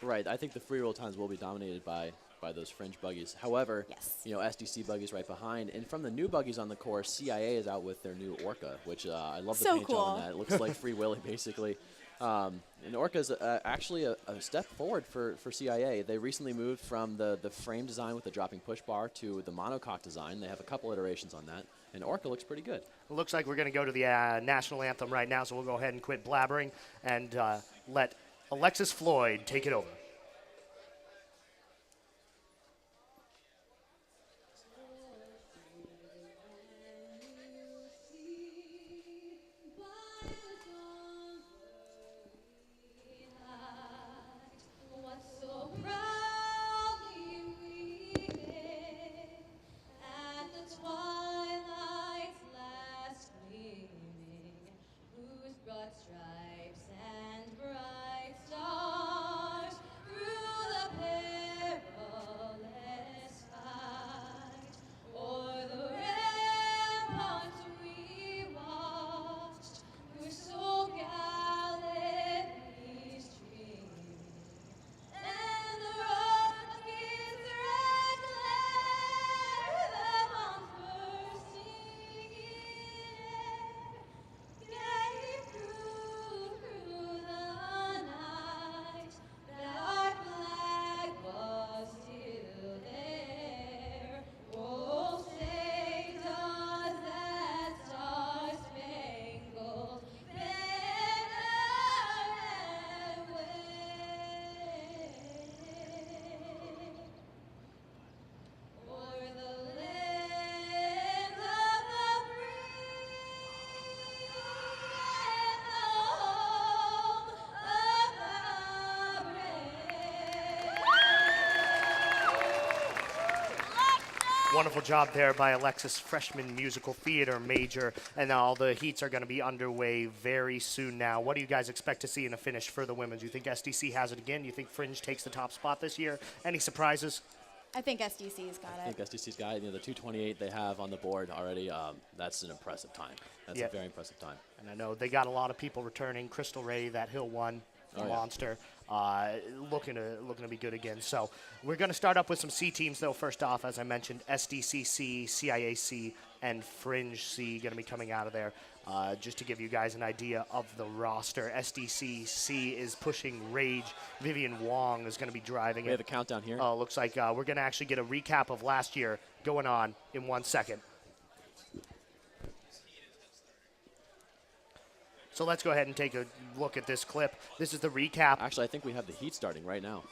Right. I think the free roll times will be dominated by those fringe buggies. However, Yes. SDC buggies right behind. And from the new buggies on the course, CIA is out with their new Orca, which I love the So paint job on cool. that. It looks like Free Willy, basically. And Orca is actually a step forward for CIA. They recently moved from the frame design with the dropping push bar to the monocoque design. They have a couple iterations on that. And Orca looks pretty good. Looks like we're going to go to the national anthem right now, so we'll go ahead and quit blabbering and let Alexis Floyd take it over. Stripes and bright stars through the perilous fight. O'er the ramparts we watched, who so gallantly streamed, and the rocket's red glare, the bombs bursting in air, gave proof through the night that our flag was still there. Oh, say does that star-spangled banner yet wave o'er the lands of the free and the home of the brave. Wonderful job there by Alexis, freshman musical theater major, and all the heats are going to be underway very soon now. What do you guys expect to see in a finish for the women? Do you think SDC has it again? Do you think Fringe takes the top spot this year? Any surprises? I think SDC's got I it. think SDC's got it. The 228 they have on the board already, that's an impressive time. That's Yeah. a very impressive time. And I know they got a lot of people returning. Crystal Ray, that Hill one, the Oh, yeah. monster, looking to be good again. So we're going to start up with some C teams, though. First off, as I mentioned, SDCC, CIAC, and Fringe C going to be coming out of there. Just to give you guys an idea of the roster, SDCC is pushing Rage. Vivian Wong is going to be driving We it. have a countdown here. Looks like we're going to actually get a recap of last year going on in 1 second. So let's go ahead and take a look at this clip. This is the recap. Actually, I think we have the heat starting right now.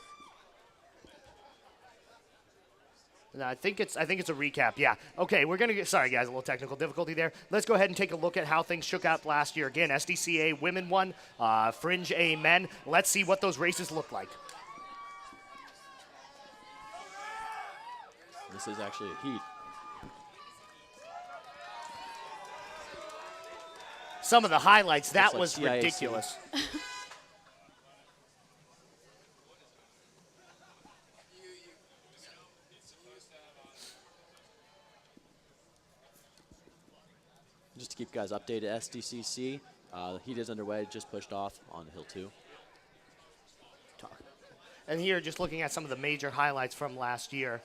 No, I think it's a recap. Yeah. Okay, we're gonna get. Sorry, guys, a little technical difficulty there. Let's go ahead and take a look at how things shook out last year. Again, SDCA women won, Fringe A men. Let's see what those races look like. This is actually a heat. Some of the highlights. That like was CIAC. ridiculous. Just to keep you guys updated, SDCC, the heat is underway, just pushed off on Hill 2. And here, just looking at some of the major highlights from last year.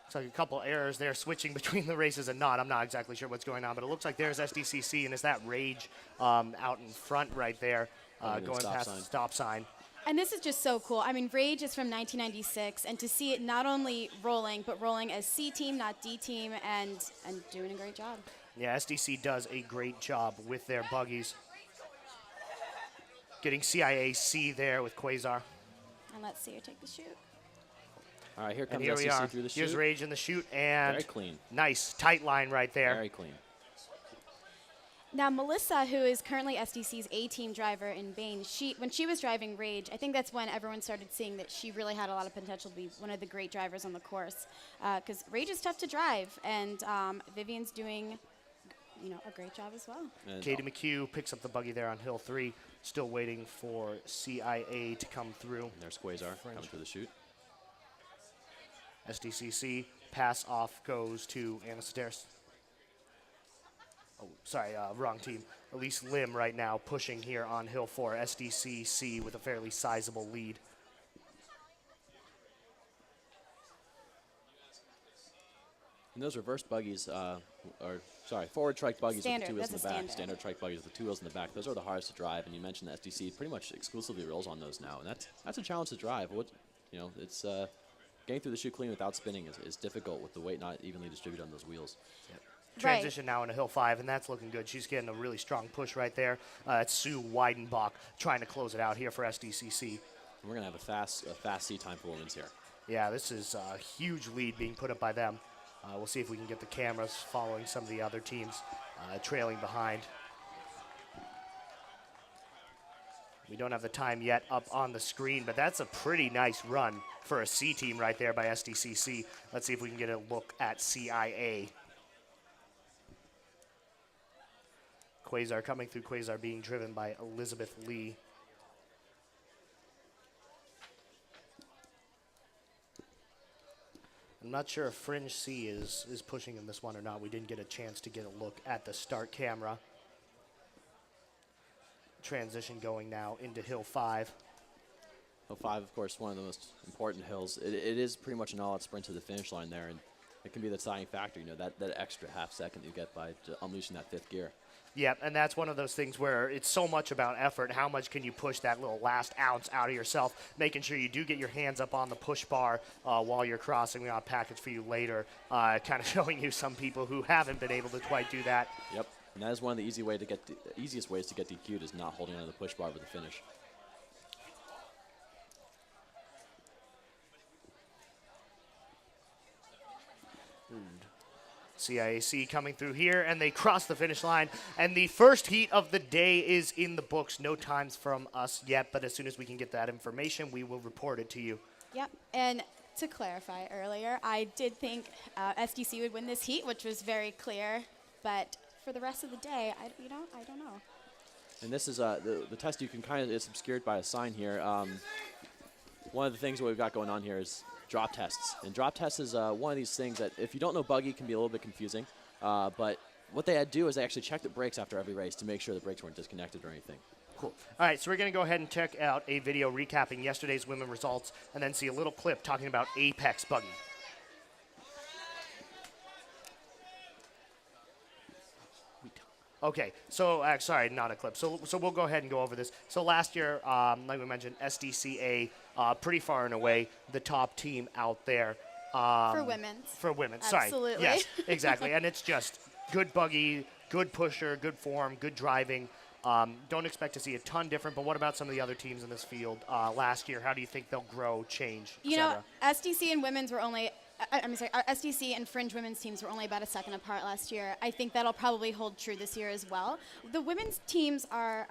It's like a couple errors there, switching between the races and not. I'm not exactly sure what's going on, but it looks like there's SDCC, and it's that Rage out in front right there, going past the stop sign. And this is just so cool. I mean, Rage is from 1996, and to see it not only rolling, but rolling as C team, not D team, and doing a great job. Yeah, SDC does a great job with their buggies. Getting CIAC there with Quasar. And let's see her take the shoot. All right, here And comes here we SDC are. through the Here's chute. Rage in the shoot, and Very clean. nice, tight line right there. Very clean. Now, Melissa, who is currently SDC's A-team driver in Bain, when she was driving Rage, I think that's when everyone started seeing that she really had a lot of potential to be one of the great drivers on the course. Because Rage is tough to drive, and Vivian's doing, a great job as well. And Katie McHugh picks up the buggy there on Hill 3. Still waiting for CIA to come through. there's Quasar coming through the chute. SDCC pass off goes to Anna Sedaris. Oh, sorry, wrong team. Elise Lim right now pushing here on Hill 4. SDCC with a fairly sizable lead. And those reverse buggies, forward trike buggies Standard, with the two wheels in that's the a back. standard. Standard trike buggies with the two wheels in the back. Those are the hardest to drive. And you mentioned the SDC pretty much exclusively rolls on those now, and that's a challenge to drive. It's getting through the chute clean without spinning is difficult with the weight not evenly distributed on those wheels. Yep. Right. Transition now into Hill 5, and that's looking good. She's getting a really strong push right there. It's Sue Weidenbach trying to close it out here for SDCC. And we're gonna have a fast C time for women's here. Yeah, this is a huge lead being put up by them. We'll see if we can get the cameras following some of the other teams trailing behind. We don't have the time yet up on the screen, but that's a pretty nice run for a C team right there by SDCC. Let's see if we can get a look at CIA. Quasar coming through. Quasar being driven by Elizabeth Lee. I'm not sure if Fringe C is pushing in this one or not. We didn't get a chance to get a look at the start camera. Transition going now into Hill 5. Hill 5, of course, one of the most important hills. It is pretty much an all-out sprint to the finish line there, and it can be the deciding factor, that extra half second you get by unleashing that fifth gear. Yep, and that's one of those things where it's so much about effort. How much can you push that little last ounce out of yourself, making sure you do get your hands up on the push bar while you're crossing. We got a package for you later, kind of showing you some people who haven't been able to quite do that. Yep, and that is one of the easiest ways to get DQ'd is not holding onto the push bar for the finish. CIAC coming through here, and they cross the finish line. And the first heat of the day is in the books. No times from us yet, but as soon as we can get that information, we will report it to you. Yep. And to clarify earlier, I did think SDC would win this heat, which was very clear. But for the rest of the day, I don't know. And this is the test. You can it's obscured by a sign here. One of the things that we've got going on here is drop tests. And drop tests is one of these things that if you don't know Buggy can be a little bit confusing. But what they do is they actually check the brakes after every race to make sure the brakes weren't disconnected or anything. Cool. All right, so we're going to go ahead and check out a video recapping yesterday's women results and then see a little clip talking about Apex Buggy. Okay, so sorry, not a clip. So we'll go ahead and go over this. So last year, like we mentioned, SDCA pretty far and away the top team out there. For women's. For women, Absolutely. sorry. Yes, exactly. And it's just good buggy, good pusher, good form, good driving. Don't expect to see a ton different, but what about some of the other teams in this field last year? How do you think they'll grow, change, et You know, cetera? SDC and women's were only, our SDC and Fringe women's teams were only about a second apart last year. I think that'll probably hold true this year as well. The women's teams are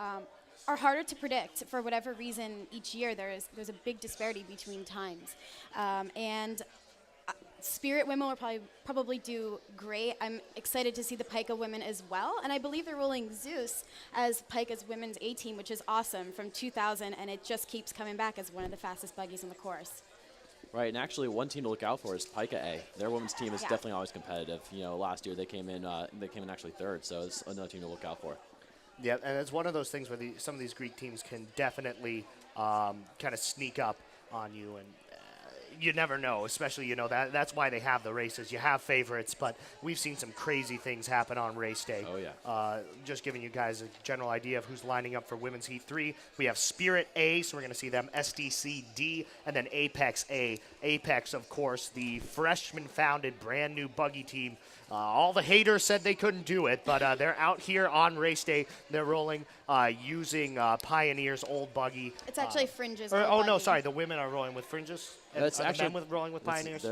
harder to predict for whatever reason. Each year there's a big disparity between times, and Spirit women will probably do great. I'm excited to see the Pika women as well, and I believe they're rolling Zeus as Pika's women's A team, which is awesome from 2000, and it just keeps coming back as one of the fastest buggies in the course. Right, and actually one team to look out for is Pika A. Their women's team is definitely always competitive. Last year they came in actually third, so it's another team to look out for. Yeah, and it's one of those things where some of these Greek teams can definitely kind of sneak up on you, and you never know, especially, that's why they have the races. You have favorites, but we've seen some crazy things happen on race day. Oh, yeah. Just giving you guys a general idea of who's lining up for Women's Heat 3. We have Spirit A, so we're going to see them, SDC D, and then Apex A. Apex, of course, the freshman-founded brand-new buggy team. All the haters said they couldn't do it, but they're out here on race day. They're rolling using Pioneer's old buggy. It's actually Fringe's. No, sorry, the women are rolling with Fringes. That's Are actually the men rolling with Pioneers.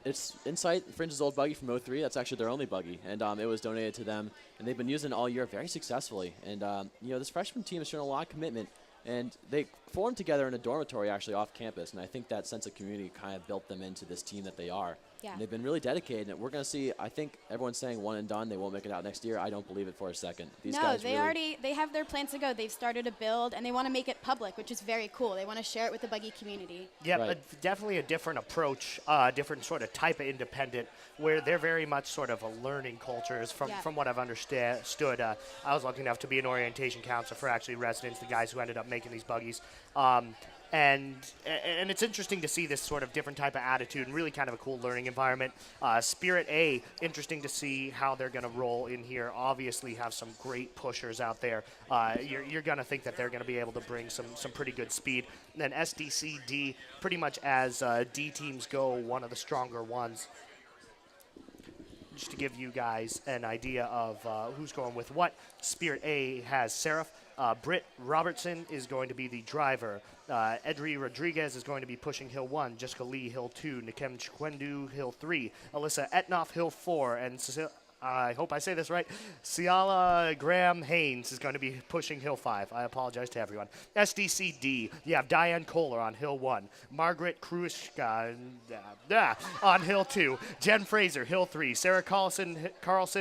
It's Insight, Fringe's old buggy from 03. That's actually their only buggy, and it was donated to them, and they've been using it all year very successfully. And this freshman team has shown a lot of commitment, and they formed together in a dormitory actually off campus, and I think that sense of community kind of built them into this team that they are. Yeah. And they've been really dedicated. And we're going to see, I think everyone's saying one and done. They won't make it out next year. I don't believe it for a second. These No, guys they really, already they have their plans to go. They've started a build, and they want to make it public, which is very cool. They want to share it with the buggy community. Yeah, Right. definitely a different approach, different sort of type of independent, where they're very much sort of a learning culture. Is from what I've understood. I was lucky enough to be an orientation counselor for actually residents, the guys who ended up making these buggies. And it's interesting to see this sort of different type of attitude and really kind of a cool learning environment. Spirit A, interesting to see how they're going to roll in here. Obviously have some great pushers out there. You're going to think that they're going to be able to bring some pretty good speed. And then SDC D, pretty much as D teams go, one of the stronger ones. Just to give you guys an idea of who's going with what, Spirit A has Seraph. Britt Robertson is going to be the driver. Edri Rodriguez is going to be pushing Hill 1. Jessica Lee, Hill 2. Nikem Chikwendu, Hill 3. Alyssa Etnoff, Hill 4. And I hope I say this right, Ciala Graham Haynes is going to be pushing Hill 5. I apologize to everyone. SDCD, you have Diane Kohler on Hill 1. Margaret Kruishka on Hill 2. Jen Fraser, Hill 3. Sarah Carlson,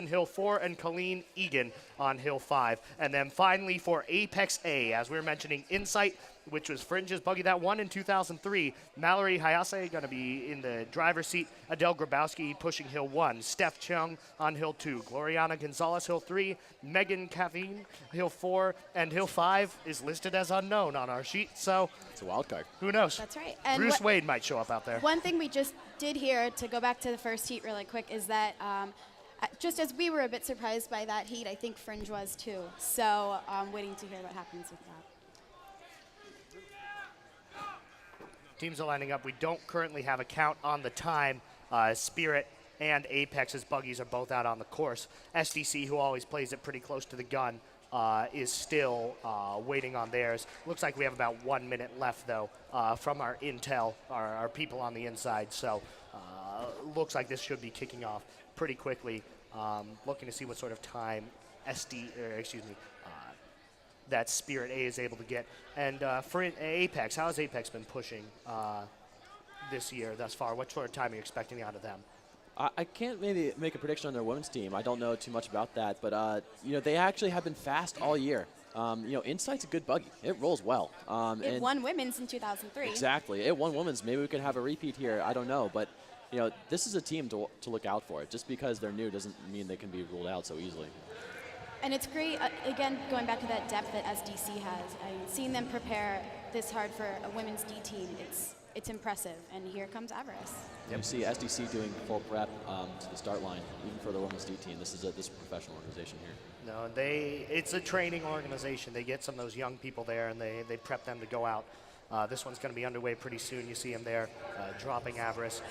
Hill 4. And Colleen Egan on Hill 5. And then finally for Apex A, as we were mentioning, Insight, which was Fringe's buggy that won in 2003. Mallory Hayase going to be in the driver's seat. Adele Grabowski pushing Hill 1. Steph Chung on Hill 2. Gloriana Gonzalez, Hill 3. Megan Cavine, Hill 4. And Hill 5 is listed as unknown on our sheet, so it's a wild card. who knows? That's right. And Bruce Wade might show up out there. One thing we just did here, to go back to the first heat really quick, is that just as we were a bit surprised by that heat, I think Fringe was too. So I'm waiting to hear what happens with that. Teams are lining up. We don't currently have a count on the time. Spirit and Apex's buggies are both out on the course. SDC, who always plays it pretty close to the gun, is still waiting on theirs. Looks like we have about 1 minute left, though, from our intel, our people on the inside. So looks like this should be kicking off pretty quickly. Looking to see what sort of time that Spirit A is able to get. And for Apex, how has Apex been pushing this year thus far? What sort of time are you expecting out of them? I can't maybe make a prediction on their women's team. I don't know too much about that, but they actually have been fast all year. Insight's a good buggy. It rolls well. It won women's in 2003. Exactly. It won women's. Maybe we could have a repeat here. I don't know, but this is a team to look out for. Just because they're new doesn't mean they can be ruled out so easily. And it's great, again, going back to that depth that SDC has. Seeing them prepare this hard for a women's D team, it's impressive. And here comes Avarice. You see SDC doing full prep to the start line, even for the women's D team. This is a professional organization here. No, it's a training organization. They get some of those young people there, and they prep them to go out. This one's going to be underway pretty soon. You see him there dropping Avarice.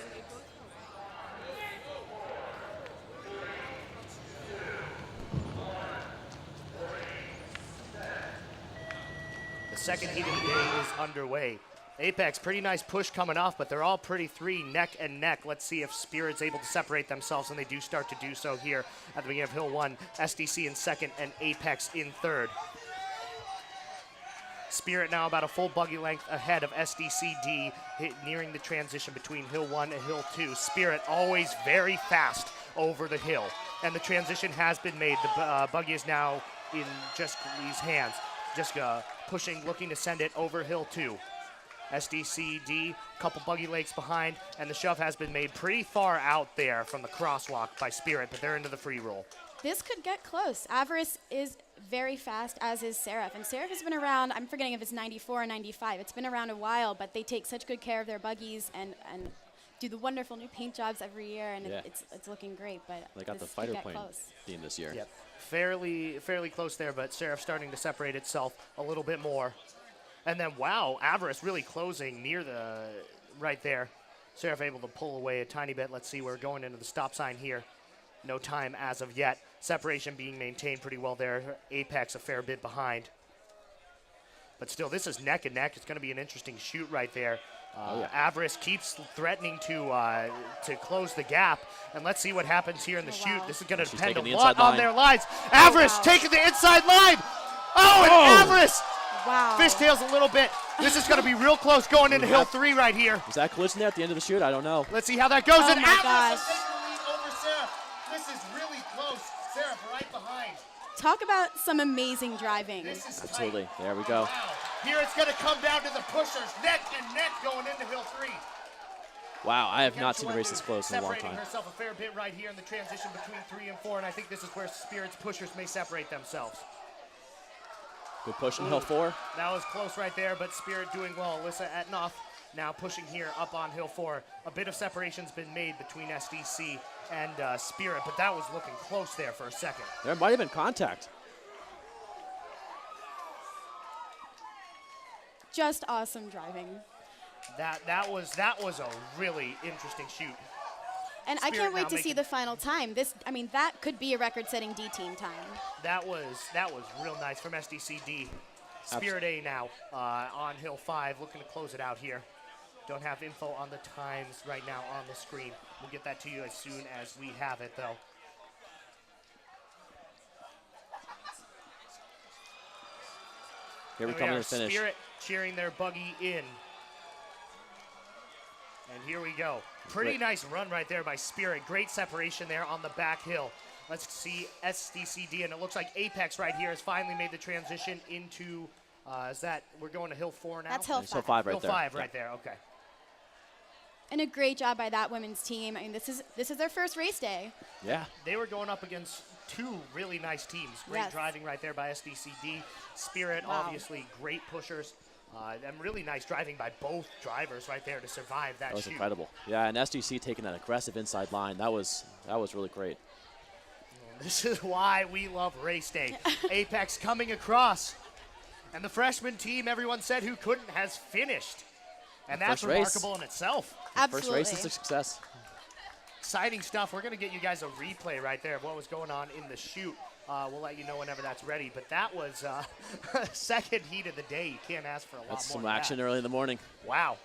Second heat of the day is underway. Apex, pretty nice push coming off, but they're all pretty three neck and neck. Let's see if Spirit's able to separate themselves, and they do start to do so here at the beginning of Hill 1. SDC in second and Apex in third. Spirit now about a full buggy length ahead of SDCD, nearing the transition between Hill 1 and Hill 2. Spirit always very fast over the hill, and the transition has been made. The buggy is now in Jessica Lee's hands. Jessica pushing, looking to send it over Hill 2. SDCD, couple buggy legs behind, and the shove has been made pretty far out there from the crosswalk by Spirit, but they're into the free roll. This could get close. Avarice is very fast, as is Seraph. And Seraph has been around, I'm forgetting if it's 94 or 95. It's been around a while, but they take such good care of their buggies and do the wonderful new paint jobs every year, and it's looking great. But they got the fighter plane theme this year. Yep. Fairly close there, but Seraph starting to separate itself a little bit more. And then, wow, Avarice really closing near the right there. Seraph able to pull away a tiny bit. Let's see, we're going into the stop sign here. No time as of yet. Separation being maintained pretty well there. Apex a fair bit behind. But still, this is neck and neck. It's going to be an interesting shoot right there. Avarice keeps threatening to close the gap. And let's see what happens here in the shoot. This is going to depend a lot on their lives. Avarice taking the inside line. Oh, and Avarice Wow. Fishtails a little bit. This is going to be real close going into hill 3 right here. Was that collision there at the end of the chute? I don't know. Let's see how that goes. Oh And my Atlas gosh. has taken the lead over Sarah. This is really close. Sarah right behind. Talk about some amazing driving. This is Absolutely. tight. There we go. Wow. Here it's going to come down to the pushers, neck and neck going into hill 3. Wow, I have Again, not seen a race Joanne this close in a long separating time. herself a fair bit right here in the transition between 3 and 4, and I think this is where Spirit's pushers may separate themselves. Good push in hill 4. That was close right there, but Spirit doing well. Alyssa Etnoff now pushing here up on hill 4. A bit of separation's been made between SDC and Spirit, but that was looking close there for a second. There might have been contact. Just awesome driving. That was a really interesting shoot. And I Spirit can't wait now to see making- the final time. That could be a record-setting D team time. That was real nice from SDCD. Spirit A now on hill 5, looking to close it out here. Don't have info on the times right now on the screen. We'll get that to you as soon as we have it, though. Here we There come are, to the finish. Spirit cheering their buggy in. And here we go. Pretty Great. nice run right there by Spirit. Great separation there on the back hill. Let's see SDCD, and it looks like Apex right here has finally made the transition into, we're going to hill 4 now? That's hill There's hill 5. 5 right Hill there. 5 right there, okay. And a great job by that women's team. I mean, this is their first race day. Yeah. They were going up against 2 really nice teams. Great Yes. driving right there by SDCD. Spirit, Wow. obviously, great pushers. And really nice driving by both drivers right there to survive that That was shoot. incredible. Yeah, and SDC taking that aggressive inside line. That was really great. This is why we love race day. Apex coming across. And the freshman team, everyone said who couldn't, has finished. And that's First race. remarkable in itself. Absolutely. First race is a success. Exciting stuff. We're going to get you guys a replay right there of what was going on in the shoot. We'll let you know whenever that's ready. But that was second heat of the day. You can't ask for a lot That's more some than action that. early in the morning. Wow.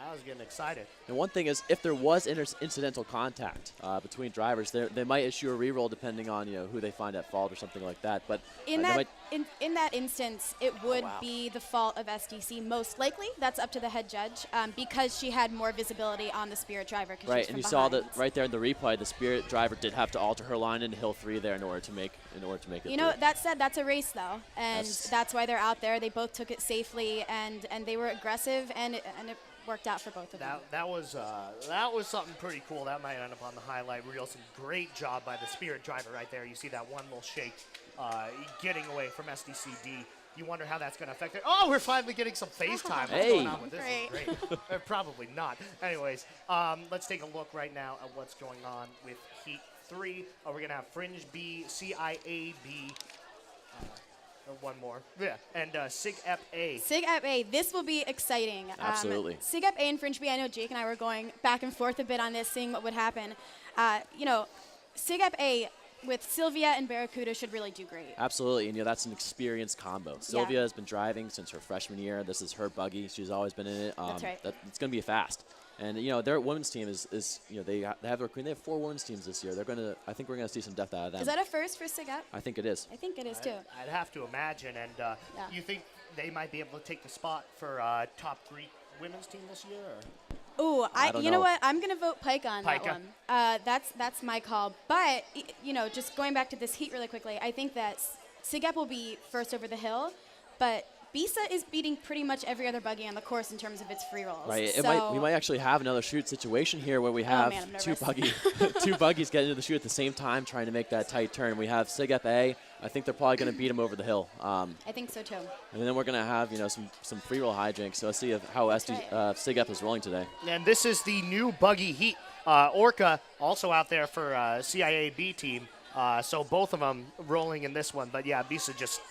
I was getting excited. And one thing is, if there was incidental contact between drivers, they might issue a reroll depending on who they find at fault or something like that. But In they that might- in that instance, it would wow. be the fault of SDC most likely. That's up to the head judge because she had more visibility on the Spirit driver. 'Cause she was right, from and you saw behind. that right there in the replay. The Spirit driver did have to alter her line into hill 3 there in order to make it. You know, through. that said, that's a race though, and Yes. that's why they're out there. They both took it safely, and they were aggressive, and it worked out for both of them. That was something pretty cool. That might end up on the highlight reel. Some great job by the Spirit driver right there. You see that one little shake getting away from SDCD. You wonder how that's going to affect it. Oh, we're finally getting some FaceTime. What's going on with this? This is great. Probably not. Anyways, let's take a look right now at what's going on with Heat 3. We're going to have Fringe B, CIA B, one more. Yeah, and Sig Ep A. Sig Ep A, this will be exciting. Absolutely. Sig Ep A and Fringe B, I know Jake and I were going back and forth a bit on this, seeing what would happen. Sig Ep A with Sylvia and Barracuda should really do great. Absolutely, and that's an experienced combo. Sylvia has been driving since her freshman year. This is her buggy. She's always been in it. That's right. It's going to be fast. And their women's team is they have their queen. They have 4 women's teams this year. I think we're going to see some depth out of them. Is that a first for Sig Ep? I think it is. I think it is too. I'd have to imagine. And you think they might be able to take the spot for top Greek women's team this year? Or? Ooh, don't you know know. what? I'm gonna vote Pika on that Pika. one. That's my call. But just going back to this heat really quickly, I think that Sig Ep will be first over the hill, but Bisa is beating pretty much every other buggy on the course in terms of its free rolls. Right. So We might actually have another shoot situation here where we have man, I'm two nervous. buggies getting into the chute at the same time, trying to make that tight turn. We have Sig Ep A. I think they're probably going to beat him over the hill. I think so too. And then we're going to have some free roll hijinks. So let's see how Sig Ep is rolling today. And this is the new buggy Heat. Orca also out there for CIA B team. So both of them rolling in this one. But yeah, Bisa just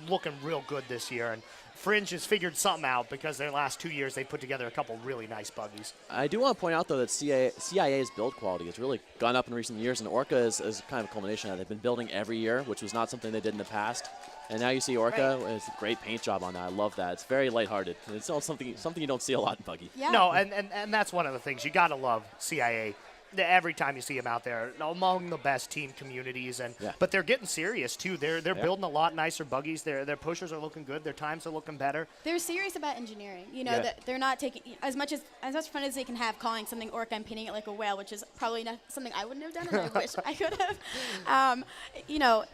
looking real good this year. And Fringe has figured something out because their last 2 years they put together a couple really nice buggies. I do want to point out, though, that CIA's build quality has really gone up in recent years, and Orca is kind of a culmination of that. They've been building every year, which was not something they did in the past. And now you see Orca, it's a great paint job on that. I love that. It's very lighthearted. It's not something you don't see a lot in buggy. Yeah. No, and that's one of the things. You got to love CIA. every time you see them out there, among the best team communities, and Yeah. but they're getting serious too. They're building a lot nicer buggies. Their pushers are looking good. Their times are looking better. They're serious about engineering. You know, Yeah. that they're not taking as much fun as they can have calling something orca and painting it like a whale, which is probably not something I wouldn't have done, and I wish I could have. You know,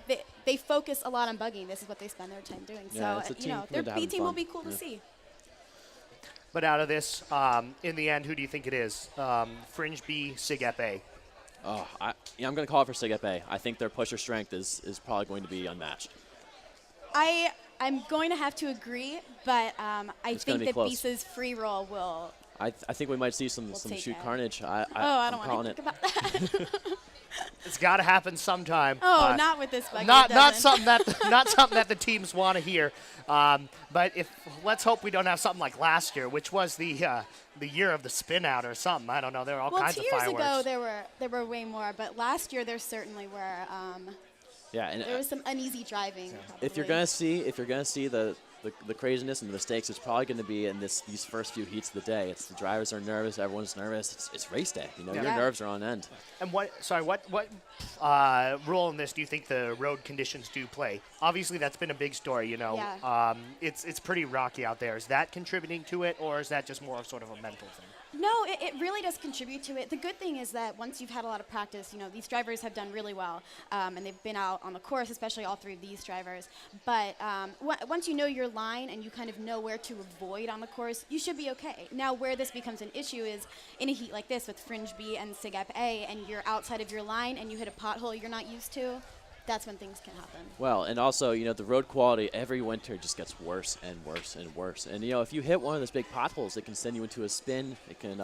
they focus a lot on bugging. This is what they spend their time doing. Yeah, So it's a you team know, their committed to B having team will fun. be cool to Yeah. see. But out of this, in the end, who do you think it is? Fringe B, SIG-EP A. Oh, I'm going to call it for SIG-EP A. I think their pusher strength is probably going to be unmatched. I'm going to have to agree, but I It's gonna think be that close. Bisa's free roll will. I think we might see some take shoot that. carnage. I I'm don't want calling to it. think about that. It's got to happen sometime. Oh, not with this buggy. Not it not doesn't. something that the teams want to hear. But let's hope we don't have something like last year, which was the year of the spin out or something. I don't know. There were all Well, kinds 2 of years fireworks. ago there were way more, but last year there certainly were. Yeah, and There was some uneasy driving. if you're probably. gonna see the craziness and the mistakes, it's probably going to be in these first few heats of the day. It's the drivers are nervous, everyone's nervous. It's race day. You know, Yeah. your Yeah. nerves are on end. And what role in this do you think the road conditions do play? Obviously, that's been a big story. You know, Yeah. It's pretty rocky out there. Is that contributing to it, or is that just more of sort of a mental thing? No, it really does contribute to it. The good thing is that once you've had a lot of practice, you know, these drivers have done really well, and they've been out on the course, especially all three of these drivers. But once you know your line and you kind of know where to avoid on the course, you should be okay. Now, where this becomes an issue is in a heat like this with Fringe B and SIG-EP A, and you're outside of your line and you hit a pothole you're not used to, that's when things can happen. Well, and also, you know, the road quality every winter just gets worse and worse and worse. And, you know, if you hit one of those big potholes, it can send you into a spin. It can,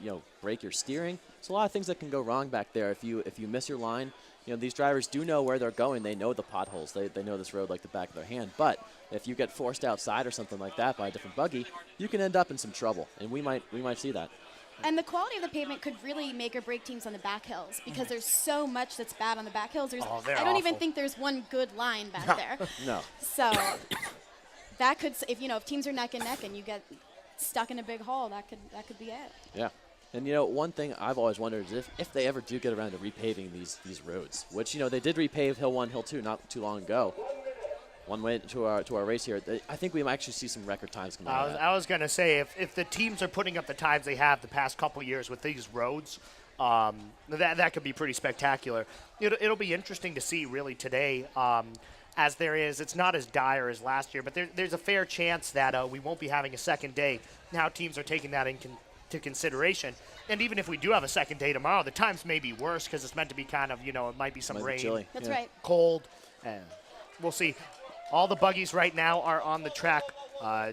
you know, break your steering. There's a lot of things that can go wrong back there if you miss your line. You know, these drivers do know where they're going. They know the potholes. They know this road like the back of their hand. But if you get forced outside or something like that by a different buggy, you can end up in some trouble. And we might see that. And the quality of the pavement could really make or break teams on the back hills because there's so much that's bad on the back hills. Oh, they're I don't even awful. think there's one good line back there. No. So that could, if teams are neck and neck and you get stuck in a big hole, that could be it. Yeah. And, you know, one thing I've always wondered is if they ever do get around to repaving these roads, which, you know, they did repave Hill 1, Hill 2 not too long ago. One way to our race here, I think we might actually see some record times coming out of that. I was going to say, if the teams are putting up the times they have the past couple years with these roads, that could be pretty spectacular. It'll be interesting to see really today, as there is. It's not as dire as last year, but there's a fair chance that we won't be having a second day. Now teams are taking that into consideration. And even if we do have a second day tomorrow, the times may be worse because it's meant to be kind of, you know, it might be some Might be rain, chilly. That's Yeah. right. cold. We'll see. All the buggies right now are on the track.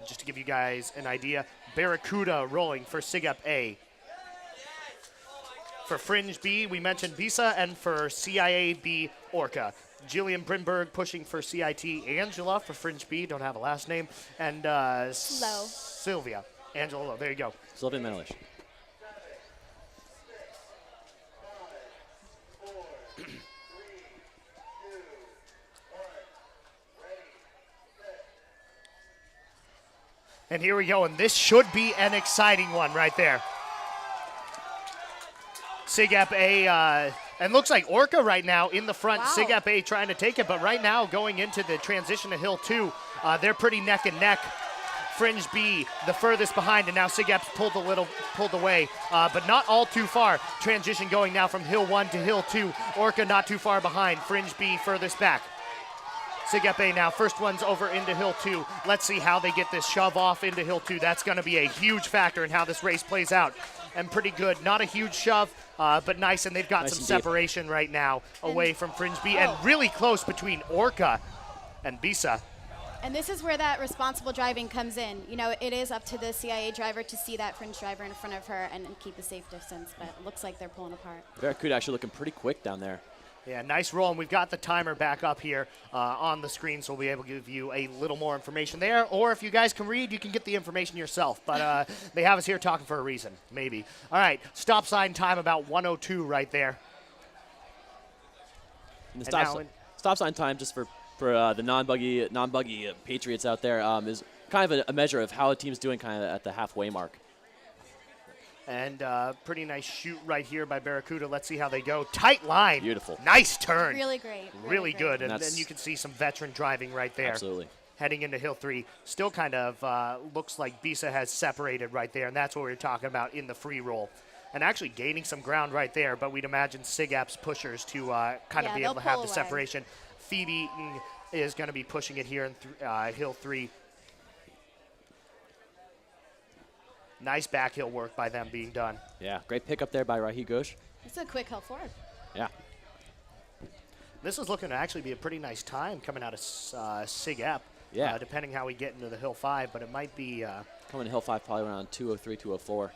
Just to give you guys an idea, Barracuda rolling for SIG-EP A. For Fringe B, we mentioned Bisa, and for CIA B, Orca. Jillian Brinberg pushing for CIT. Angela for Fringe B, don't have a last name. And Low. Sylvia. Angela Low, there you go. Sylvan Menelish. And here we go, and this should be an exciting one right there. SIG-EP A, and looks like Orca right now in the front. Wow. SIG-EP A trying to take it, but right now going into the transition to Hill 2, they're pretty neck and neck. Fringe B, the furthest behind, and now SIG-EP's pulled away, but not all too far. Transition going now from Hill 1 to Hill 2. Orca not too far behind. Fringe B furthest back. SIG-EP A now, first one's over into Hill 2. Let's see how they get this shove off into Hill 2. That's going to be a huge factor in how this race plays out. And pretty good. Not a huge shove, but nice. And they've got Nice some and deep. separation right now away from Fringe B. And really close between Orca and Bisa. And this is where that responsible driving comes in. You know, it is up to the CIA driver to see that Fringe driver in front of her and keep a safe distance, but it looks like they're pulling apart. Barracuda actually looking pretty quick down there. Yeah, nice roll, and we've got the timer back up here on the screen, so we'll be able to give you a little more information there. Or if you guys can read, you can get the information yourself. But they have us here talking for a reason, maybe. All right, stop sign time about 1:02 right there. And the And now stop sign time, just for the non-buggy Patriots out there, is kind of a measure of how a team's doing kind of at the halfway mark. And pretty nice shoot right here by Barracuda. Let's see how they go. Tight line. Beautiful. Nice turn. Really great. Really great. good. And That's- then you can see some veteran driving right there. Absolutely. Heading into Hill 3. Still kind of looks like Bisa has separated right there, and that's what we were talking about in the free roll. And actually gaining some ground right there, but we'd imagine SIGEP's pushers to kind of Yeah, be they'll able to have pull the away. separation. Phoebe is going to be pushing it here in Hill 3. Nice backhill work by them being done. Yeah, great pickup there by Rahi Ghosh. It's a quick hill forward. Yeah. This is looking to actually be a pretty nice time coming out of SIGEP. Yeah. Depending how we get into the Hill 5, but it might be Coming to Hill 5 probably around 203, 204.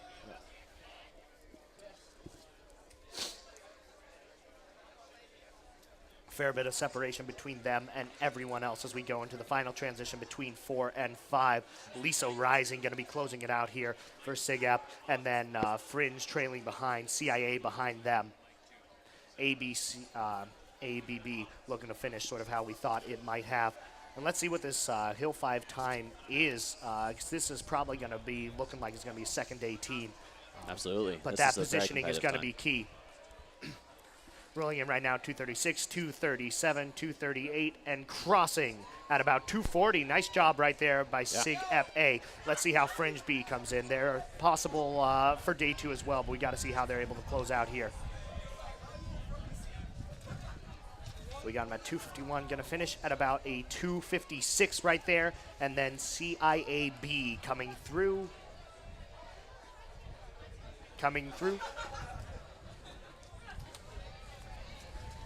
fair bit of separation between them and everyone else as we go into the final transition between 4 and 5. Lisa Rising going to be closing it out here for SIGEP, and then Fringe trailing behind, CIA behind them. ABB looking to finish sort of how we thought it might have. And let's see what this Hill 5 time is, 'cause this is probably going to be looking like it's going to be a second day team. Absolutely. But This that is a very positioning is competitive going to time. be key. Rolling in right now, 236, 237, 238, and crossing at about 240. Nice job right there by SIGEP A. Let's see how Fringe B comes in. They're possible for day 2 as well, but we got to see how they're able to close out here. We got them at 251, going to finish at about a 256 right there, and then CIAB coming through.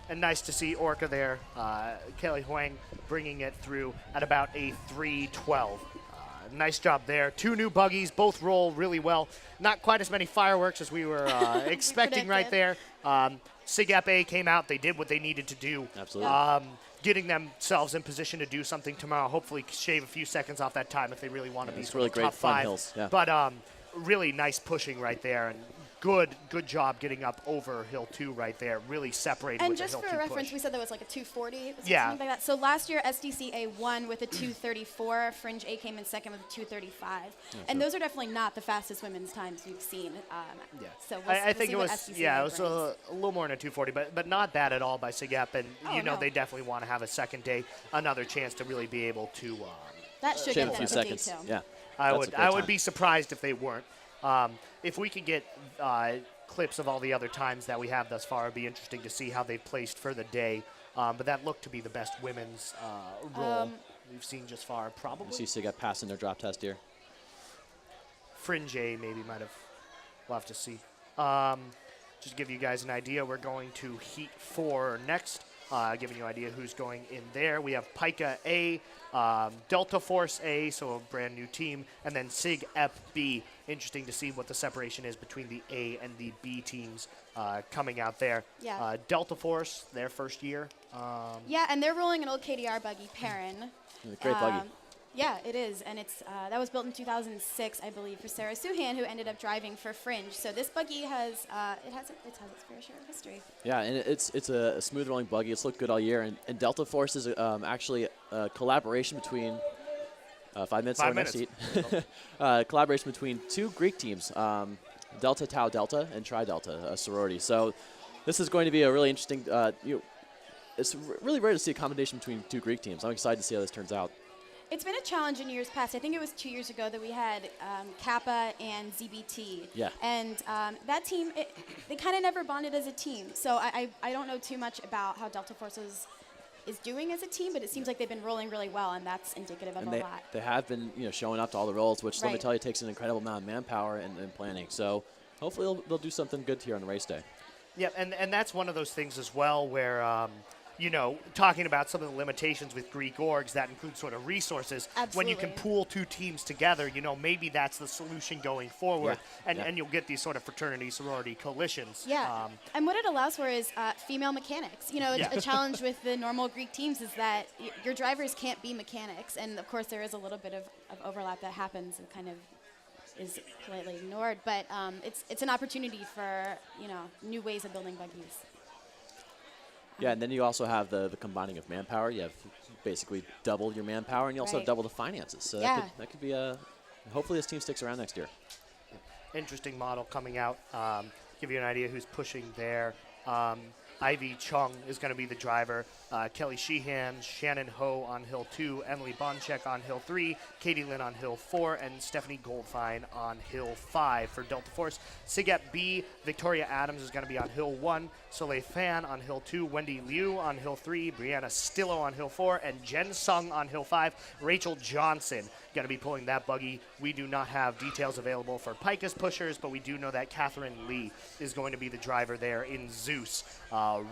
And nice to see Orca there, Kelly Huang bringing it through at about a 312. Nice job there. 2 new buggies, both roll really well. Not quite as many fireworks as we were expecting right there. SIGEP A came out. They did what they needed to do. Absolutely. Getting themselves in position to do something tomorrow. Hopefully shave a few seconds off that time if they really want to be it's sort really of great top fun 5. hills, yeah. But really nice pushing right there, and good job getting up over Hill 2 right there. Really separated And with just the Hill for 2 reference, push. we said that was like a 240. Was it Yeah. something like that. So last year, SDCA won with a 234. Fringe A came in second with a 235. And those are definitely not the fastest women's times we've seen. Yeah. So we'll, I we'll think see it what was SDCA it was brings. a little more than a 240, but not bad at all by SIGEP, and Oh, no. they definitely want to have a second day, another chance to really be able to. That should Shave get a few them to day seconds. 2. Yeah. I That's would a great I would time. be surprised if they weren't. If we could get clips of all the other times that we have thus far, it'd be interesting to see how they placed for the day. But that looked to be the best women's roll we've seen just far. Probably You see SIGEP passing their drop test here. Fringe A maybe might have. We'll have to see. Just to give you guys an idea, we're going to Heat 4 next. Giving you an idea who's going in there. We have Pika A, Delta Force A, so a brand new team, and then SIGEP B. Interesting to see what the separation is between the A and the B teams coming out there. Yeah. Delta Force, their first year. Yeah, and they're rolling an old KDR buggy, Perrin. Great buggy. Yeah, it is, and it's that was built in 2006, I believe, for Sarah Suhan, who ended up driving for Fringe. So this buggy has it has its fair share of history. Yeah, and it's a smooth rolling buggy. It's looked good all year. And Delta Force is actually a collaboration between 5 minutes. 5 next minutes. heat. Collaboration between 2 Greek teams, Delta Tau Delta and Tri Delta, a sorority. So this is going to be a really interesting. It's really rare to see a combination between 2 Greek teams. I'm excited to see how this turns out. It's been a challenge in years past. I think it was 2 years ago that we had Kappa and ZBT. Yeah. And that team, they kind of never bonded as a team. So I don't know too much about how Delta Force is doing as a team, but it seems like they've been rolling really well, and that's indicative of And a lot. they have been showing up to all the roles, which let me Right. tell you takes an incredible amount of manpower and planning. So hopefully they'll do something good here on the race day. Yeah, and that's one of those things as well where, talking about some of the limitations with Greek orgs, that includes sort of resources. When you can Absolutely. pool 2 teams together, maybe that's the solution going forward, Yeah, and you'll get these sort of fraternity, sorority coalitions. Yeah, and what it allows for is female mechanics. A challenge with the normal Greek teams is that your drivers can't be mechanics, and of course there is a little bit of overlap that happens and kind of is politely ignored. But it's an opportunity for new ways of building buggies. Yeah, and then you also have the combining of manpower. You have basically double your manpower, and you also have Right. double the finances. So Yeah. that could be a. Hopefully this team sticks around next year. interesting model coming out. Give you an idea who's pushing there. Ivy Chung is going to be the driver. Kelly Sheehan, Shannon Ho on hill 2, Emily Bonchek on hill 3, Katie Lynn on hill 4, and Stephanie Goldfine on hill 5 for Delta Force. SIGEP B, Victoria Adams is going to be on hill 1, Soleil Fan on hill 2, Wendy Liu on hill 3, Brianna Stillo on hill 4, and Jen Sung on hill 5. Rachel Johnson going to be pulling that buggy. We do not have details available for Pika's pushers, but we do know that Catherine Lee is going to be the driver there in Zeus.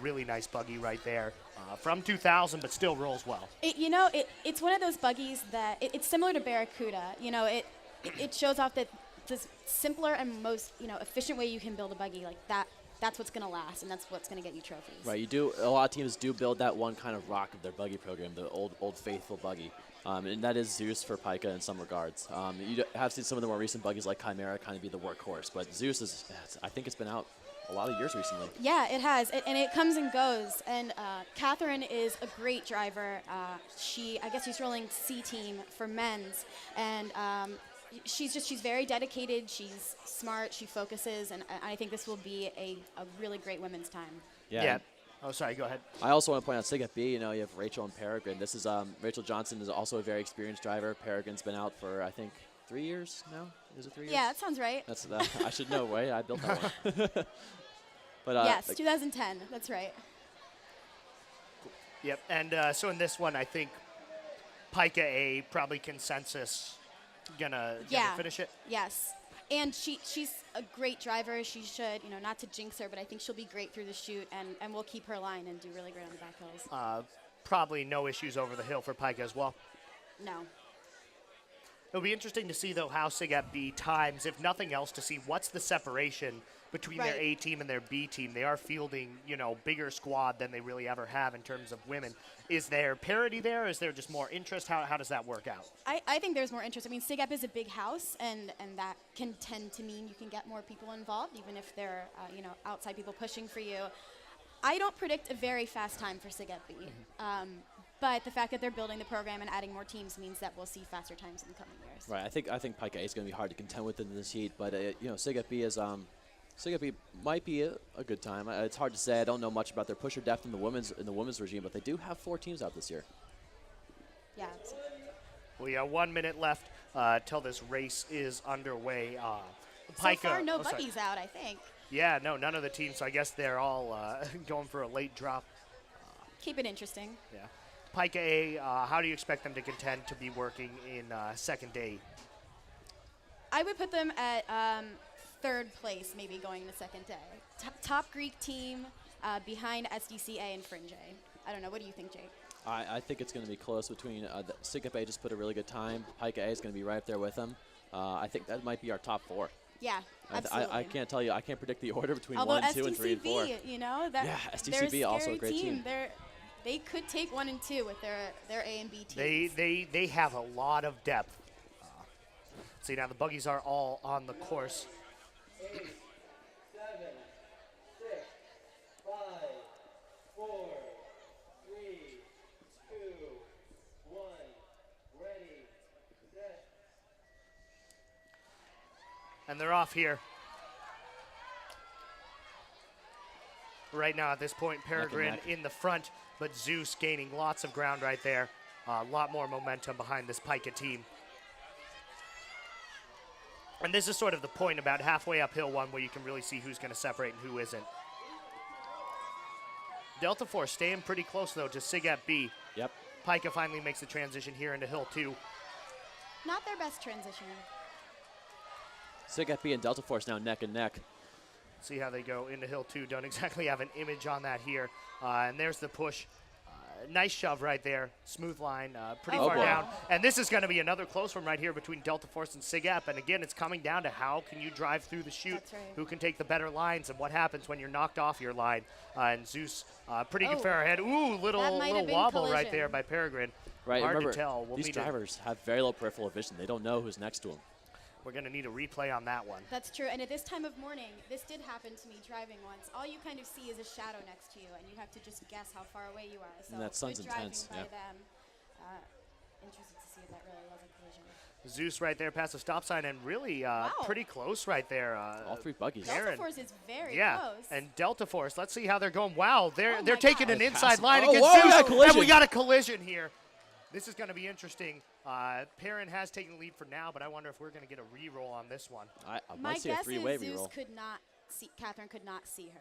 Really nice buggy right there. From 2000, but still rolls well. It's one of those buggies that it's similar to Barracuda. It shows off that the simpler and most efficient way you can build a buggy like that. That's what's going to last, and that's what's going to get you trophies. Right. A lot of teams do build that one kind of rock of their buggy program, the old faithful buggy. And that is Zeus for Pika in some regards. You have seen some of the more recent buggies like Chimera kind of be the workhorse, but Zeus I think it's been out a lot of years recently. Yeah, it has, and it comes and goes. And Catherine is a great driver. I guess she's rolling C team for men's, and she's very dedicated. She's smart. She focuses, and I think this will be a really great women's time. Yeah. Oh, sorry. Go ahead. I also want to point out SIGEP B. You have Rachel and Peregrine. This is Rachel Johnson is also a very experienced driver. Peregrine's been out for I think 3 years now. Is it 3 years? Yeah, that sounds right. That's I should know, right? I built that one. But yes, 2010. That's right. Yep. And so in this one, I think Pika A probably consensus gonna finish it. Yes. And she's a great driver. She should, not to jinx her, but I think she'll be great through the chute, and we'll keep her line and do really great on the back hills. Probably no issues over the hill for Pika as well. No. It'll be interesting to see, though, how SIGEP B times, if nothing else, to see what's the separation between their A team and their B team. They are fielding, bigger squad than they really ever have in terms of women. Is there parity there? Is there just more interest? How does that work out? I think there's more interest. I mean, SIGEP is a big house, and that can tend to mean you can get more people involved, even if they're, outside people pushing for you. I don't predict a very fast time for SIGEP B. But the fact that they're building the program and adding more teams means that we'll see faster times in the coming years. Right. I think Pika A is going to be hard to contend with in this heat, but SIGEP B is SIGEP B might be a good time. It's hard to say. I don't know much about their pusher depth in the women's regime, but they do have 4 teams out this year. Yeah. We have 1 minute left till this race is underway. So far, no buggies out, I think. Yeah, no, none of the teams. So I guess they're all going for a late drop. Keep it interesting. Yeah. Pika A, how do you expect them to contend to be working in second day? I would put them at 3rd place, maybe going into second day. Top Greek team behind SDCA and Fringe A. I don't know. What do you think, Jake? I think it's going to be close between SIGEP A just put a really good time. Pika A is going to be right up there with them. I think that might be our top 4. Yeah, absolutely. I can't tell you. I can't predict the order between Although 1, 2, and 3, and 4. SDCB also a great team. They could take 1 and 2 with their A and B teams. They have a lot of depth. See, now the buggies are all on the course. 8, 7, 6, 5, 4, 3, 2, 1. Ready, set. And they're off here. Right now at this point, Peregrine in the front, but Zeus gaining lots of ground right there. A lot more momentum behind this Pika team. And this is sort of the point about halfway uphill one where you can really see who's going to separate and who isn't. Delta Force staying pretty close, though, to SIGEP B. Yep. Pika finally makes the transition here into Hill 2. Not their best transition. SIGEP B and Delta Force now neck and neck. See how they go into Hill 2. Don't exactly have an image on that here. And there's the push. Nice shove right there. Smooth line, pretty far down. And this is going to be another close one right here between Delta Force and SIGEP. And again, it's coming down to how can you drive through the chute, That's right. Who can take the better lines, and what happens when you're knocked off your line. And Zeus, pretty good fair ahead. Ooh, little wobble right there by Peregrine. Right, Hard remember, to tell. these drivers have very low peripheral vision. They don't know who's next to them. We're going to need a replay on that one. That's true. And at this time of morning, this did happen to me driving once. All you kind of see is a shadow next to you, and you have to just guess how far away you are. So And that sun's good driving intense, by yeah. them. Interested to see if that really was a collision. Zeus right there past the stop sign and really pretty close right there. All three buggies. Aaron. Delta Force is very Yeah, close. and Delta Force. Let's see how they're going. Wow, they're my taking gosh. an inside line Oh, against whoa, we Zeus, got a and collision. we got a collision here. This is going to be interesting. Perrin has taken the lead for now, but I wonder if we're going to get a re-roll on this one. I My might see a guess is three-way Zeus reroll. could not see, Catherine could not see her.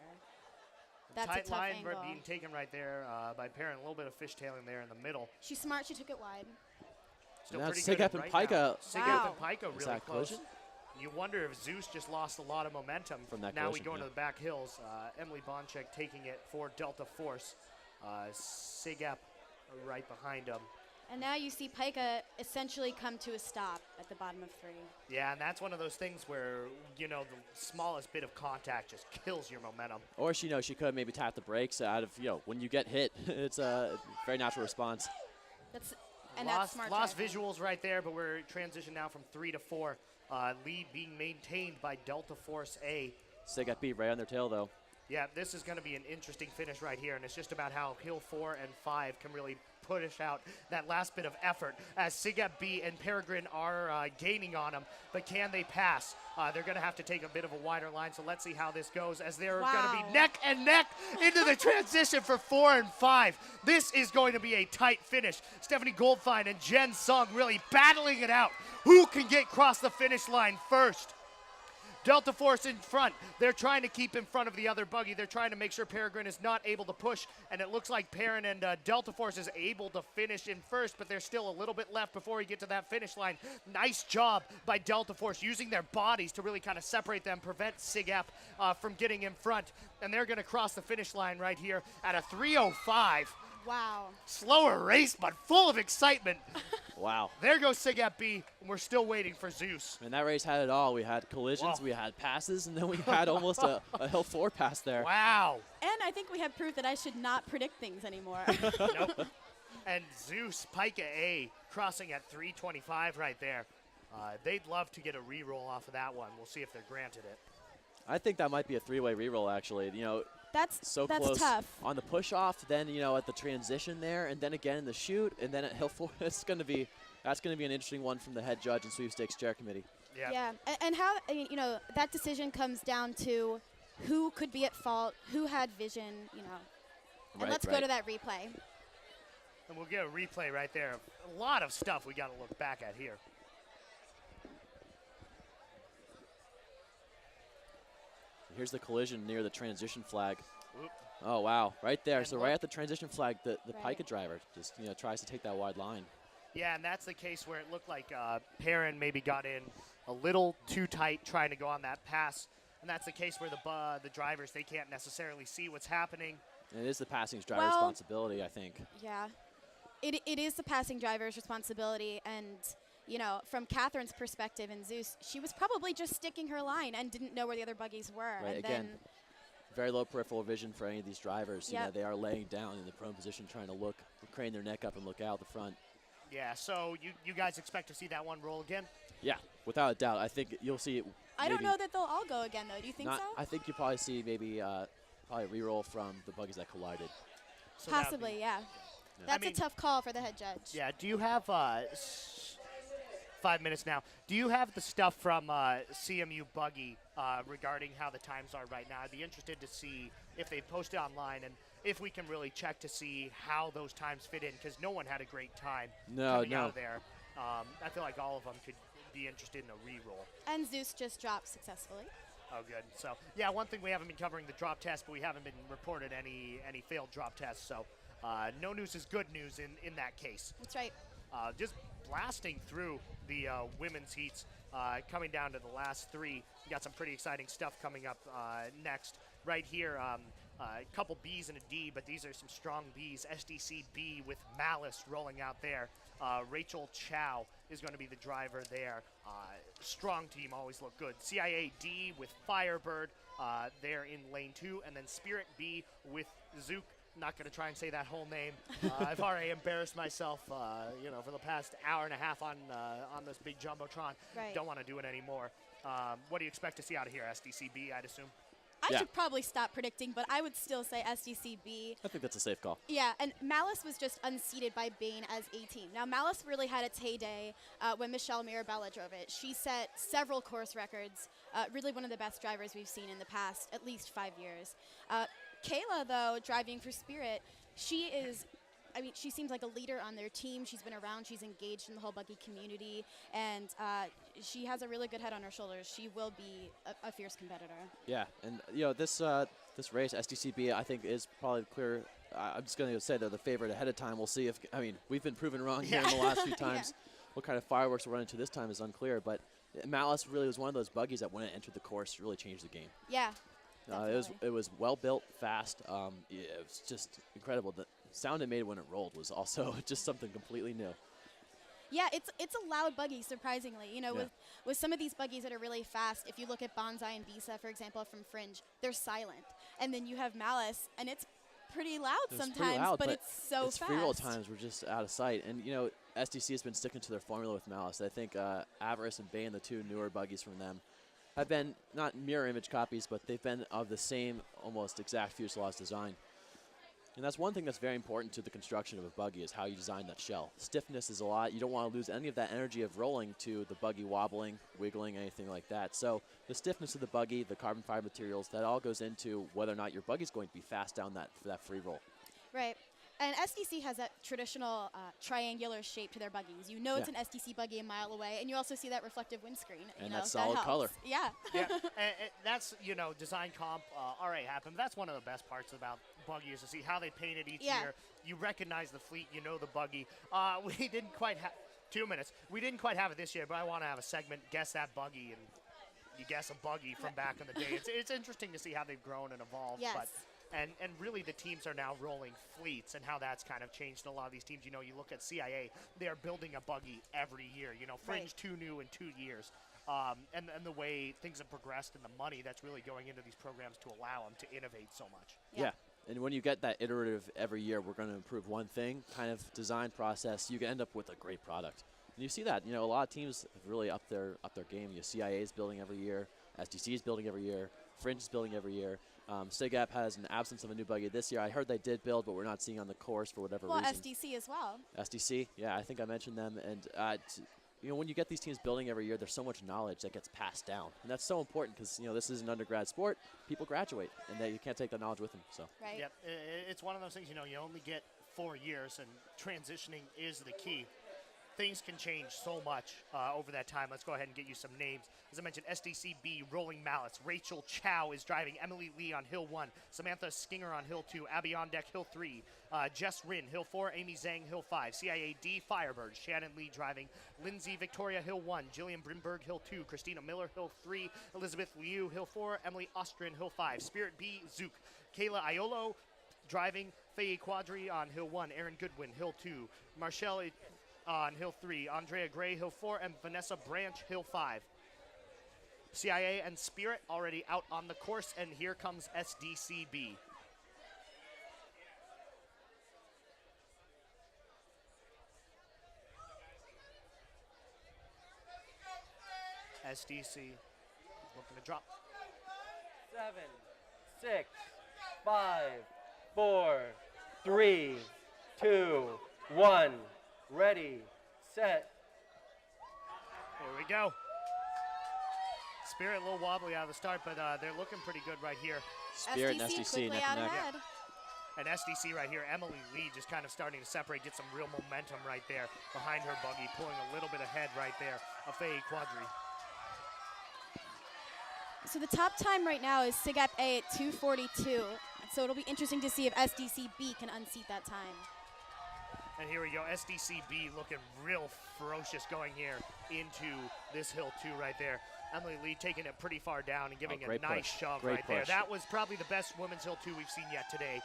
That's Tight a tough line angle. being taken right there by Perrin. A little bit of fishtailing there in the middle. She's smart. She took it wide. Still now pretty Sigep good and right Pika. now. Sigep Wow. and Pika Is really that close. collision? You wonder if Zeus just lost a lot of momentum. From that now we collision, go into yeah. the back hills. Emily Bonchek taking it for Delta Force. Sigep right behind him. And now you see Pika essentially come to a stop at the bottom of 3. Yeah, and that's one of those things where, you know, the smallest bit of contact just kills your momentum. Or she she could have maybe tapped the brakes out of when you get hit. It's a very natural response. That's that's smart. Lost driving. visuals right there, but we're transitioning now from 3 to 4. Lead being maintained by Delta Force A. Sigep beat right on their tail though. Yeah, this is going to be an interesting finish right here, and it's just about how Hill 4 and 5 can really push out that last bit of effort as Sigep B and Peregrine are gaining on them, but can they pass? They're going to have to take a bit of a wider line, so let's see how this goes as they're going to Wow. be neck and neck into the transition for 4 and 5. This is going to be a tight finish. Stephanie Goldfein and Jen Sung really battling it out. Who can get across the finish line first? Delta Force in front. They're trying to keep in front of the other buggy. They're trying to make sure Peregrine is not able to push, and it looks like Perrin and Delta Force is able to finish in first, but there's still a little bit left before we get to that finish line. Nice job by Delta Force using their bodies to really kind of separate them, prevent Sigep from getting in front, and they're going to cross the finish line right here at a 3:05. Wow. Slower race, but full of excitement. Wow. There goes Sigep B, and we're still waiting for Zeus. And that race had it all. We had collisions, Whoa. we had passes, and then we had almost a Hill 4 pass there. Wow. And I think we have proof that I should not predict things anymore. Nope. And Zeus, Pika A, crossing at 3:25 right there. They'd love to get a re-roll off of that one. We'll see if they're granted it. I think that might be a three-way reroll actually. That's So that's close tough. on the push-off, then at the transition there, and then again in the shoot, and then at Hill 4. That's going to be an interesting one from the head judge and sweepstakes chair committee. Yeah. Yeah, and how that decision comes down to who could be at fault, who had vision, And Right, let's go right. to that replay. And we'll get a replay right there. A lot of stuff we got to look back at here. Here's the collision near the transition flag. Oop. Oh, wow. Right there. And So look- right at the transition flag, the Right. Pika driver just, tries to take that wide line. Yeah, and that's the case where it looked like Perrin maybe got in a little too tight trying to go on that pass. And that's the case where the drivers, they can't necessarily see what's happening. And it is the passing driver Well- responsibility, I think. Yeah, it is the passing driver's responsibility, and from Catherine's perspective and Zeus, she was probably just sticking her line and didn't know where the other buggies were. Right, And again, then very low peripheral vision for any of these drivers. Yep. They are laying down in the prone position, trying to crane their neck up and look out the front. Yeah, so you guys expect to see that one roll again? Yeah, without a doubt. I think you'll see it. I don't maybe know that they'll all go again, though. Do you think not, so? I think you probably see maybe probably a reroll from the buggies that collided. So that would Possibly, be- yeah. Yeah. That's I mean- a tough call for the head judge. Yeah, do you have 5 minutes now? Do you have the stuff from CMU Buggy regarding how the times are right now? I'd be interested to see if they post it online and if we can really check to see how those times fit in, because no one had a great time coming out of there. I feel like all of them could be interested in a re-roll. And Zeus just dropped successfully. Oh, good. So, yeah, one thing we haven't been covering the drop test, but we haven't been reported any failed drop tests. So, no news is good news in that case. That's right. Just blasting through the women's heats, coming down to the last 3. We got some pretty exciting stuff coming up next. Right here, a couple B's and a D, but these are some strong B's. SDC B with Malice rolling out there. Rachel Chow is going to be the driver there. Strong team, always look good. CIA D with Firebird there in lane 2, and then Spirit B with Zook. Not going to try and say that whole name. I've already embarrassed myself, for the past hour and a half on this big jumbotron. Right. Don't want to do it anymore. What do you expect to see out of here, SDCB? I'd assume. I Yeah. should probably stop predicting, but I would still say SDCB. I think that's a safe call. Yeah, and Malice was just unseated by Bane as A team. Now, Malice really had its heyday when Michelle Mirabella drove it. She set several course records, really one of the best drivers we've seen in the past at least 5 years. Kayla, though, driving for Spirit, she is, I mean, she seems like a leader on their team. She's been around, she's engaged in the whole Buggy community, and she has a really good head on her shoulders. She will be a fierce competitor. Yeah, and this this race, SDCB, I think is probably clear. I'm just going to say they're the favorite ahead of time. We'll see if we've been proven wrong here in the last few times. What kind of fireworks we'll run into this time is unclear, but Malice really was one of those buggies that when it entered the course really changed the game. Yeah. It was well built, fast. Yeah, it was just incredible. The sound it made when it rolled was also just something completely new. Yeah, it's a loud buggy, surprisingly. With some of these buggies that are really fast, if you look at Bonsai and Bisa, for example, from Fringe, they're silent. And then you have Malice, and it's pretty loud sometimes, but it's so its fast. free roll times were just out of sight. And, SDC has been sticking to their formula with Malice. I think Avarice and Bane, the two newer buggies from them, have been not mirror image copies, but they've been of the same almost exact fuselage design. And that's one thing that's very important to the construction of a buggy is how you design that shell. Stiffness is a lot. You don't want to lose any of that energy of rolling to the buggy wobbling, wiggling, anything like that. So the stiffness of the buggy, the carbon fiber materials, that all goes into whether or not your buggy's going to be fast down that free roll. Right. And SDC has that traditional triangular shape to their buggies. You know it's an SDC buggy a mile away, and you also see that reflective windscreen. And that solid color. Yeah. Yeah, and that's, design comp already happened. That's one of the best parts about Buggy is to see how they painted each year. You recognize the fleet, you know the buggy. We didn't quite have 2 minutes. We didn't quite have it this year, but I want to have a segment, Guess That Buggy, and you guess a buggy from back in the day. It's interesting to see how they've grown and evolved. Yes. But and really the teams are now rolling fleets and how that's kind of changed in a lot of these teams. You look at CIA, they are building a buggy every year. Fringe 2 new in 2 years. And the way things have progressed and the money that's really going into these programs to allow them to innovate so much. Yeah. And when you get that iterative every year, we're going to improve one thing kind of design process, you can end up with a great product. And you see that, a lot of teams have really upped their game. CIA is building every year, SDC is building every year, Fringe is building every year. SIGAP has an absence of a new buggy this year. I heard they did build, but we're not seeing on the course for whatever reason. SDC as well. SDC, yeah, I think I mentioned them. And when you get these teams building every year, there's so much knowledge that gets passed down, and that's so important because this is an undergrad sport. People graduate, and you can't take that knowledge with them. So. Right. Yep, it's one of those things. You only get 4 years, and transitioning is the key. Things can change so much over that time. Let's go ahead and get you some names. As I mentioned, SDCB, Rolling Mallets. Rachel Chow is driving. Emily Lee on Hill 1. Samantha Skinger on Hill 2. Abby on deck, Hill 3. Jess Rin, Hill 4. Amy Zhang, Hill 5. CIAD, Firebird. Shannon Lee driving. Lindsay Victoria, Hill 1. Jillian Brimberg, Hill 2. Christina Miller, Hill 3. Elizabeth Liu, Hill 4. Emily Ostrin, Hill 5. Spirit B, Zook. Kayla Iolo driving. Faye Quadri on Hill 1. Aaron Goodwin, Hill 2. Marshall on Hill 3, Andrea Gray, Hill 4, and Vanessa Branch, Hill 5. CIA and Spirit already out on the course, and here comes SDCB. SDC looking to drop. 7, 6, 5, 4, 3, 2, 1. Ready, set. Here we go. Spirit a little wobbly out of the start, but they're looking pretty good right here. Spirit and SDC quickly neck out and neck. ahead. And SDC right here, Emily Lee just kind of starting to separate, get some real momentum right there behind her buggy, pulling a little bit ahead right there of Faye Quadri. So the top time right now is SIGAP A at 2:42. So it'll be interesting to see if SDCB can unseat that time. And here we go, SDCB looking real ferocious going here into this Hill 2 right there. Emily Lee taking it pretty far down and giving a nice shove Great right there. push. That was probably the best women's Hill 2 we've seen yet today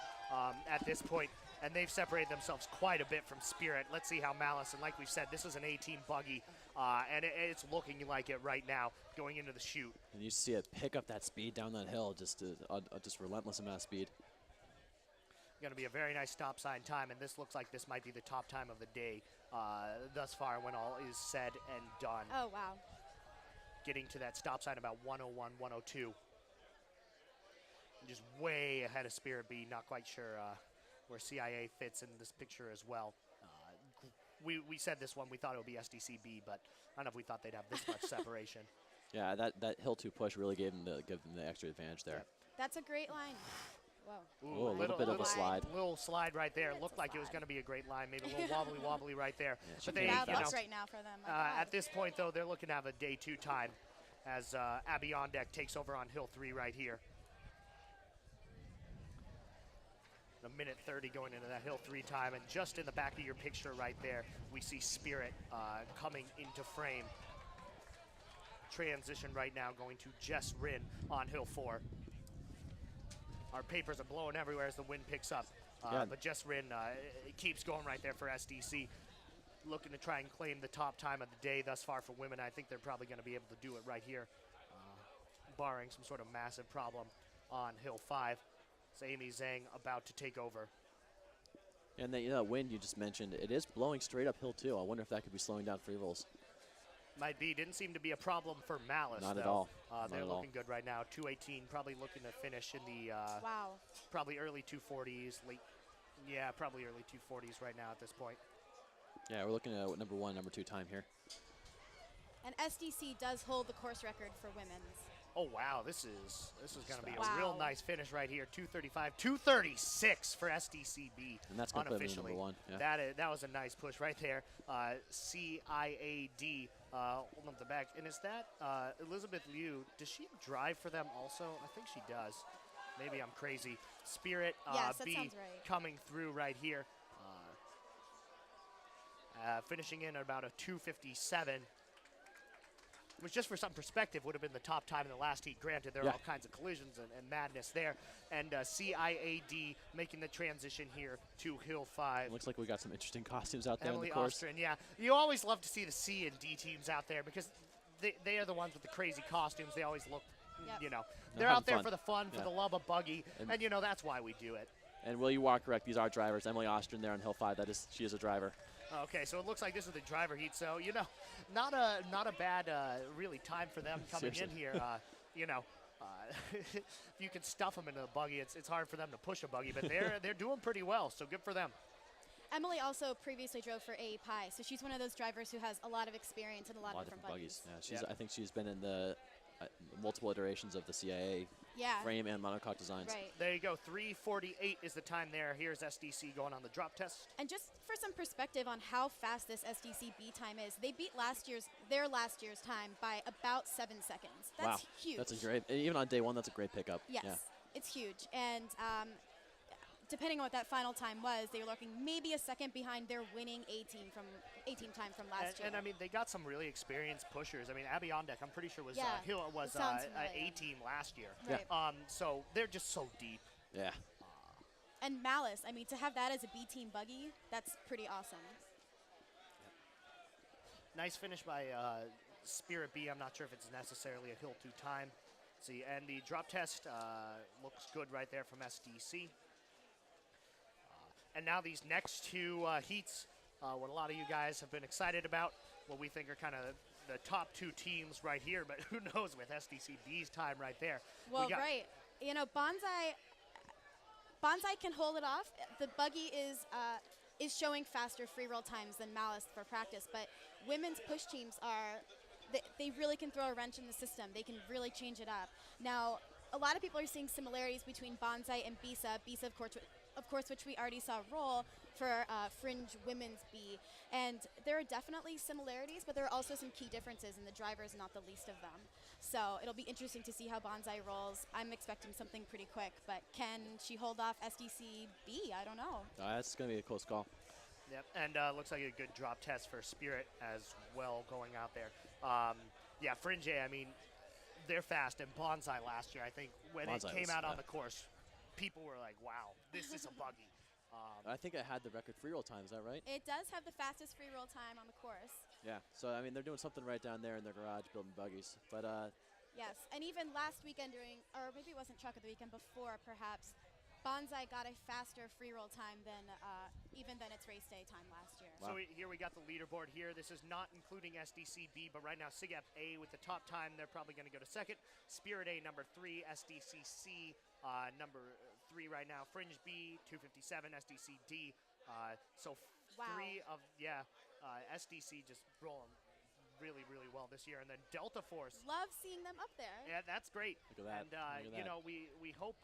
at this point. And they've separated themselves quite a bit from Spirit. Let's see how Malice, and like we've said, this is an A-team buggy, and it's looking like it right now going into the chute. And you see it pick up that speed down that hill, just relentless amount of speed. Going to be a very nice stop sign time, and this looks like this might be the top time of the day thus far when all is said and done. Oh, wow. Getting to that stop sign about 101, 102. just way ahead of Spirit B. Not quite sure where CIA fits in this picture as well. We said this one, we thought it would be SDCB, but I don't know if we thought they'd have this much separation. Yeah, that hill 2 push really gave them the extra advantage there. That's a great line. Whoa. Ooh, a little bit of a slide. Little slide right there. It's Looked a like it was slide. going to be a great line. Maybe a little wobbly right there. Yeah, But they, Bad you luck know, right now for them. My at God. this point, though, they're looking to have a day 2 time as Abby on deck takes over on hill 3 right here. A minute 30 going into that hill 3 time, and just in the back of your picture right there, we see Spirit coming into frame. Transition right now going to Jess Rin on hill 4. Our papers are blowing everywhere as the wind picks up, Yeah. but Jess Rin keeps going right there for SDC. Looking to try and claim the top time of the day thus far for women. I think they're probably going to be able to do it right here, barring some sort of massive problem on hill 5. So Amy Zhang about to take over. And that wind you just mentioned, it is blowing straight up hill 2. I wonder if that could be slowing down free rolls. Might be. Didn't seem to be a problem for Malice, Not though. at all. They're Not at all. looking good right now. 218, probably looking to finish in the Wow. probably early 240s, probably early 240s right now at this point. Yeah, we're looking at number 1, number 2 time here. And SDC does hold the course record for women's. Oh wow, this is going to be a Wow. real nice finish right here. 235, 236 for SDCB. And that's gonna put them at unofficially. number 1, yeah. That was a nice push right there. CIAD holding up the back, and is that Elizabeth Liu? Does she drive for them also? I think she does. Maybe I'm crazy. Spirit Yes, that B sounds right. coming through right here, finishing in at about a 257. Which, just for some perspective, would have been the top time in the last heat. Granted, there are Yeah. all kinds of collisions and madness there. And CIAD making the transition here to Hill 5. Looks like we got some interesting costumes out there Emily in the course. Austrian, yeah. You always love to see the C and D teams out there because they are the ones with the crazy costumes. They always look, Yep. they're having out there fun. for the fun, for Yeah. the love of Buggy. And, that's why we do it. And Will, you are correct. These are drivers. Emily Austrian there on hill 5. She is a driver. Okay, so it looks like this is the driver heat. So, not a bad really time for them coming in Seriously. here. If you can stuff them into the buggy, it's hard for them to push a buggy, but they're doing pretty well. So good for them. Emily also previously drove for A Pi, so she's one of those drivers who has a lot of experience in a lot of different buggies. Yeah, Yeah. I think she's been in the multiple iterations of the CIA Yeah. frame and monocoque designs. Right. There you go. 3:48 is the time there. Here's SDC going on the drop test. And just for some perspective on how fast this SDCB time is, they beat their last year's time by about 7 seconds. That's Wow. huge. That's a great, even on day 1, that's a great pickup. Yes, Yeah. it's huge. And depending on what that final time was, they were looking maybe a second behind their winning A-team time from last year. And I mean, they got some really experienced pushers. I mean, Abby Ondek, I'm pretty sure was Yeah, was it sounds familiar. A-team last year. Right. So they're just so deep. Yeah. And Malice, I mean, to have that as a B-team buggy, that's pretty awesome. Nice finish by Spirit B. I'm not sure if it's necessarily a Hill 2 time. See, and the drop test looks good right there from SDC. And now these next 2 heats, what a lot of you guys have been excited about, what we think are kind of the top 2 teams right here, but who knows with SDCB's time right there. Well, right. Bonsai can hold it off. The buggy is showing faster free roll times than Malice for practice, but women's push teams they really can throw a wrench in the system. They can really change it up. Now, a lot of people are seeing similarities between Bonsai and Bisa. Bisa, of course, which we already saw roll for Fringe Women's B. And there are definitely similarities, but there are also some key differences, and the driver is not the least of them. So it'll be interesting to see how Bonsai rolls. I'm expecting something pretty quick, but can she hold off SDC B? I don't know. That's going to be a close call. Yep, and looks like a good drop test for Spirit as well going out there. Fringe, I mean, they're fast. And Bonsai last year, I think, when Bonsai it came was- out on yeah. the course, people were like, wow, this is a buggy. I think it had the record free roll time. Is that right? It does have the fastest free roll time on the course. Yeah. So, I mean, they're doing something right down there in their garage building buggies. But, Yes, and even last weekend or maybe it wasn't Truck of the Weekend before, perhaps, Bonsai got a faster free roll time than even than its race day time last year. So here we got the leaderboard here. This is not including SDCB, but right now SIGEP A with the top time. They're probably going to go to second. Spirit A number 3, SDCC number 3 right now. Fringe B 257, SDCD. So Wow. 3 of SDC just rolling really, really well this year, and then Delta Force. Love seeing them up there. Yeah, that's great. Look at that. And Look at that. we hope.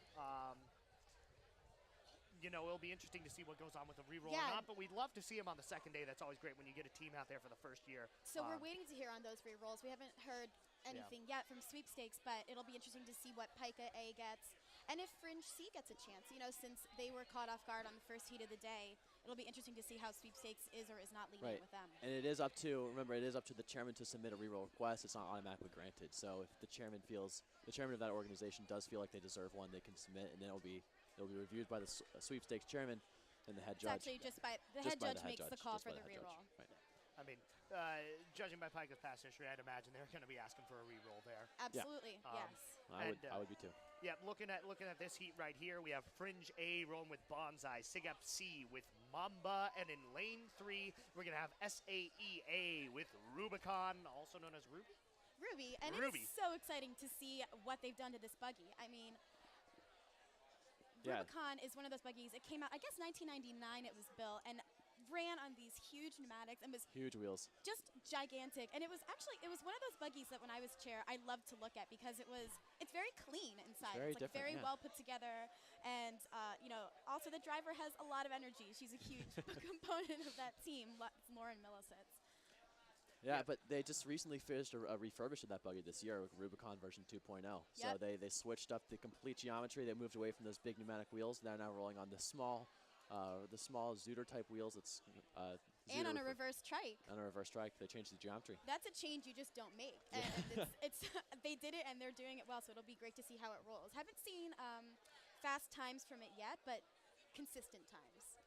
It'll be interesting to see what goes on with the reroll Yeah. or not, but we'd love to see him on the second day. That's always great when you get a team out there for the first year. So we're waiting to hear on those free rolls. We haven't heard anything yet from sweepstakes, but it'll be interesting to see what Pika A gets and if Fringe C gets a chance. Since they were caught off guard on the first heat of the day, it'll be interesting to see how sweepstakes is or is not leading Right. with them. And it is up to, remember, it is up to the chairman to submit a reroll request. It's not automatically granted. So if the chairman of that organization does feel like they deserve one, they can submit, and then it'll be reviewed by the sweepstakes chairman and the head It's judge. actually just by the Just head by judge makes the call just for by the head judge. reroll. Right. I mean, judging by Pika's past history, I'd imagine they're going to be asking for a reroll there. Absolutely, yes. I would be too. Yeah, looking at this heat right here, we have Fringe A rolling with Bonsai, SIGEP C with Mamba, and in lane 3, we're going to have SAEA with Rubicon, also known as Ruby. Ruby, and Ruby. it's so exciting to see what they've done to this buggy. I mean, Yeah. Rubicon is one of those buggies. It came out, I guess 1999 it was built, and ran on these huge pneumatics and was Huge wheels. just gigantic. And it was one of those buggies that when I was chair, I loved to look at because it's very clean inside. Very It's like different, very yeah. well put together. And, also the driver has a lot of energy. She's a huge component of that team, Lauren Millicents. Yeah, but they just recently finished a refurbish of that buggy this year with Rubicon version 2.0. So Yep. they switched up the complete geometry. They moved away from those big pneumatic wheels. They're now rolling on the small Zooter type wheels. It's And Zooter on a for- reverse trike. on a reverse strike. They changed the geometry. That's a change you just don't make. And it's they did it and they're doing it well, so it'll be great to see how it rolls. Haven't seen fast times from it yet, but consistent times.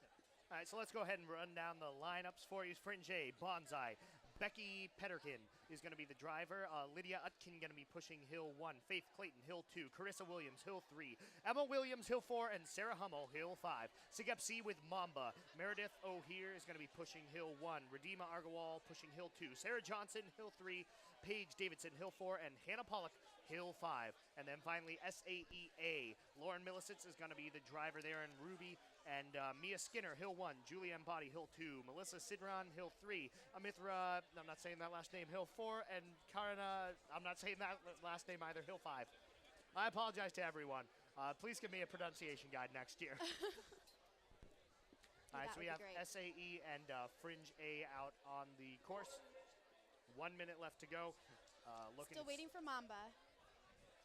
All right, so let's go ahead and run down the lineups for you. Fringe A, Bonsai. Becky Petterkin is going to be the driver. Lydia Utkin going to be pushing Hill 1. Faith Clayton, Hill 2. Carissa Williams, Hill 3. Emma Williams, Hill 4. And Sarah Hummel, Hill 5. SIGEP C with Mamba. Meredith O'Hear is going to be pushing Hill 1. Redima Argawal pushing Hill 2. Sarah Johnson, Hill 3. Paige Davidson, Hill 4. And Hannah Pollock, Hill 5. And then finally SAEA. Lauren Millicents is going to be the driver there in Ruby. And Mia Skinner, Hill 1. Julianne Body, Hill 2. Melissa Sidran, Hill 3. Amithra, I'm not saying that last name, Hill 4. And Karina, I'm not saying that last name either, Hill 5. I apologize to everyone. Please give me a pronunciation guide next year. All right, that so we would have be great. SAE and Fringe A out on the course. 1 minute left to go. Still waiting for Mamba.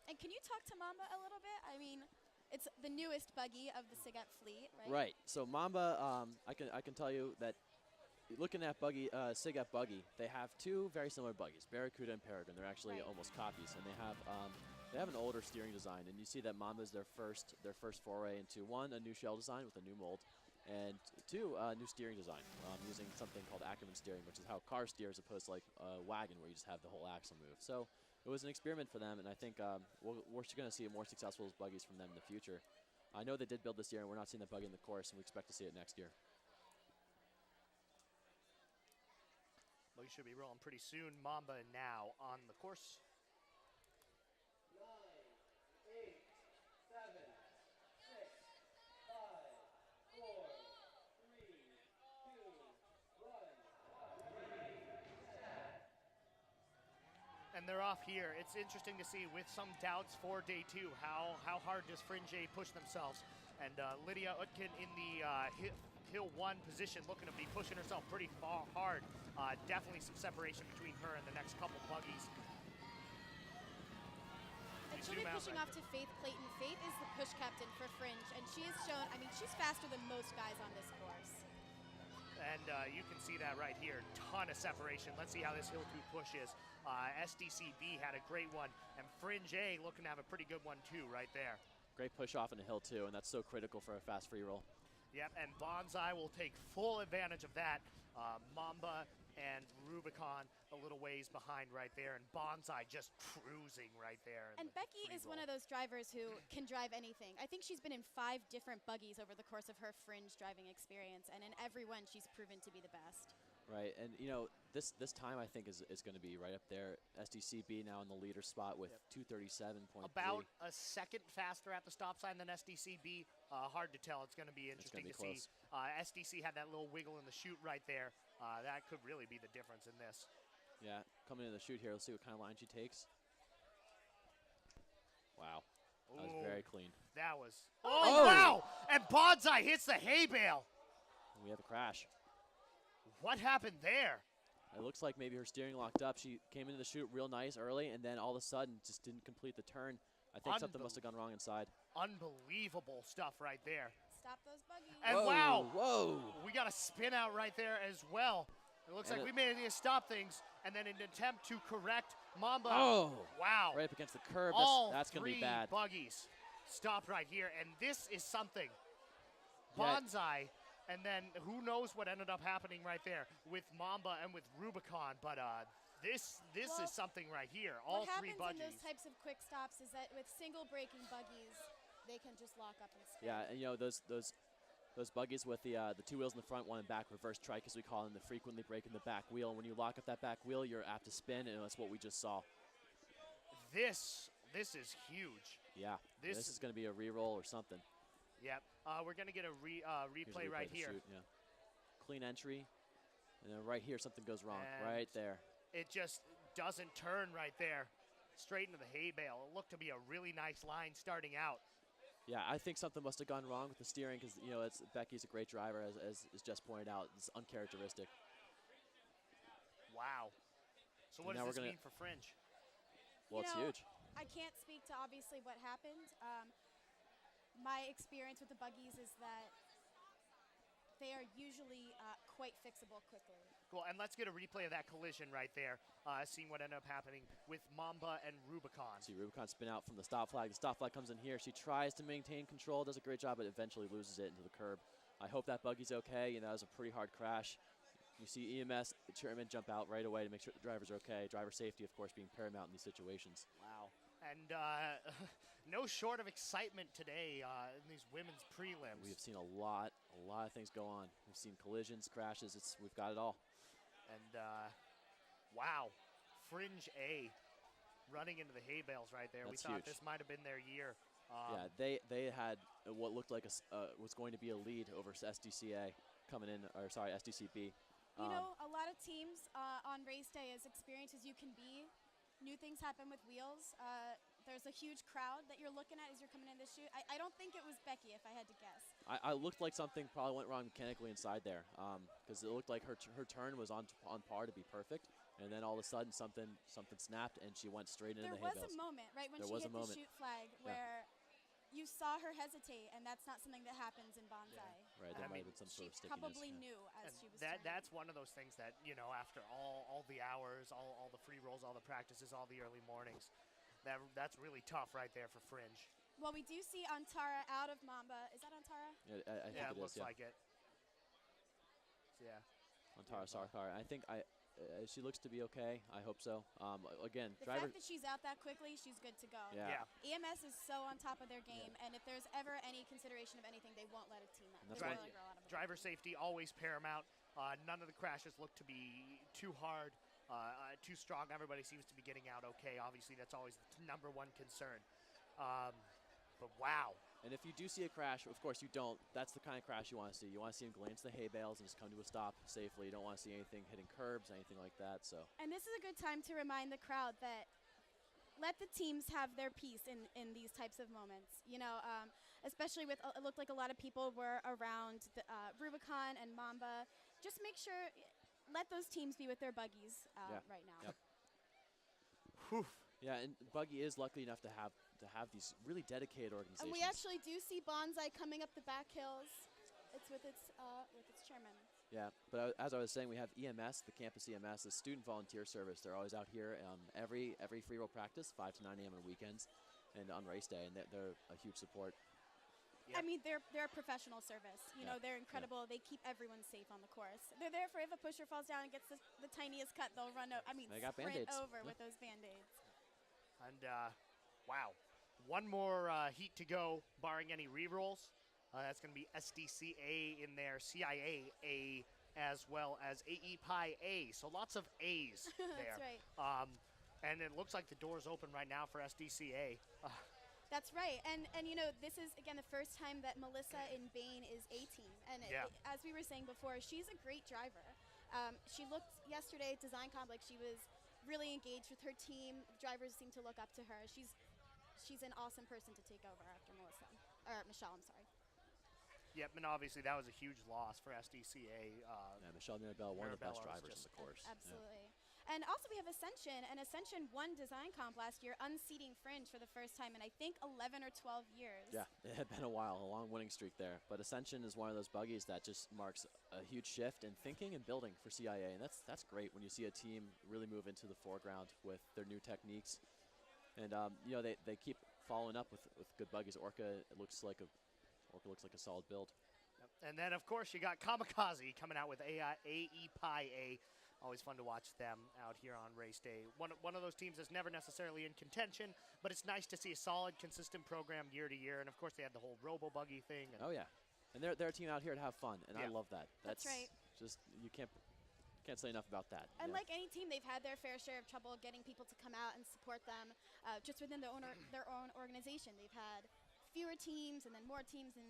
And can you talk to Mamba a little bit? I mean, it's the newest buggy of the SIGEP fleet, right? Right. So Mamba, I can tell you that looking at SIGEP buggy, they have two very similar buggies, Barracuda and Peregrine. They're actually Right. almost copies, and they have an older steering design. And you see that Mamba is their first foray into one, a new shell design with a new mold, and two, new steering design using something called Ackerman steering, which is how car steer as opposed to like a wagon where you just have the whole axle move. So it was an experiment for them, and I think we're going to see more successful buggies from them in the future. I know they did build this year, and we're not seeing that buggy in the course, and we expect to see it next year. Buggy should be rolling pretty soon. Mamba now on the course. 9, 8, 7, 6, 5, 4, 3, 2, 1. And they're off here. It's interesting to see with some doubts for day 2 how hard does Fringe A push themselves. And Lydia Utkin in the Hill 1 position looking to be pushing herself pretty far hard. Definitely some separation between her and the next couple buggies. And she'll be pushing off to Faith Clayton. Faith is the push captain for Fringe, and she has shown, I mean, she's faster than most guys on this course. And you can see that right here. Ton of separation. Let's see how this Hill 2 push is. SDCB had a great one, and Fringe A looking to have a pretty good one too right there. Great push off in the hill too, and that's so critical for a fast free roll. Yep, and Bonsai will take full advantage of that. Mamba and Rubicon a little ways behind right there, and Bonsai just cruising right there. in And the Becky free is one roll. of those drivers who can drive anything. I think she's been in 5 different buggies over the course of her Fringe driving experience, and in every one she's proven to be the best. Right, and you know this time I think is going to be right up there. SDCB now in the leader spot with 237.3. About a second faster at the stop sign than SDCB. Hard to tell. It's going to be interesting be to close. see. SDC had that little wiggle in the chute right there. That could really be the difference in this. Yeah, coming in the chute here. Let's see what kind of line she takes. Wow, that was Ooh. very clean. That was. Oh! Wow! And Bonsai hits the hay bale. And we have a crash. What happened there? It looks like maybe her steering locked up. She came into the chute real nice early, and then all of a sudden just didn't complete the turn. I think something must have gone wrong inside. Unbelievable stuff right there. Stop those buggies. And Whoa, wow, whoa. we got a spin out right there as well. It looks And like we may need to stop things, and then in an attempt to correct Mamba. Oh, Wow. right up against the curb. All That's going to three be bad. buggies stopped right here, and this is something. Yeah. Bonsai, and then who knows what ended up happening right there with Mamba and with Rubicon, but this Well, is something right here. All what three happens in those buggies. types of quick stops is that with single braking buggies, they can just lock up and spin. Yeah, and you know those buggies with the 2 wheels in the front, 1 in back, reverse trike as we call them, the frequently breaking the back wheel. And when you lock up that back wheel, you're apt to spin, and that's what we just saw. This is huge. Yeah, This- this is going to be a re-roll or something. Yep. We're going to get a Here's replay a right of the here. chute, yeah. Clean entry, and then right here something goes wrong. And right there. It just doesn't turn right there. Straight into the hay bale. It looked to be a really nice line starting out. Yeah, I think something must have gone wrong with the steering because you know Becky's a great driver, as just pointed out. It's uncharacteristic. Wow. So what now does we're this gonna- mean for Fringe? Well, You it's know, huge. I can't speak to obviously what happened. My experience with the buggies is that they are usually quite fixable quickly. Cool, and let's get a replay of that collision right there, seeing what ended up happening with Mamba and Rubicon. See Rubicon spin out from the stop flag. The stop flag comes in here. She tries to maintain control, does a great job, but eventually loses it into the curb. I hope that buggy's okay. You know, that was a pretty hard crash. You see EMS, the chairman jump out right away to make sure the drivers are okay. Driver safety, of course, being paramount in these situations. Wow. And no short of excitement today in these women's prelims. We have seen a lot of things go on. We've seen collisions, crashes. We've got it all. And wow, Fringe A running into the hay bales right there. That's we thought huge. this might have been their year. Yeah, they had what looked like was going to be a lead over SDCA coming in, or sorry, SDCB. You know, a lot of teams on race day, as experienced as you can be, new things happen with wheels. There's a huge crowd that you're looking at as you're coming in this chute. I don't think it was Becky, if I had to guess. I looked like something probably went wrong mechanically inside there, because it looked like her turn was on par to be perfect, and then all of a sudden something snapped and she went straight into There the hay was bales. a moment, right, when There she was a hit the moment. chute flag Yeah. where you saw her hesitate, and that's not something that happens in bonsai. Right, there I might mean, have been some She sort of stickiness. probably yeah. knew And as she was turning. that's one of those things that, you know, after all the hours, all the free rolls, all the practices, all the early mornings, that's really tough right there for Fringe. Well, we do see Antara out of Mamba. Is that Antara? Yeah, I think Yeah, it it looks is. Yeah. like it. Yeah. Antara Sarkar. I think she looks to be okay. I hope so. Again, The driver. fact that she's out that quickly, she's good to go. Yeah. Yeah. EMS is so on top of their game, and if there's ever any consideration of anything, they won't let a team out. And that's They why- won't let a girl out of a Driver safety always paramount. None of the crashes look to be too hard, too strong. Everybody seems to be getting out okay. Obviously, that's always the number one concern. But wow. And if you do see a crash, of course you don't. That's the kind of crash you want to see. You want to see him glance the hay bales and just come to a stop safely. You don't want to see anything hitting curbs, anything like that. So And this is a good time to remind the crowd that let the teams have their piece in these types of moments. You know, especially with, it looked like a lot of people were around the, Rubicon and Mamba. Just make sure, let those teams be with their buggies Yeah. right now. Yep. Whew. yeah, and Buggy is lucky enough to have these really dedicated organizations. And we actually do see Bonsai coming up the back hills. It's with its chairman. Yeah, but as I was saying, we have EMS, the campus EMS, the student volunteer service. They're always out here every free roll practice, 5 to 9 a.m. on weekends, and on race day, and they're a huge support. Yep. I mean, they're a professional service. You know, they're incredible. They keep everyone safe on the course. They're there for if a pusher falls down and gets the tiniest cut, they'll run. They got sprint Band-Aids. over Yeah. with those Band-Aids. And wow, one more heat to go, barring any re-rolls. That's going to be SDCA in there, CIA A, as well as AE Pi A. So lots of A's there. That's right. And it looks like the door's open right now for SDCA. That's right. And you know, this is, again, the first time that Melissa in Bain is A-team. And as we were saying before, she's a great driver. She looked yesterday at Design Comp like she was really engaged with her team. Drivers seem to look up to her. She's an awesome person to take over after Michelle, I'm sorry. Yep, and obviously that was a huge loss for SDCA. Michelle Mirabella, one of the best Mirabella was drivers on the course. Absolutely. And also we have Ascension, and Ascension won Design Comp last year, unseating Fringe for the first time in, I think, 11 or 12 years. Yeah, it had been a while, a long winning streak there. But Ascension is one of those buggies that just marks a huge shift in thinking and building for CIA, and that's great when you see a team really move into the foreground with their new techniques. And you know, they keep following up with good buggies. Orca looks like a solid build. Yep. And then, of course, you got Kamikaze coming out with AE Pi A. Always fun to watch them out here on race day. One of those teams that's never necessarily in contention, but it's nice to see a solid, consistent program year to year. And, of course, they had the whole Robo-Buggy thing. Oh, yeah. And they're a team out here to have fun, and I love that. That's right. Just, you can't say enough about that. And like any team, they've had their fair share of trouble getting people to come out and support them just within their own organization. They've had fewer teams and then more teams and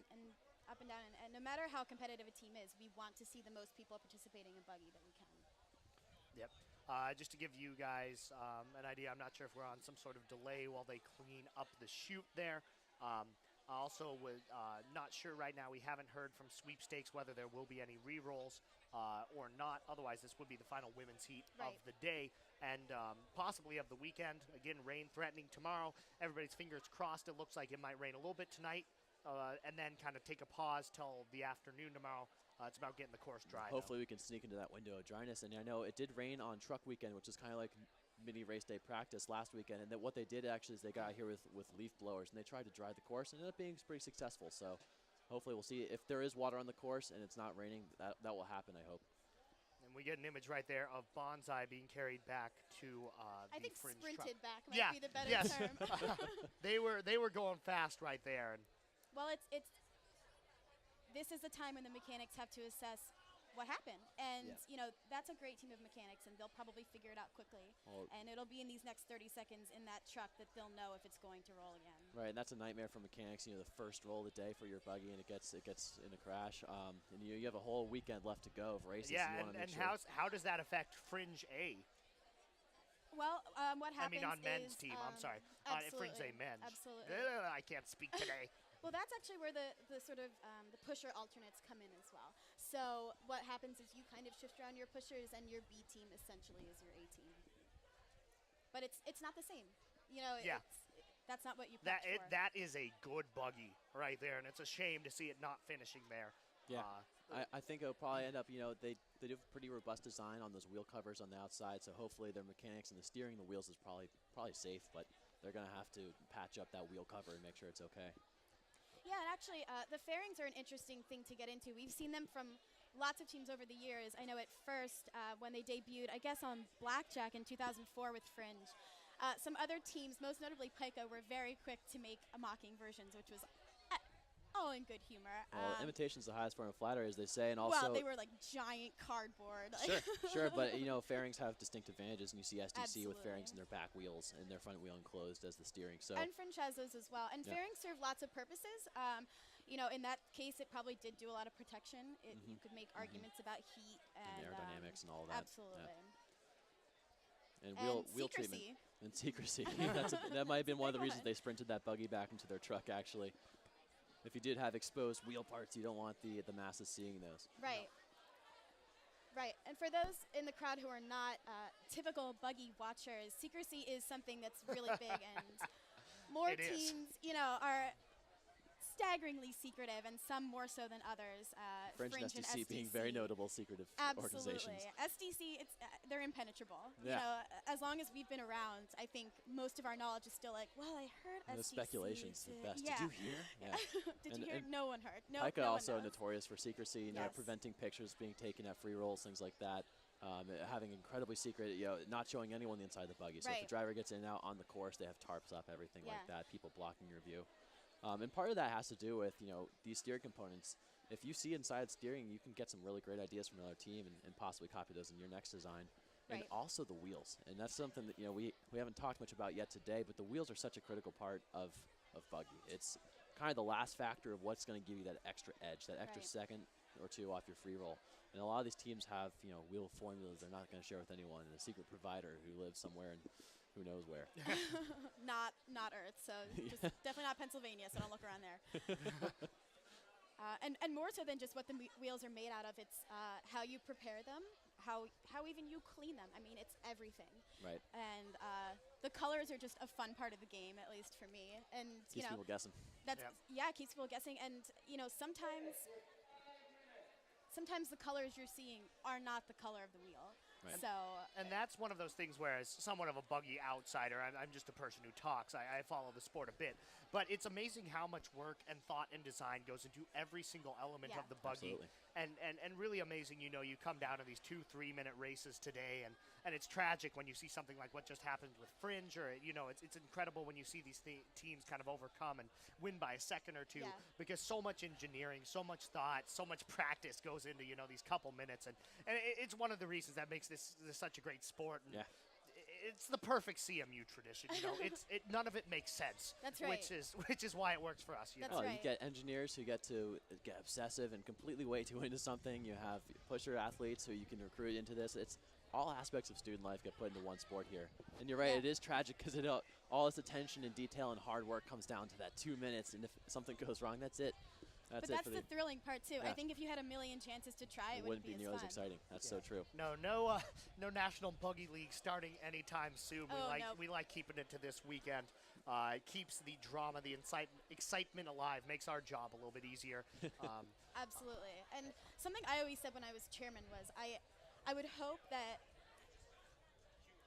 up and down. And no matter how competitive a team is, we want to see the most people participating in Buggy that we can. Yep. Just to give you guys an idea, I'm not sure if we're on some sort of delay while they clean up the chute there. Also, not sure right now. We haven't heard from Sweepstakes whether there will be any re-rolls or not. Otherwise, this would be the final women's heat of the day and possibly of the weekend. Again, rain threatening tomorrow. Everybody's fingers crossed. It looks like it might rain a little bit tonight and then kind of take a pause till the afternoon tomorrow. It's about getting the course dry. Hopefully we can sneak into that window of dryness. And I know it did rain on truck weekend, which is kind of like mini race day practice last weekend. And what they did actually is they got here with leaf blowers, and they tried to dry the course, and ended up being pretty successful. So hopefully we'll see if there is water on the course and it's not raining, that will happen, I hope. And we get an image right there of Bonsai being carried back to the I think Fringe sprinted truck. back might be the better term. They were going fast right there. And well, this is the time when the mechanics have to assess what happened. And, you know, that's a great team of mechanics, and they'll probably figure it out quickly. And it'll be in these next 30 seconds in that truck that they'll know if it's going to roll again. Right, and that's a nightmare for mechanics. You know, the first roll of the day for your buggy, and it gets in a crash. And you have a whole weekend left to go of races. Yeah, and how does that affect Fringe A? Well, what happens I mean, on men's is, team. I'm sorry. Fringe A men's. Absolutely. I can't speak today. Well, that's actually where the sort of the pusher alternates come in as well. So what happens is you kind of shift around your pushers, and your B team essentially is your A team. But it's not the same. You know, that's not what you prepped for. That is a good buggy right there, and it's a shame to see it not finishing there. Yeah, I think it'll probably end up, you know, they do a pretty robust design on those wheel covers on the outside, so hopefully their mechanics and the steering the wheels is probably safe, but they're going to have to patch up that wheel cover and make sure it's okay. Yeah, and actually, the fairings are an interesting thing to get into. We've seen them from lots of teams over the years. I know at first, when they debuted, I guess on Blackjack in 2004 with Fringe, some other teams, most notably Pica, were very quick to make a mocking versions, which was all in good humor. Well, imitation's the highest form of flattery, as they say, and also... Well, they were like giant cardboard. Sure, but, you know, fairings have distinct advantages, and you see SDC Absolutely. with fairings in their back wheels and their front wheel enclosed as the steering. So And Fringe has those as well. And fairings serve lots of purposes. You know, in that case, it probably did do a lot of protection. You could make arguments about heat and aerodynamics and all that. Absolutely. Yeah. And wheel secrecy. treatment. And secrecy. That might have been one of the reasons they sprinted that buggy back into their truck, actually. If you did have exposed wheel parts, you don't want the masses seeing those. Right. Right. And for those in the crowd who are not typical buggy watchers, secrecy is something that's really big, and more teams, you know, are staggeringly secretive, and some more so than others. Fringe and SDC being very notable secretive Absolutely. organizations. SDC, they're impenetrable. Yeah. You know, as long as we've been around, I think most of our knowledge is still like, well, I heard The SDC. speculations at best. Yeah. Did you hear? Yeah. Did And- you hear? and No one heard. No, Pika no one also knows. notorious for secrecy, you know, Yes. preventing pictures being taken at free rolls, things like that. Having incredibly secret, you know, not showing anyone the inside of the buggy. So if the Right. driver gets in and out on the course, they have tarps up, everything Yeah. like that, people blocking your view. And part of that has to do with, you know, these steering components. If you see inside steering, you can get some really great ideas from another team and possibly copy those in your next design. And Right. also the wheels. And that's something that, you know, we haven't talked much about yet today, but the wheels are such a critical part of Buggy. It's kind of the last factor of what's going to give you that extra edge, that extra Right. second or two off your free roll. And a lot of these teams have, you know, wheel formulas they're not going to share with anyone, and a secret provider who lives somewhere and who knows where. Not Earth, so just definitely not Pennsylvania, so don't look around there. And more so than just what the wheels are made out of, it's how you prepare them, how even you clean them. I mean, it's everything. Right. And the colors are just a fun part of the game, at least for me. And you Keeps know, people guessing. that's Yep. yeah, it keeps people guessing. And you know, sometimes the colors you're seeing are not the color of the wheel. Right. So And that's one of those things where, as somewhat of a Buggy outsider, I'm just a person who talks. I follow the sport a bit. But it's amazing how much work and thought and design goes into every single element Yeah. of the Buggy. Absolutely. And really amazing, you know, you come down to these 2-3 minute races today, and it's tragic when you see something like what just happened with Fringe, or, you know, it's incredible when you see these teams kind of overcome and win by a second or two, Yeah. because so much engineering, so much thought, so much practice goes into, you know, these couple minutes. And it's one of the reasons that makes this such a great sport. And Yeah. it's the perfect CMU tradition, you know. None of it makes sense. That's right. Which is why it works for us. You That's know? Well, right. you get engineers who get to get obsessive and completely way too into something. You have pusher athletes who you can recruit into this. It's all aspects of student life get put into one sport here. And you're right, Yeah. it is tragic because all this attention and detail and hard work comes down to that 2 minutes. And if something goes wrong, that's it. But it that's for the thrilling part too. Yeah. I think if you had a million chances to try, it wouldn't be as nearly as fun. exciting. That's so true. No National Buggy League starting anytime soon. Oh, no. We like keeping it to this weekend. It keeps the drama, the excitement alive, makes our job a little bit easier. Absolutely. And something I always said when I was chairman was I would hope that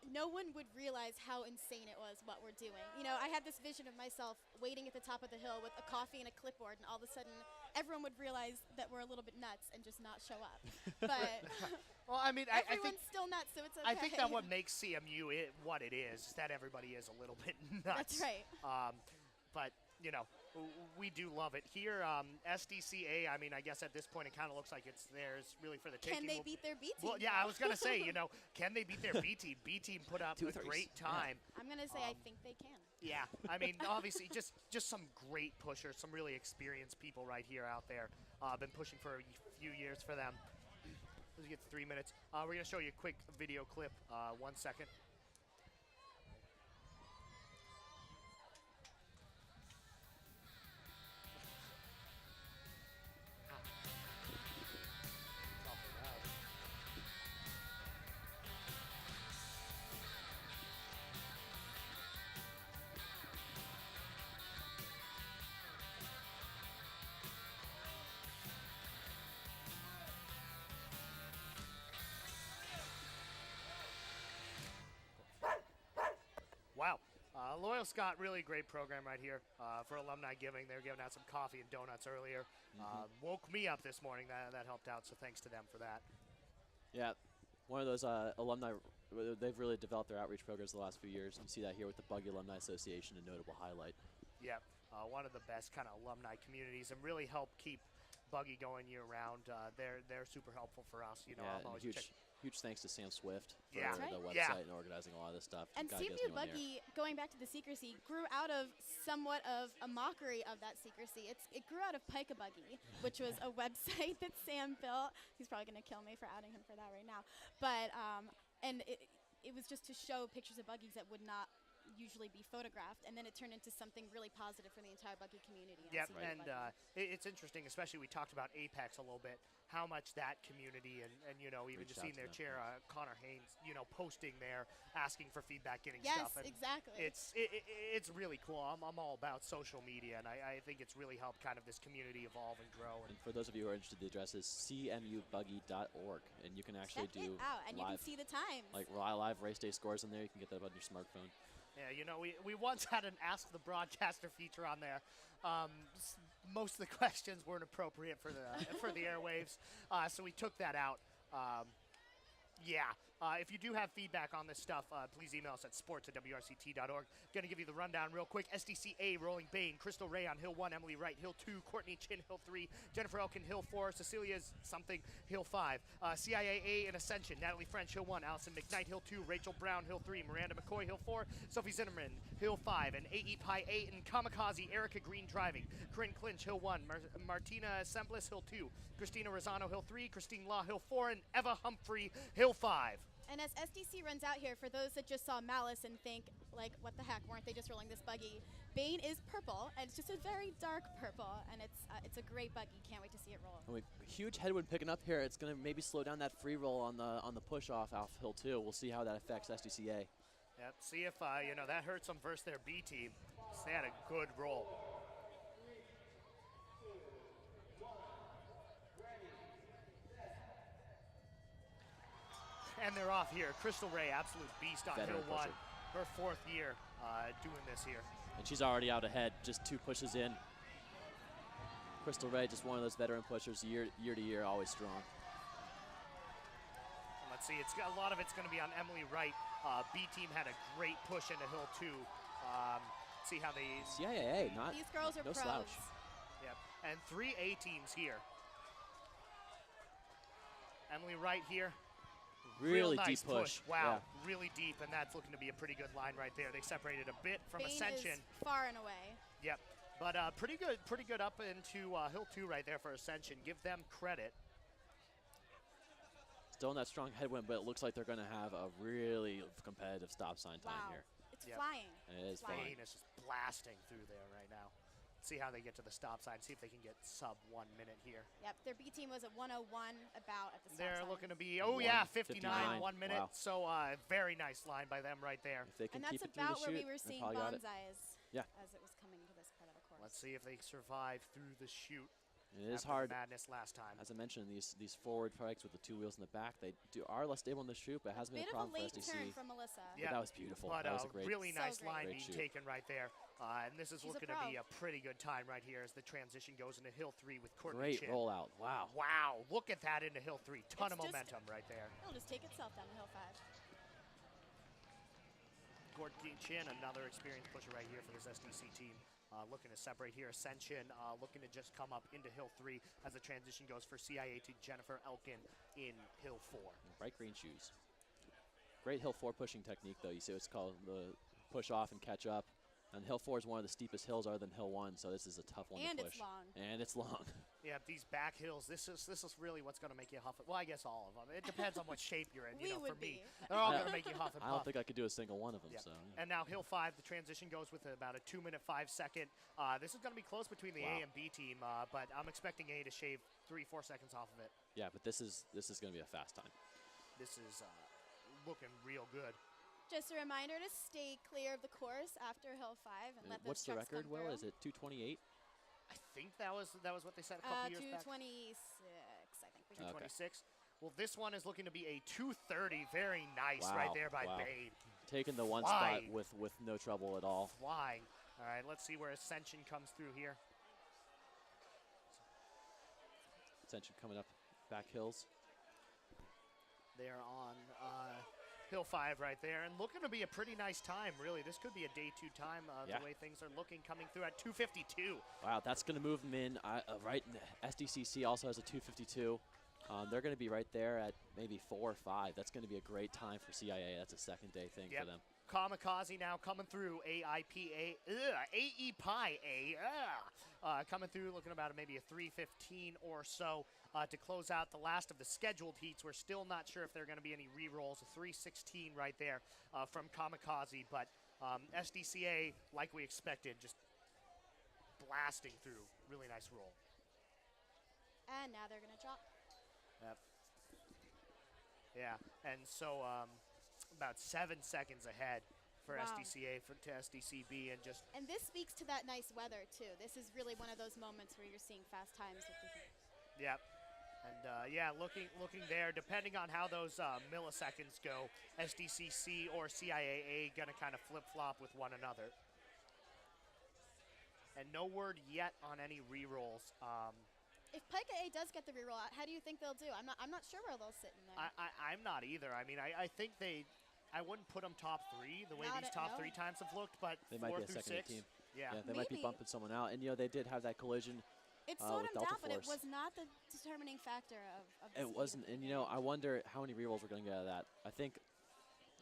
no one would realize how insane it was what we're doing. You know, I had this vision of myself waiting at the top of the hill with a coffee and a clipboard, and all of a sudden everyone would realize that we're a little bit nuts and just not show up. But Well, I mean, I everyone's think still nuts, so it's okay. I think that what makes CMU what it is that everybody is a little bit nuts. That's right. But you know, we do love it here. SDCA. I mean, I guess at this point it kind of looks like it's theirs really for the taking. Can they beat their B team? Well, yeah, I was gonna say, you know, can they beat their B team? B team put up Two a threes. great time. I'm going to say I think they can. Yeah, I mean, obviously, just some great pushers, some really experienced people right here out there. Been pushing for a few years for them. Let's get 3 minutes. We're going to show you a quick video clip. 1 second. Wow. Loyal Scott, really great program right here for alumni giving. They were giving out some coffee and donuts earlier. Woke me up this morning. That helped out, so thanks to them for that. Yeah, one of those alumni, they've really developed their outreach programs the last few years. You see that here with the Buggy Alumni Association, a notable highlight. Yep, one of the best kind of alumni communities, and really help keep Buggy going year round. They're super helpful for us. You know, Yeah, I'm and always huge thanks to Sam Swift for Yeah. the That's right. website Yeah. and organizing a lot of this stuff. And Gotta get CMU us anyone there. Buggy, going back to the secrecy, grew out of somewhat of a mockery of that secrecy. It grew out of Pika Buggy, which was a website that Sam built. He's probably going to kill me for outing him for that right now. But and it was just to show pictures of buggies that would not usually be photographed, and then it turned into something really positive for the entire Buggy community. on Yep, seeing the and Buggy. it's interesting, especially we talked about Apex a little bit, how much that community and you know, even Reached just out seeing to their them, chair, Connor Haynes, you know, posting there, asking for feedback, getting Yes, stuff. And exactly. It's really cool. I'm all about social media, and I think it's really helped kind of this community evolve and grow. And And for those of you who are interested, the address is cmubuggy.org, and you can actually Check do it out, and you can live, see the times. like live race day scores in there. You can get that on your smartphone. yeah, you know, we once had an Ask the Broadcaster feature on there. Most of the questions weren't appropriate for the for the airwaves, so we took that out. Yeah. If you do have feedback on this stuff, please email us at sports@wrct.org. Going to give you the rundown real quick. SDCA, Rolling Bane, Crystal Ray on Hill 1, Emily Wright, Hill 2, Courtney Chin, Hill 3, Jennifer Elkin, Hill 4, Cecilia's something, Hill 5, CIAA in Ascension, Natalie French, Hill 1, Allison McKnight, Hill 2, Rachel Brown, Hill 3, Miranda McCoy, Hill 4, Sophie Zinnerman, Hill 5, and AE Pi 8, and Kamikaze, Erica Green driving, Corinne Clinch, Hill 1, Martina Semblis, Hill 2, Christina Rosano, Hill 3, Christine Law, Hill 4, and Eva Humphrey, Hill 5. And as SDC runs out here, for those that just saw Malice and think, like, what the heck, weren't they just rolling this Buggy? Bane is purple, and it's just a very dark purple, and it's a great Buggy. Can't wait to see it roll. And huge headwind picking up here. It's going to maybe slow down that free roll on the push off Hill 2. We'll see how that affects SDCA. Yep, see if, you know, that hurts them versus their B team. So they had a good roll. And they're off here. Crystal Ray, absolute beast on Veteran Hill 1. pusher. Her 4th year doing this here. And she's already out ahead, just 2 pushes in. Crystal Ray, just one of those veteran pushers, year to year, always strong. And let's see, a lot of it's going to be on Emily Wright. B team had a great push into Hill 2. See how they... CIAA, not These girls are no pros. slouch. Yep, and 3 A teams here. Emily Wright here. Really Real nice deep push. Wow, really deep, and that's looking to be a pretty good line right there. They separated a bit from Bane Ascension. is far and away. Yep, but pretty good up into Hill 2 right there for Ascension. Give them credit. Still in that strong headwind, but it looks like they're going to have a really competitive stop sign time Wow. here. It's Yep. flying. It is Flying. flying. Bane is just blasting through there right now. See how they get to the stop sign. See if they can get sub 1 minute here. Yep, their B team was at 101 about at the stop They're sign. looking to be, oh yeah, 59, 59. 1 minute. Wow. So very nice line by them right there. If they can And keep that's it through about the where shoot, we were they seeing probably got it. Bonsai's Yeah. as it was coming to this part of the course. Let's see if they survive through the shoot. It is after the hard. madness last time. As I mentioned, these forward bikes with the 2 wheels in the back, they are less stable in the shoot, but it hasn't been Bit a of a problem late for turn SDC. from Melissa. Yeah. that was beautiful. But That was a great- really So nice great. line Great being shoot. taken right there. And this is She's a looking to be pro. a pretty good time right here as the transition goes into Hill 3 with Courtney Great Chin. rollout. Wow. Wow, look at that into Hill 3. Ton It's of just- momentum right there. It'll just take itself down to Hill 5. Courtney Chin, another experienced pusher right here for this SDC team. Looking to separate here. Ascension looking to just come up into Hill 3 as the transition goes for CIA to Jennifer Elkin in Hill 4. Bright green shoes. Great Hill 4 pushing technique, though. You see what's called the push off and catch up. And Hill 4 is one of the steepest hills other than Hill 1, so this is a tough one And to it's push. long. And it's long. Yeah, these back hills, this is really what's going to make you huff it. Well, I guess all of them. It depends on what shape you're in. We You know, for would me, be. they're all going to make you huff and I puff. don't think I could do a single one of them. Yep. So And now Hill 5, the transition goes with about a 2 minute 5 second. This is going to be close between the Wow. A and B team, but I'm expecting A to shave 3-4 seconds off of it. yeah, but this is going to be a fast time. This is looking real good. Just a reminder to stay clear of the course after Hill 5 and let those What's the trucks record, come Will? through. Is it 228? I think that was what they said a couple years back. 226, I think. We 226. Well, this one is looking to be a 230. Very nice Wow. right there by Wow. Bade. Taking the one Flying. spot with no trouble at all. Flying. All right, let's see where Ascension comes through here. Ascension coming up back hills. They're on Hill 5 right there, and looking to be a pretty nice time, really. This could be a day 2 time Yeah. the way things are looking, coming through at 252. Wow, that's going to move them in right. SDCC also has a 252. They're going to be right there at maybe 4 or 5. That's going to be a great time for CIA. That's a second day thing for them. Kamikaze now coming through, AIPA, AE Pi A, coming through, looking about maybe a 3:15 or so to close out the last of the scheduled heats. We're still not sure if there are going to be any re-rolls, a 3:16 right there from Kamikaze, but SDCA, like we expected, just blasting through. Really nice roll. And now they're going to drop. Yep. Yeah, and so about 7 seconds ahead for Wow. SDCA to SDCB, and just And this speaks to that nice weather, too. This is really one of those moments where you're seeing fast times with the yep. And yeah, looking there, depending on how those milliseconds go, SDCC or CIAA gonna kind of flip flop with one another. And no word yet on any re-rolls. If Pike A does get the reroll out, how do you think they'll do? I'm not sure where they'll sit in there. I'm not either. I mean, I think I wouldn't put them top 3 the way Not these at- top no. 3 times have looked, but They 4 might be a through second 6. team. Yeah. They might be Maybe. bumping someone out. And, they did have that collision. It slowed with him Delta down, but it Force. was not the determining factor of the It speed wasn't, of the and game. I wonder how many rerolls we're going to get out of that. I think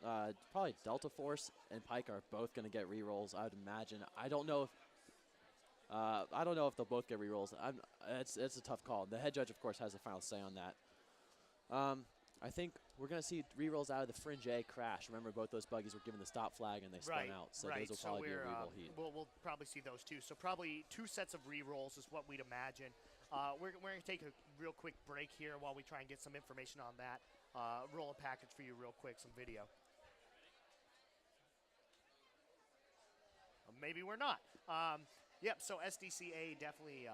probably Delta Force and Pike are both going to get rerolls. I would imagine. I don't know if they'll both get rerolls. It's a tough call. The head judge, of course, has the final say on that. I think we're going to see rerolls out of the Fringe A crash. Remember, both those buggies were given the stop flag and they spun out. So those will probably be a reroll heat. We'll probably see those too. So probably 2 sets of re-rolls is what we'd imagine. We're going to take a real quick break here while we try and get some information on that. Roll a package for you real quick, some video. Maybe we're not. Yep, so SDCA definitely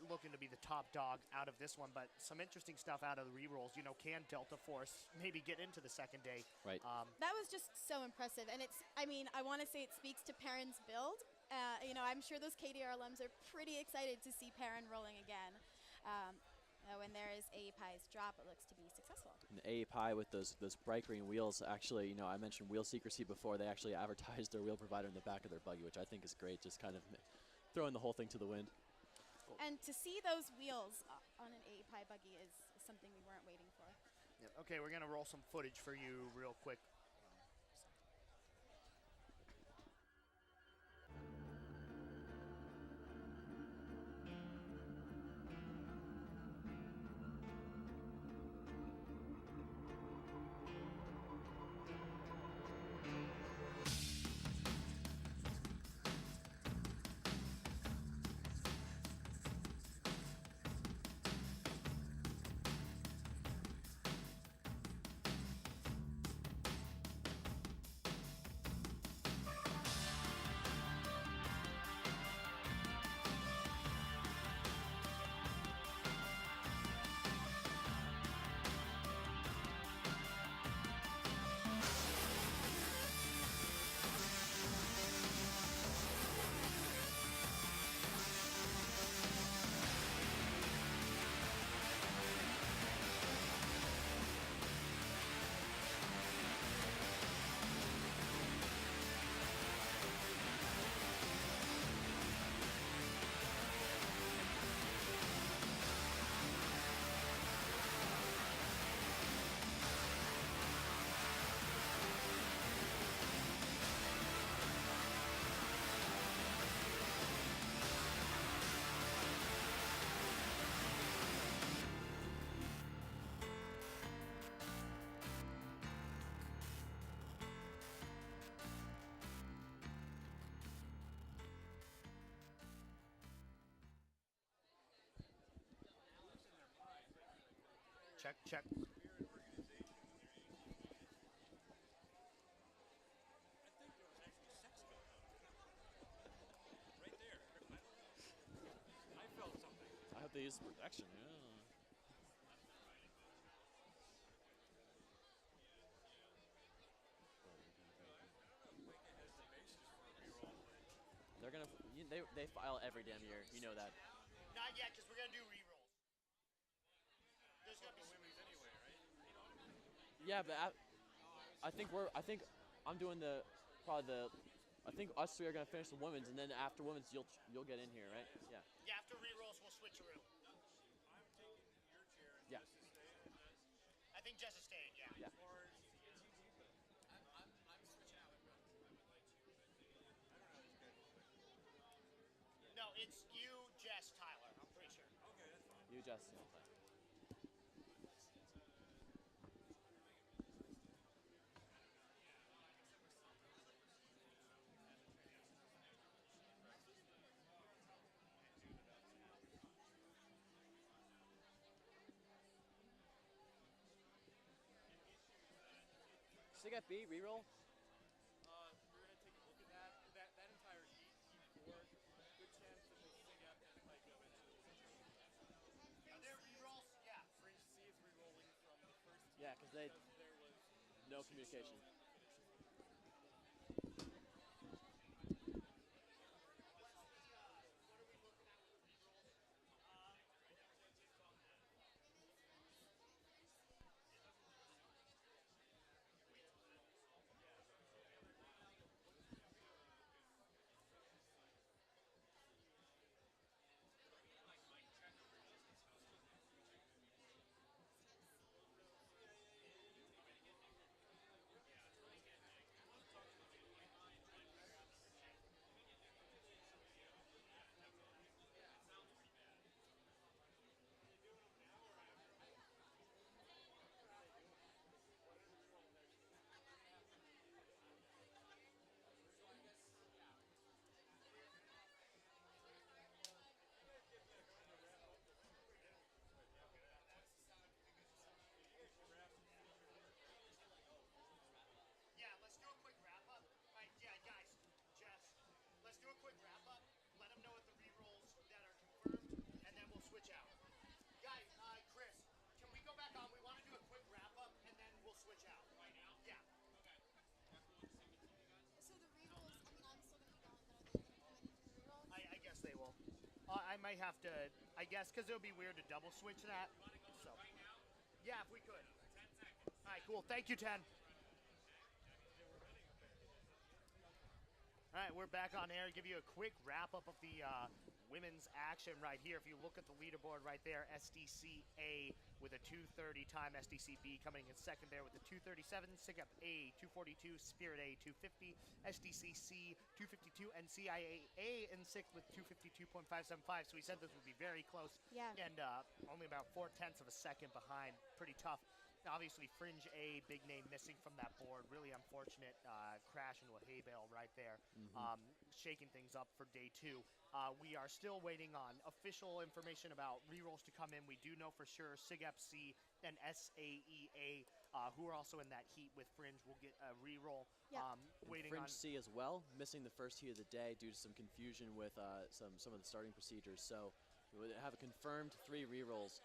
looking to be the top dog out of this one, but some interesting stuff out of the re-rolls. Can Delta Force maybe get into the second day? Right. That was just so impressive, and I want to say it speaks to Perrin's build. I'm sure those KDR alums are pretty excited to see Perrin rolling again. When there is API's drop, it looks to be successful. And API with those bright green wheels, actually, I mentioned wheel secrecy before. They actually advertised their wheel provider in the back of their buggy, which I think is great, just kind of throwing the whole thing to the wind. And to see those wheels on an API buggy is something we weren't waiting for. Yep. Okay, we're going to roll some footage for you real quick. Check. I hope they use protection, yeah. They're going to, they file every damn year. You know that. Not yet, because we're going to do re-rolls. There's going to be some anyway, right? Yeah, but I think I'm doing I think us three are going to finish the women's, and then after women's, you'll get in here, right? Yeah. Yeah, after re-rolls, we'll switch around. Yeah. I think Jess is staying, yeah. Yeah. No, it's you, Jess, Tyler. I'm pretty sure. You just. Sig B reroll. We're going to take a look at that entire heat 4. Good chance that the Sigap and Pika eventually. Are there rerolls? Yeah. Fringe C is rerolling from the first heat Yeah, because they there was no communication. Yeah, let's do a quick wrap up. All right, yeah, guys, Jess, let's do a quick wrap up. Let them know what the rerolls that are confirmed, and then we'll switch out. Guys, Chris, can we go back on? We want to do a quick wrap up, and then we'll switch out. Right now? Yeah. So the rerolls, I mean, I'm still going to be going, but are they going to come in and do the rerolls? I guess they will. I might have to, I guess, because it would be weird to double switch that. So, yeah, if we could. 10 seconds. All right, cool. Thank you, 10. All right, we're back on air to give you a quick wrap-up of the women's action right here. If you look at the leaderboard right there, SDCA with a 2:30 time, SDCB coming in second there with a 2:37, SIGAP A 2:42, Spirit A 2:50, SDCC 2:52, and CIAA in sixth with 2:52.575. So we said this would be very close. Yeah. And only about 0.4 of a second behind. Pretty tough. Obviously, Fringe A, big name missing from that board. Really unfortunate crash into a hay bale right there, shaking things up for day 2. We are still waiting on official information about rerolls to come in. We do know for sure SIGAP C and SAEA, who are also in that heat with Fringe, will get a reroll. Yeah. Waiting Fringe on. C as well, missing the first heat of the day due to some confusion with some of the starting procedures. So we would have a confirmed 3 rerolls.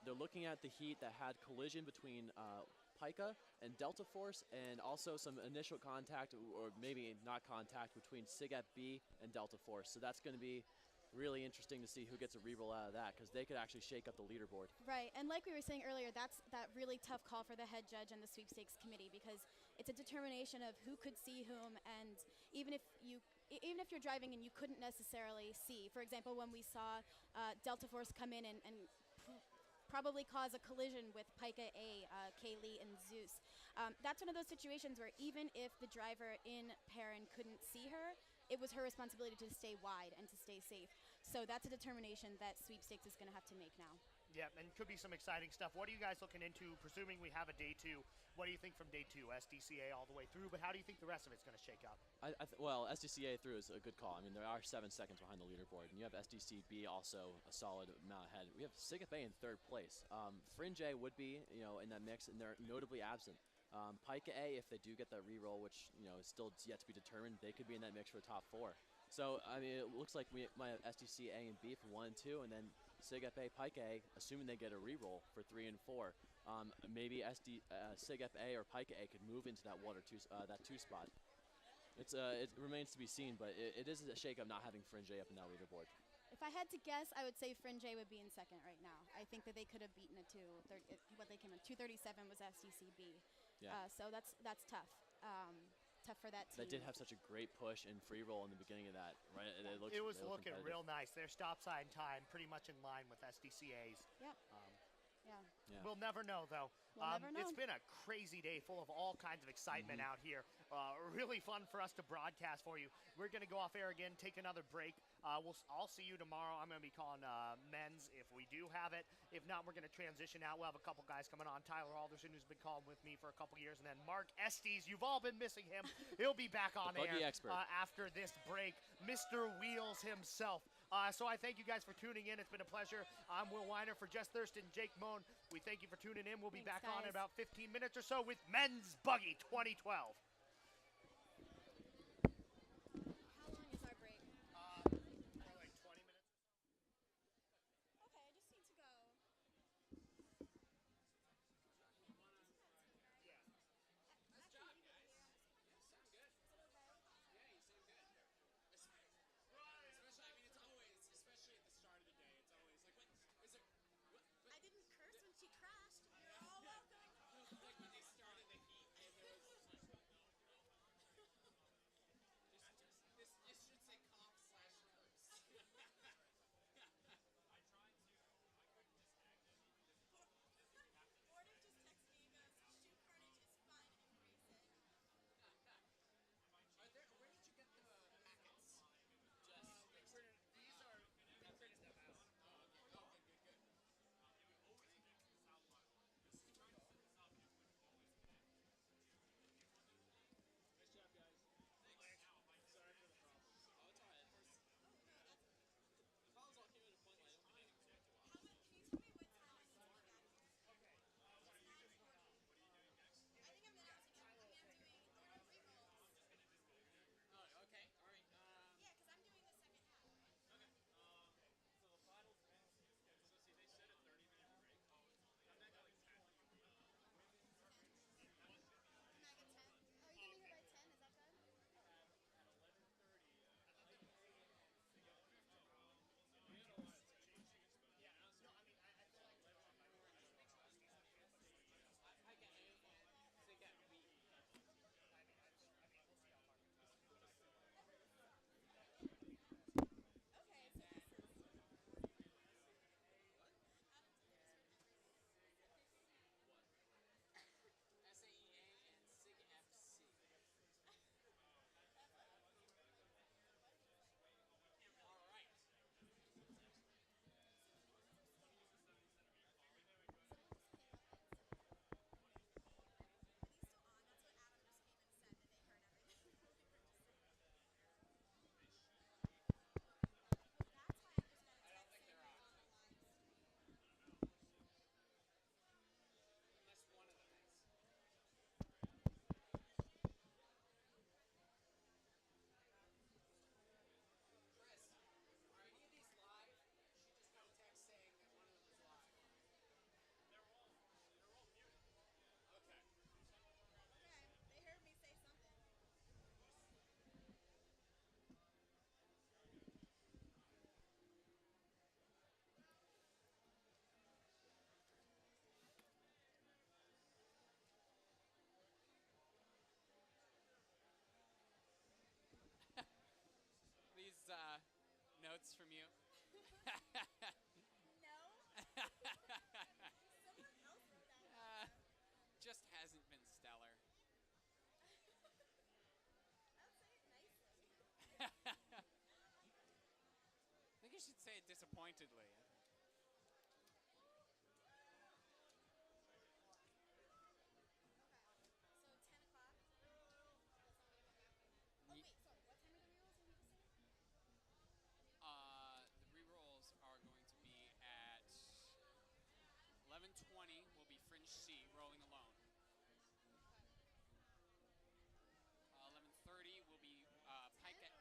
They're looking at the heat that had collision between Pika and Delta Force, and also some initial contact, or maybe not contact, between SIGAP B and Delta Force. So that's going to be really interesting to see who gets a reroll out of that, because they could actually shake up the leaderboard. Right, and like we were saying earlier, that's that really tough call for the head judge and the sweepstakes committee, because it's a determination of who could see whom, and even if you're driving and you couldn't necessarily see. For example, when we saw Delta Force come in and probably cause a collision with Pika A, Kaylee, and Zeus. That's one of those situations where even if the driver in Perrin couldn't see her, it was her responsibility to stay wide and to stay safe. So that's a determination that sweepstakes is going to have to make now. Yeah, and could be some exciting stuff. What are you guys looking into, presuming we have a day 2? What do you think from day 2? SDCA all the way through, but how do you think the rest of it's going to shake out? Well, SDCA through is a good call. I mean, there are 7 seconds behind the leaderboard, and you have SDCB also a solid amount ahead. We have SIGAP A in 3rd place. Fringe A would be, in that mix, and they're notably absent. Pika A, if they do get that reroll, which is still yet to be determined, they could be in that mix for the top 4. So I mean, it looks like we might have SDC A and B for 1 and 2, and then SIGAP A, Pika A, assuming they get a reroll for 3 and 4. Maybe SIGAP A or Pika A could move into that 1 or 2 that 2 spot. It remains to be seen, but it is a shake-up not having Fringe A up in that leaderboard. If I had to guess, I would say Fringe A would be in 2nd right now. I think that they could have beaten what they came in 2:37 was SDCB. Yeah. So that's tough. Tough for that team. They did have such a great push and free roll in the beginning of that, right? It was looking real nice. Their stop sign time pretty much in line with SDCA's. Yep. Yeah. We'll never know, though. We'll never know. It's been a crazy day full of all kinds of excitement out here. Really fun for us to broadcast for you. We're going to go off air again, take another break. I'll see you tomorrow. I'm going to be calling men's if we do have it. If not, we're going to transition out. We'll have a couple guys coming on. Tyler Alderson, who's been calling with me for a couple years, and then Mark Estes. You've all been missing him. He'll be back on Buggy air expert. after this break. Mr. Wheels himself. So I thank you guys for tuning in. It's been a pleasure. I'm Will Weiner for Jess Thurston, Jake Moan. We thank you for tuning in. We'll be Thanks, back on in guys. about 15 minutes or so with Men's Buggy 2012. How long is our break? Like 20 minutes. Okay, I just need to go. Nice job, guys. You sound good. Is it okay? Yeah, you sound good. Especially, I mean, it's always, especially at the start of the day, it's always like, what, is there, what, I didn't curse when she crashed. You're all welcome. like when they started the heat and there was, this should say cop slash curse. I tried to, I couldn't just act Gordon just texted me and goes, shoot Carnage is fun, embrace it. Where did you get the packets? Just, these are, we printed them out. Oh, okay. Oh, good. Nice job, guys. Thanks. Sorry for the problems. Oh, it's alright. The problems all came at a point where I don't think How much, can you tell me what time I need to be back here? Okay. What are you doing next? I think I'm announcing it. I'm doing re-rolls. Oh, okay. Alright. Yeah, because I'm doing the second half. Okay. So the finals, so see, they said a 30-minute break. I'm back at like 10. Can I get 10? Oh, you gonna be here by 10? Is that good? At 11:30, we had a lot of changes, but yeah, no, I mean, I feel like I get it. So again, we. Okay, so this is... SAEA and SIG FC. All right. Are these still on? That's what Adam just came and said, that they heard everything. That's why I just got a text saying they're on a live stream. Unless one of them is. Chris, are any of these live? She just got a text saying that one of them is live. They're all muted. Okay. Okay, they heard me say something. These notes from you. No? Someone else wrote that. Just hasn't been stellar. I'll say it nicely. I think you should say it disappointedly. Okay, so 10 o'clock? That's not gonna come back. Oh, wait, sorry. What time are the re-rolls? What did you say? The re-rolls are going to be at 11:20. Will be Fringe C rolling alone. 11:30 will be Pike 10 at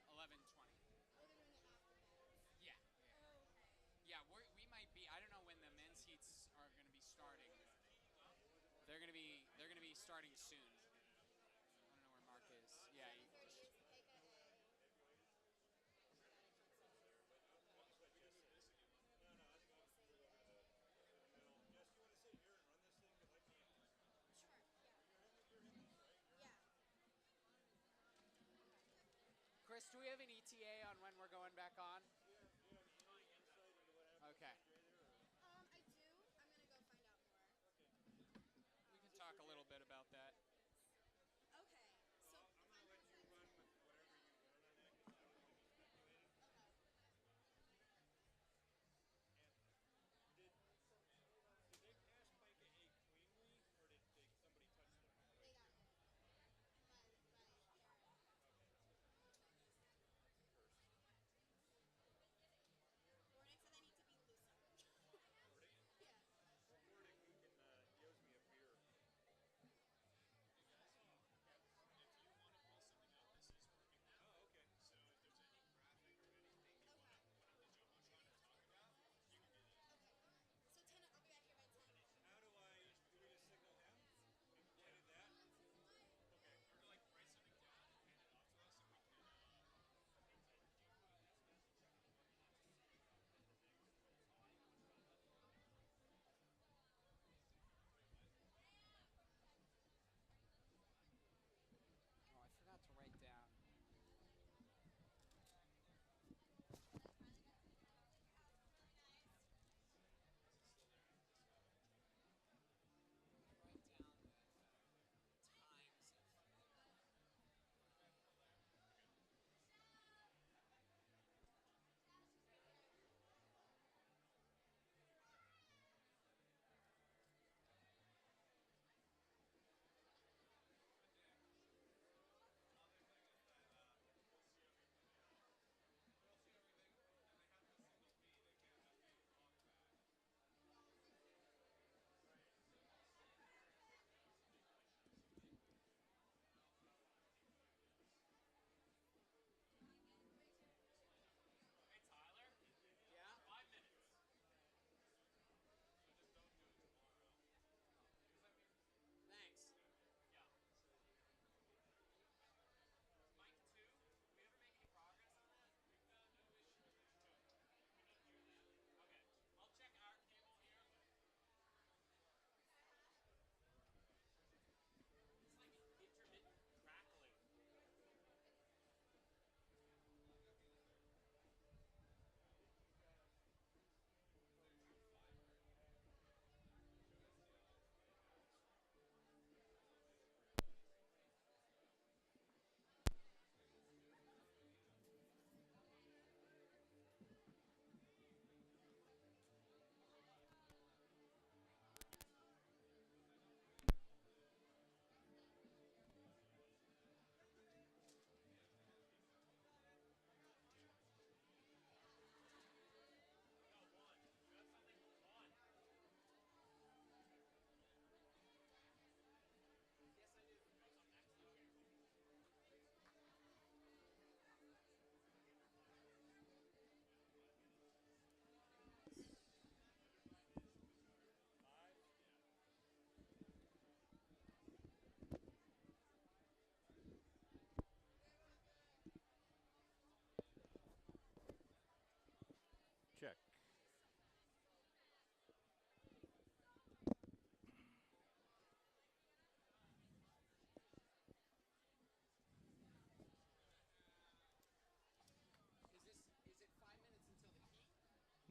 or 11? 11:20. Oh, they're doing it after that. Yeah. Oh, okay. Yeah, we might be. I don't know when the men's heats are going to be starting. They're going to be starting soon. I don't know where Mark is. Yeah. 30 is Peka A. Sure, yeah. Yeah. Chris, do we have an ETA on when we're going back on? Okay. I do. I'm gonna go find out more. We can talk a little bit about that. Okay, so if I'm outside today. Okay. Did they pass Micah A cleanly, or did somebody touch them? They got hit. By Aaron.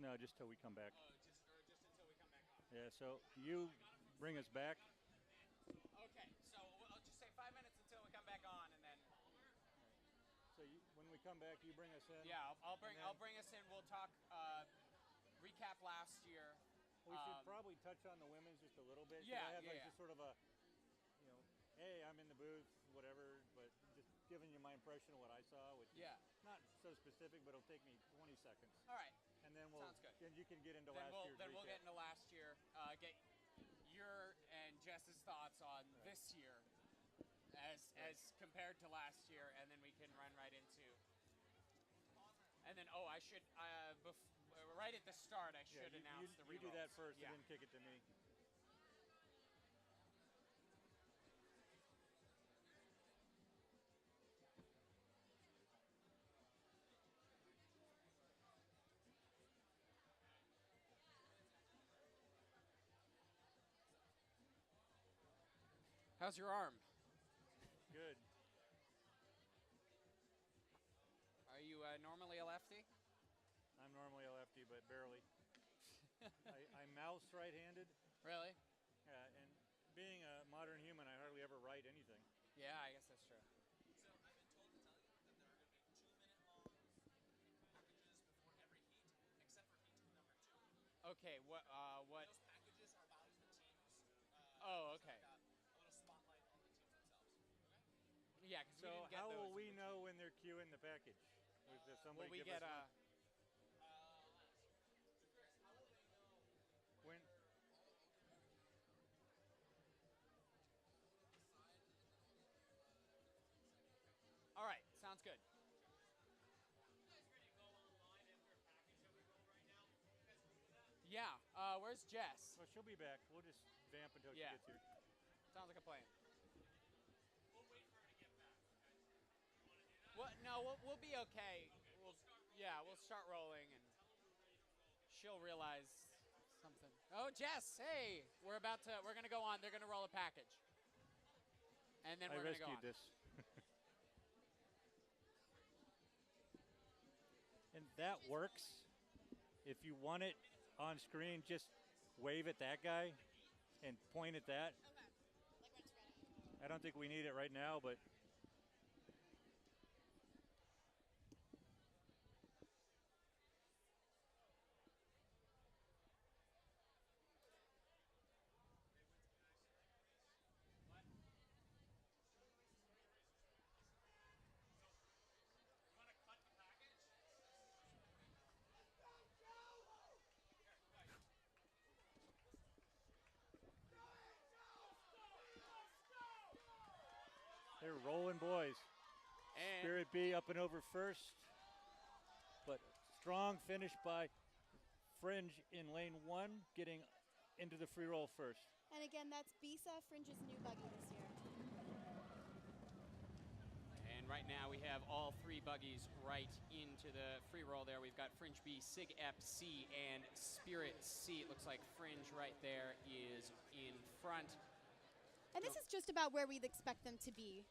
No, just till we come back. Oh, just until we come back on. Yeah, so you bring us back. Okay, so I'll just say 5 minutes until we come back on, and then So when we come back, you bring us in. yeah, I'll bring And then- I'll bring us in. We'll talk recap last year. We should probably touch on the women's just a little bit. 'Cause Yeah, I have yeah, like yeah. just sort of a, hey, I'm in the booth, whatever, but just giving you my impression of what I saw, which Yeah. is not so specific, but it'll take me 20 seconds. All right. And then Sounds good. Then you can get into Then last year's we'll recap. get into last year. Get your and Jess's thoughts on this year, as compared to last year, and then we can run right into. And then I should right at the start I should announce the You do that rerolls. first Yeah. and then kick it to me. How's your arm? Good. Are you normally a lefty? I'm normally a lefty, but barely. I mouse right-handed. Really? And being a modern human, I hardly ever write anything. Yeah, I guess that's true. So I've been told to tell you that there are going to be 2-minute long packages before every heat, except for heat number 2. Okay, what? Those packages are about the teams. Oh, okay. Like a little spotlight on the teams themselves. Okay? Yeah, because we So didn't get how those. will we know when they're queuing the package? Does somebody Will we give get us Chris, how will they know? when? All right, sounds good. You guys ready to go online after a package that we roll right now? You guys can do that? Yeah. Where's Jess? Well, she'll be back. We'll just vamp until Yeah. she gets here. Sounds like a plan. We'll wait for her to get back, okay? You want to do that? What? No, we'll be okay. We'll start rolling. Yeah, we'll start rolling, and Tell them we're ready to roll. she'll realize something. Oh, Jess, hey, we're gonna go on. They're gonna roll a package, and then I we're gonna go rescued on. this. And that works. If you want it on screen, just wave at that guy and point at that. Okay. Like when it's ready. I don't think we need it right now, but You want to cut the package? they're rolling boys. And Spirit B up and over first, but strong finish by Fringe in lane 1, getting into the free roll first. And again, that's Bisa, Fringe's new buggy this year. And right now we have all 3 buggies right into the free roll there. We've got Fringe B, Sig Ep C, and Spirit C. It looks like Fringe right there is in front. And this is just about where we'd expect them to be.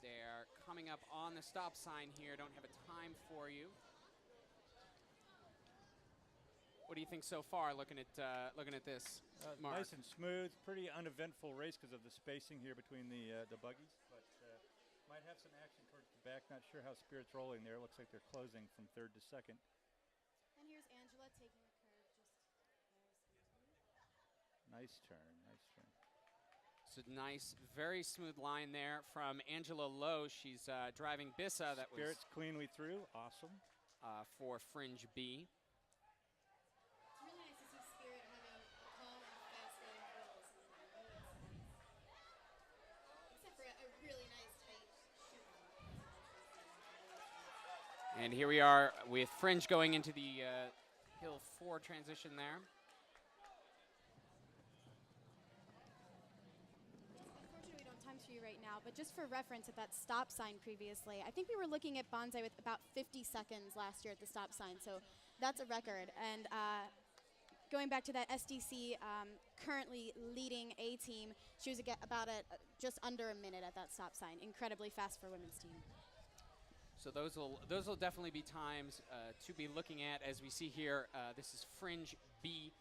They're coming up on the stop sign here. Don't have a time for you. What do you think so far, looking at this, Mark? Nice and smooth, pretty uneventful race because of the spacing here between the buggies. But might have some action towards the back. Not sure how Spirit's rolling there. Looks like they're closing from 3rd to 2nd. And here's Angela taking the curve just very smoothly. Nice turn, nice turn. It's a nice, very smooth line there from Angela Lowe. She's driving Bissa. That Spirit's cleanly through, awesome. was for Fringe B. It's really nice to see Spirit having calm and fast rolling rolls. Except for a really nice tight shoot. And here we are with Fringe going into the Hill 4 transition there. Unfortunately, we don't have time for you right now, but just for reference at that stop sign previously, I think we were looking at Bonsai with about 50 seconds last year at the stop sign, so that's a record. And going back to that SDC currently leading A team, she was about just under a minute at that stop sign. Incredibly fast for women's team. So those will definitely be times to be looking at. As we see here, this is Fringe B.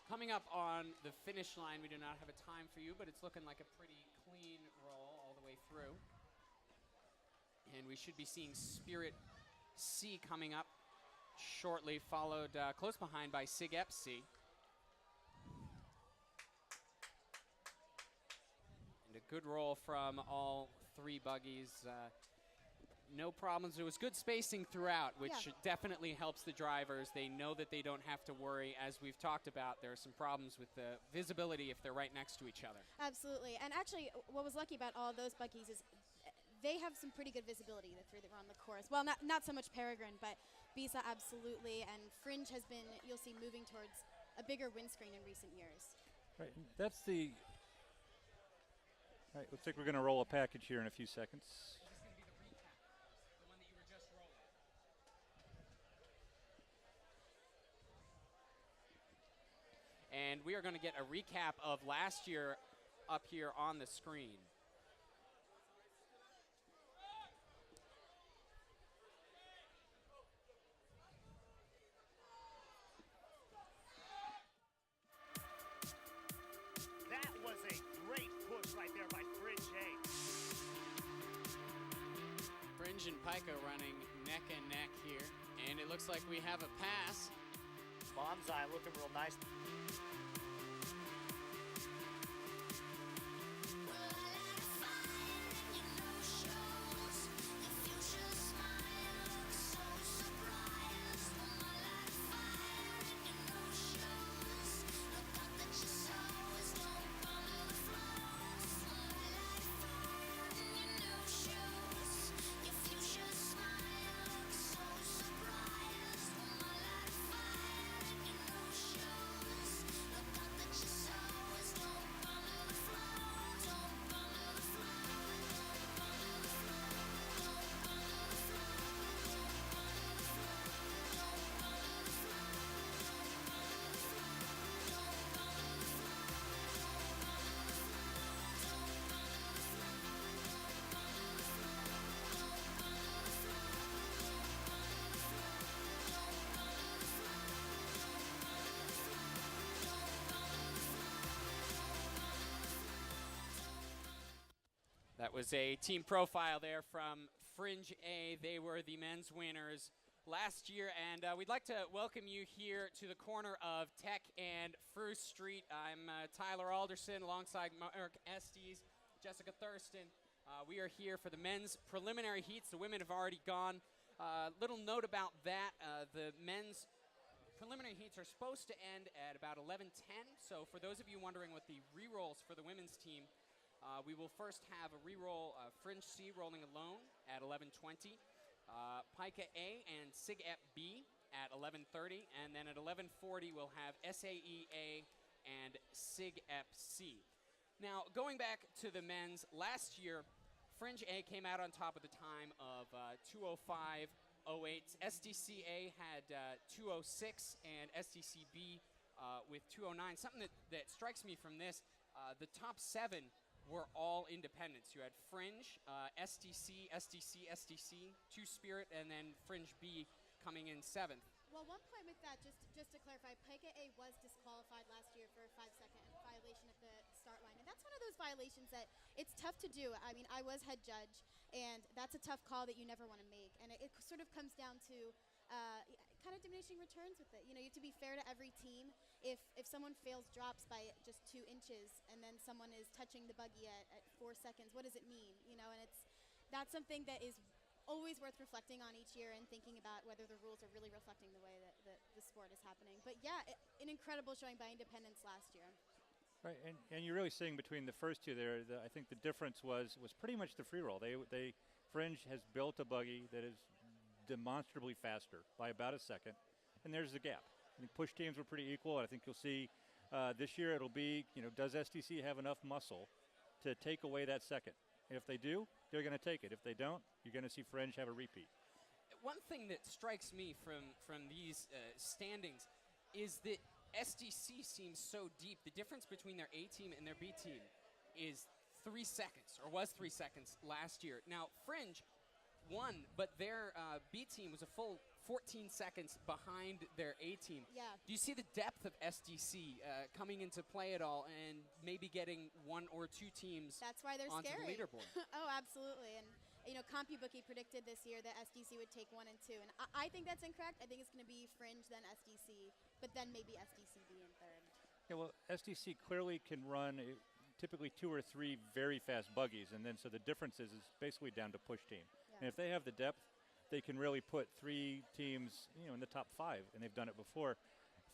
Coming up on the finish line, we do not have a time for you, but it's looking like a pretty clean roll all the way through. And we should be seeing Spirit C coming up shortly, followed close behind by Sig C. And a good roll from all three buggies. No problems. There was good spacing throughout, which definitely helps the drivers. They know that they don't have to worry. As we've talked about, there are some problems with the visibility if they're right next to each other. Absolutely. And actually, what was lucky about all those buggies is they have some pretty good visibility, the three that were on the course. Well, not so much Peregrine, but Bisa absolutely. And Fringe has been, you'll see, moving towards a bigger windscreen in recent years. Right, that's the. All right, looks like we're going to roll a package here in a few seconds. And we are going to get a recap of last year up here on the screen. That was a great push right there by Fringe A. Fringe and Pico running neck and neck here. And it looks like we have a pass. Bonsai looking real nice. That was a team profile there from Fringe A. They were the men's winners last year, and we'd like to welcome you here to the corner of Tech and Fruh Street. I'm Tyler Alderson alongside Mark Estes, Jessica Thurston. We are here for the men's preliminary heats. The women have already gone. Little note about that, the men's preliminary heats are supposed to end at about 11:10, so for those of you wondering what the re-rolls for the women's team, we will first have a re-roll Fringe C rolling alone at 11:20, Pica A and Sig B at 11:30, and then at 11:40 we'll have SAE A and Sig C. Now, going back to the men's, last year, Fringe A came out on top with a time of 2:05.08. SDCA had 2:06, and SDCB with 2:09. Something that strikes me from this, the top 7 were all independents. You had Fringe, SDC, SDC, SDC, 2 Spirit, and then Fringe B coming in 7th. Well, one point with that, just to clarify, Pica A was disqualified last year for a 5-second violation at the start line. And that's one of those violations that it's tough to do. I mean, I was head judge, and that's a tough call that you never want to make. And it sort of comes down to kind of diminishing returns with it. You know, you have to be fair to every team. If someone fails drops by just 2 inches and then someone is touching the buggy at 4 seconds, what does it mean? You know, and that's something that is always worth reflecting on each year and thinking about whether the rules are really reflecting the way that the sport is happening. But yeah, an incredible showing by independents last year. Right, and you're really seeing between the first two there, I think the difference was pretty much the free roll. They Fringe has built a buggy that is demonstrably faster by about a second, and there's the gap. I think push teams were pretty equal, and I think you'll see this year it'll be, you know, does STC have enough muscle to take away that second? If they do, they're going to take it. If they don't, you're going to see Fringe have a repeat. One thing that strikes me from these standings is that SDC seems so deep. The difference between their A team and their B team is 3 seconds, or was 3 seconds last year. Now, Fringe won, but their B team was a full 14 seconds behind their A team. Yeah. Do you see the depth of SDC coming into play at all, and maybe getting one or two teams That's why they're onto scary. the leaderboard? Oh, absolutely. And you know, cmuBookie predicted this year that SDC would take 1 and 2, and I think that's incorrect. I think it's going to be Fringe, then SDC, but then maybe SDCB in third. Yeah, well, SDC clearly can run typically 2 or 3 very fast buggies, and then so the difference is basically down to push team. Yeah. And if they have the depth, they can really put 3 teams, in the top 5, and they've done it before.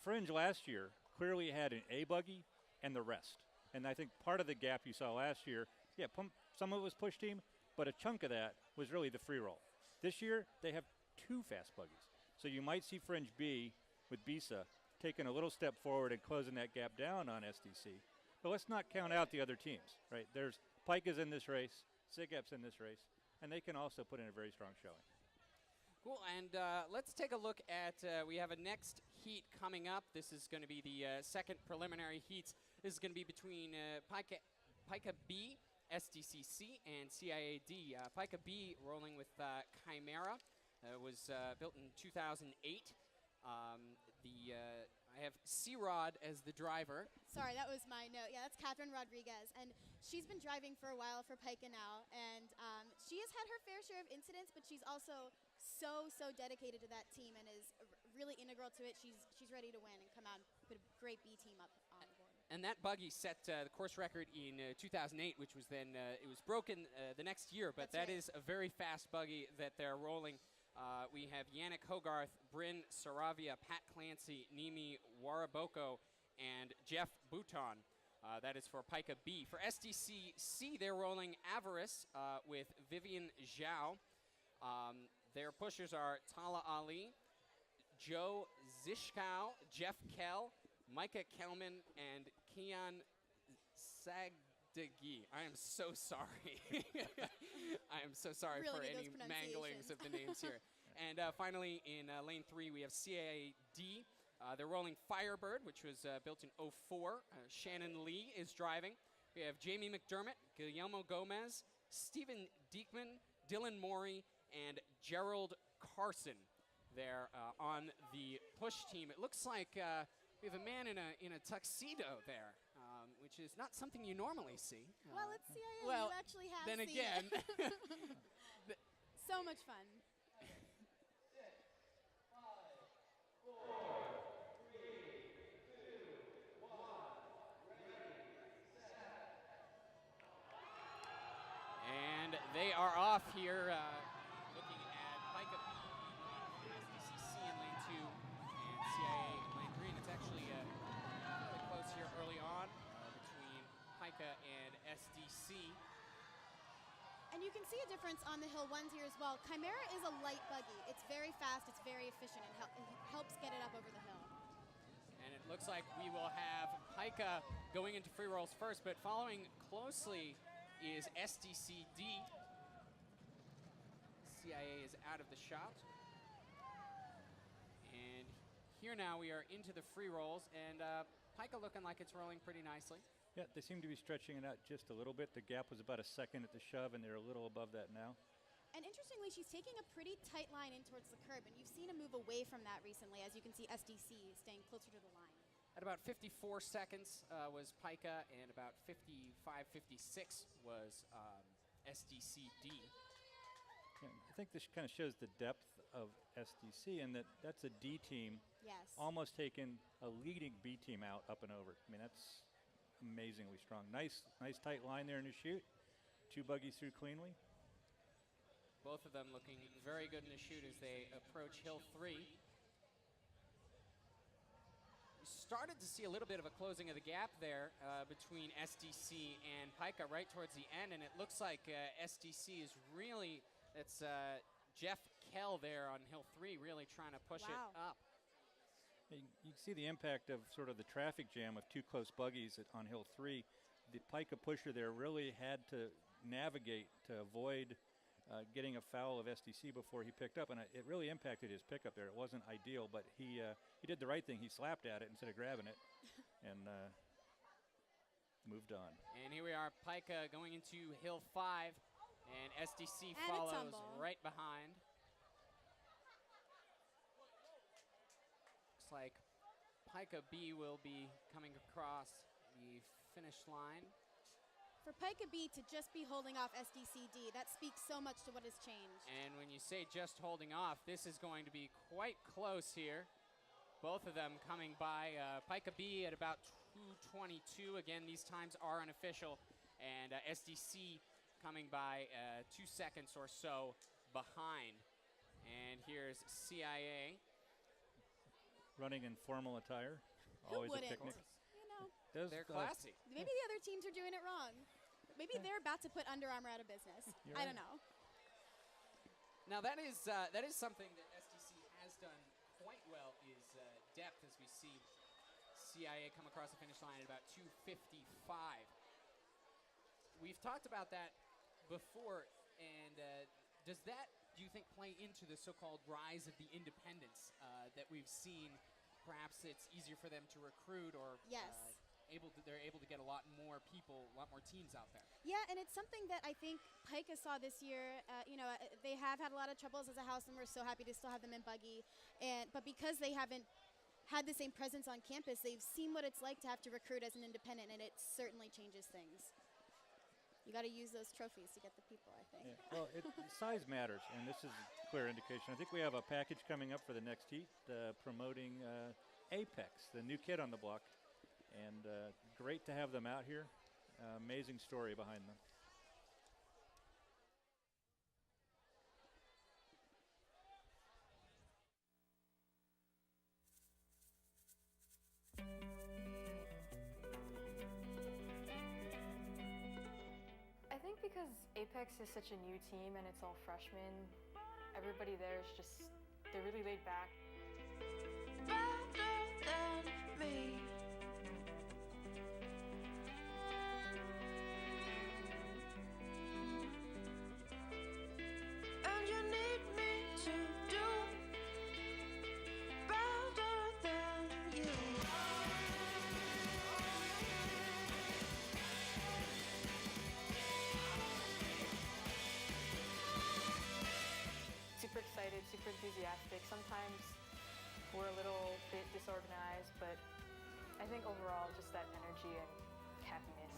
Fringe last year clearly had an A buggy and the rest, and I think part of the gap you saw last year, some of it was push team, but a chunk of that was really the free roll. This year they have 2 fast buggies, so you might see Fringe B with Bisa taking a little step forward and closing that gap down on SDC. But let's not count out the other teams, right? There's Pika's in this race, SIGEP's in this race, and they can also put in a very strong showing. Cool, and let's take a look at, we have a next heat coming up. This is going to be the second preliminary heat. This is going to be between Pika B, SDCC, and CIAD. Pika B rolling with Chimera. Was built in 2008. I have C-Rod as the driver. Sorry, that was my note. Yeah, that's Catherine Rodriguez, and she's been driving for a while for Pika now, and she has had her fair share of incidents, but she's also so dedicated to that team and is really integral to it. She's ready to win and come out and put a great B team up on the board. And that buggy set the course record in 2008, which was then, it was broken the next year, but That's that right. is a very fast buggy that they're rolling. We have Yannick Hogarth, Bryn Saravia, Pat Clancy, Nimi Waraboko, and Jeff Bouton. That is for Pika B. For SDCC, they're rolling Avarice with Vivian Zhao. Their pushers are Tala Ali, Joe Zishkow, Jeff Kell, Micah Kelman, and Kian Sagdagi. I am so sorry. I am so sorry Really for need any those manglings of the names here. And finally, in lane 3, we have CAD. They're rolling Firebird, which was built in 04. Shannon Lee is driving. We have Jamie McDermott, Guillermo Gomez, Stephen Diekman, Dylan Morey, and Gerald Carson there on the push team. It looks like we have a man in a tuxedo there, which is not something you normally see. Well, it's CIA. well, You actually have then seen again, it. So much fun. and they are off here, looking at Pika B, SDCC in lane 2, and CIA in lane 3. And it's actually really close here early on between Pika and SDC. And you can see a difference on the hill ones here as well. Chimera is a light buggy. It's very fast. It's very efficient. It helps get it up over the hill. And it looks like we will have Pika going into free rolls first, but following closely is SDCD. CIA is out of the shot. And here now we are into the free rolls, and Pika looking like it's rolling pretty nicely. Yeah, they seem to be stretching it out just a little bit. The gap was about a second at the shove, and they're a little above that now. And interestingly, she's taking a pretty tight line in towards the curb, and you've seen a move away from that recently, as you can see SDC staying closer to the line. At about 54 seconds was Pika, and about 55, 56 was SDCD. Yeah, I think this kind of shows the depth of SDC, and that's a D team Yes. almost taking a leading B team out up and over. I mean, that's amazingly strong. Nice tight line there in the chute. 2 buggies through cleanly. Both of them looking very good in the chute as they approach hill 3. We started to see a little bit of a closing of the gap there between SDC and Pika right towards the end, and it looks like SDC is really, that's Jeff Kell there on hill 3 really trying to push Wow. it up. You can see the impact of sort of the traffic jam of 2 close buggies on hill 3. The Pika pusher there really had to navigate to avoid getting a foul of SDC before he picked up, and it really impacted his pickup there. It wasn't ideal, but he did the right thing. He slapped at it instead of grabbing it, and moved on. And here we are, Pika going into hill 5, And SDC And a follows tumble. right behind. Looks like Pika B will be coming across the finish line. For Pika B to just be holding off SDCD, that speaks so much to what has changed. And when you say just holding off, this is going to be quite close here. Both of them coming by. Pika B at about 2:22. Again, these times are unofficial. And SDC coming by 2 seconds or so behind. And here's CIA. Running in formal attire. Who Always a wouldn't? picnic. You know, Does, They're classy. maybe the other teams are doing it wrong. Maybe they're about to put Under Armour out of business. You're I right. don't know. Now that is something that SDC has done quite well is depth, as we see CIA come across the finish line at about 2:55. We've talked about that before, and does that, do you think, play into the so-called rise of the independents that we've seen? Perhaps it's easier for them to recruit, or Yes. they're able to get a lot more people, a lot more teams out there. Yeah, and it's something that I think Pika saw this year. They have had a lot of troubles as a house, and we're so happy to still have them in Buggy. But because they haven't had the same presence on campus, they've seen what it's like to have to recruit as an independent, and it certainly changes things. You got to use those trophies to get the people, I think. Yeah. Well, size matters, and this is a clear indication. I think we have a package coming up for the next heat promoting Apex, the new kid on the block. And great to have them out here. Amazing story behind them. I think because Apex is such a new team and it's all freshmen, everybody there is just, they're really laid back. Super excited, super enthusiastic. Sometimes we're a little bit disorganized, but I think overall just that energy and happiness.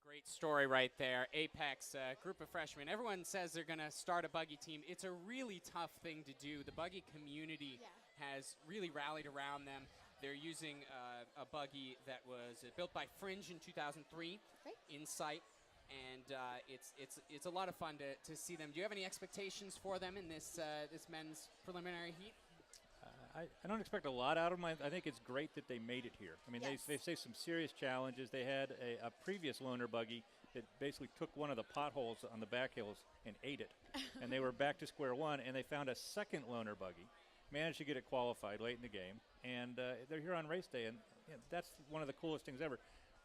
Great story right there. Apex, group of freshmen. Everyone says they're going to start a Buggy team. It's a really tough thing to do. The Buggy community has really rallied around them. They're using a Buggy that was built by Fringe in 2003, Insight, and it's a lot of fun to see them. Do you have any expectations for them in this this men's preliminary heat? I don't expect a lot out of them. I think it's great that they made it here. I mean, Yes. they faced some serious challenges. They had a previous loaner Buggy that basically took one of the potholes on the back hills and ate it. And they were back to square one, and they found a second loaner Buggy, managed to get it qualified late in the game, and they're here on race day, and that's one of the coolest things ever.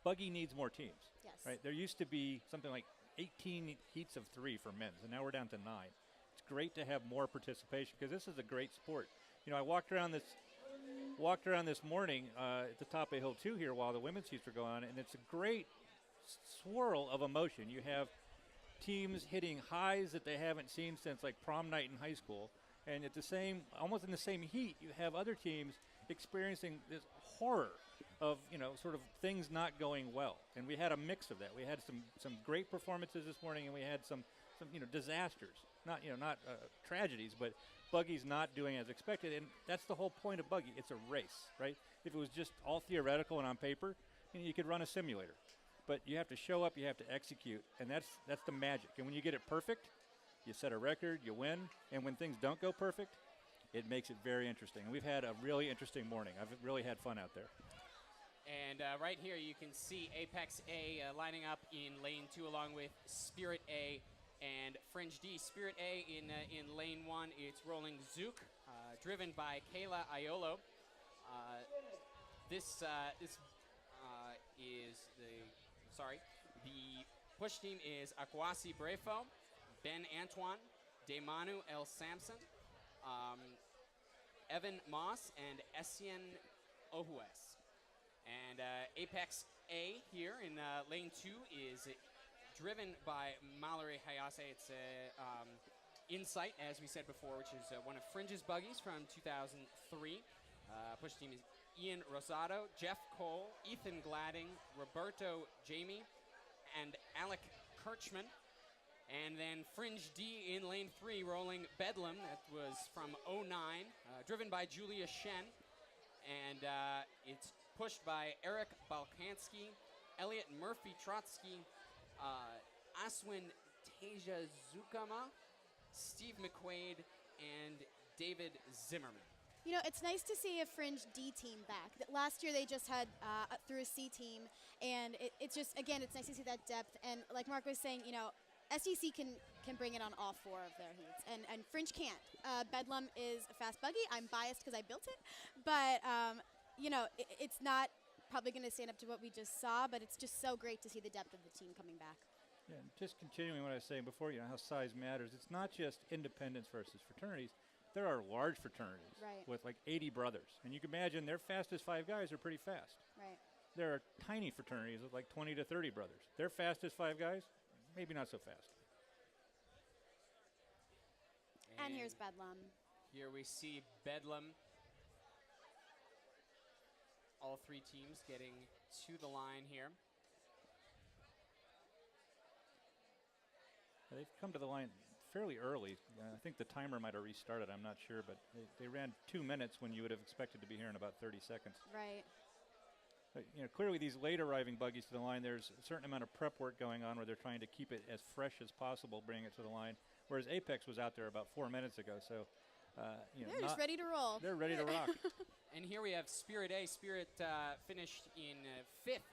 Buggy needs more teams. Yes. Right? There used to be something like 18 heats of 3 for men's, and now we're down to 9. It's great to have more participation because this is a great sport. You know, I walked around this morning at the top of Hill 2 here while the women's heats were going on, and it's a great swirl of emotion. You have teams hitting highs that they haven't seen since like prom night in high school, and at the same, almost in the same heat, you have other teams experiencing this horror of, you know, sort of things not going well. And we had a mix of that. We had some great performances this morning, and we had some disasters. Not tragedies, but Buggy's not doing as expected, and that's the whole point of Buggy. It's a race, right? If it was just all theoretical and on paper, you could run a simulator. But you have to show up, you have to execute, and that's the magic. And when you get it perfect, you set a record, you win, and when things don't go perfect, it makes it very interesting. And we've had a really interesting morning. I've really had fun out there. And right here you can see Apex A lining up in lane 2 along with Spirit A and Fringe D. Spirit A in lane 1, it's rolling Zook, driven by Kayla Iolo. This the push team is Akwasi Brefo, Ben Antoine, Demanu El Samson, Evan Moss, and Essien Ohues. And Apex A here in lane 2 is driven by Mallory Hayase. It's Insight, as we said before, which is one of Fringe's buggies from 2003. Push team is Ian Rosado, Jeff Cole, Ethan Gladding, Roberto Jamie, and Alec Kirchman. And then Fringe D in lane 3, rolling Bedlam. That was from 09, driven by Julia Shen. And it's pushed by Eric Balkansky, Elliot Murphy Trotsky, Aswin Teja Zukama, Steve McQuaid, and David Zimmerman. You know, it's nice to see a Fringe D team back. Last year they just had through a C team, and it's just, again, it's nice to see that depth. And like Mark was saying, you know, SDC can bring it on all 4 of their heats, and Fringe can't. Bedlam is a fast buggy. I'm biased because I built it, but you know, it's not probably going to stand up to what we just saw, but it's just so great to see the depth of the team coming back. Yeah, and just continuing what I was saying before, you know, how size matters. It's not just independents versus fraternities. There are large fraternities with like 80 brothers. And you can imagine their fastest 5 guys are pretty fast. Right. There are tiny fraternities with like 20 to 30 brothers. Their fastest 5 guys, maybe not so fast. And here's Bedlam. Here we see Bedlam. All 3 teams getting to the line here. They've come to the line fairly early. I think the timer might have restarted, I'm not sure, but they ran 2 minutes when you would have expected to be here in about 30 seconds. Right. But, you know, clearly these late arriving buggies to the line, there's a certain amount of prep work going on where they're trying to keep it as fresh as possible, bring it to the line, whereas Apex was out there about 4 minutes ago, so you know, they're just ready to roll. They're ready to rock. And here we have Spirit A. Spirit finished in 5th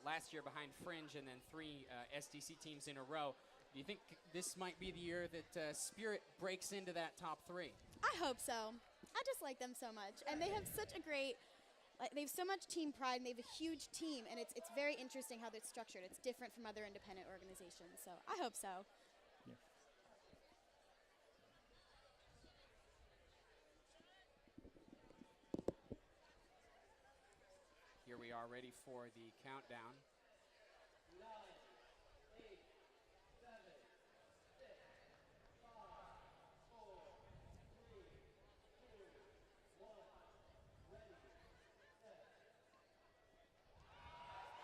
last year behind Fringe, and then 3 SDC teams in a row. Do you think this might be the year that Spirit breaks into that top 3? I hope so. I just like them so much, and they have such a great. They have so much team pride, and they have a huge team, and it's very interesting how they're structured. It's different from other independent organizations, so I hope so. Yeah. Here we are ready for the countdown. 9, 8, 7, 6, 5, 4, 3, 2, 1. Ready, set.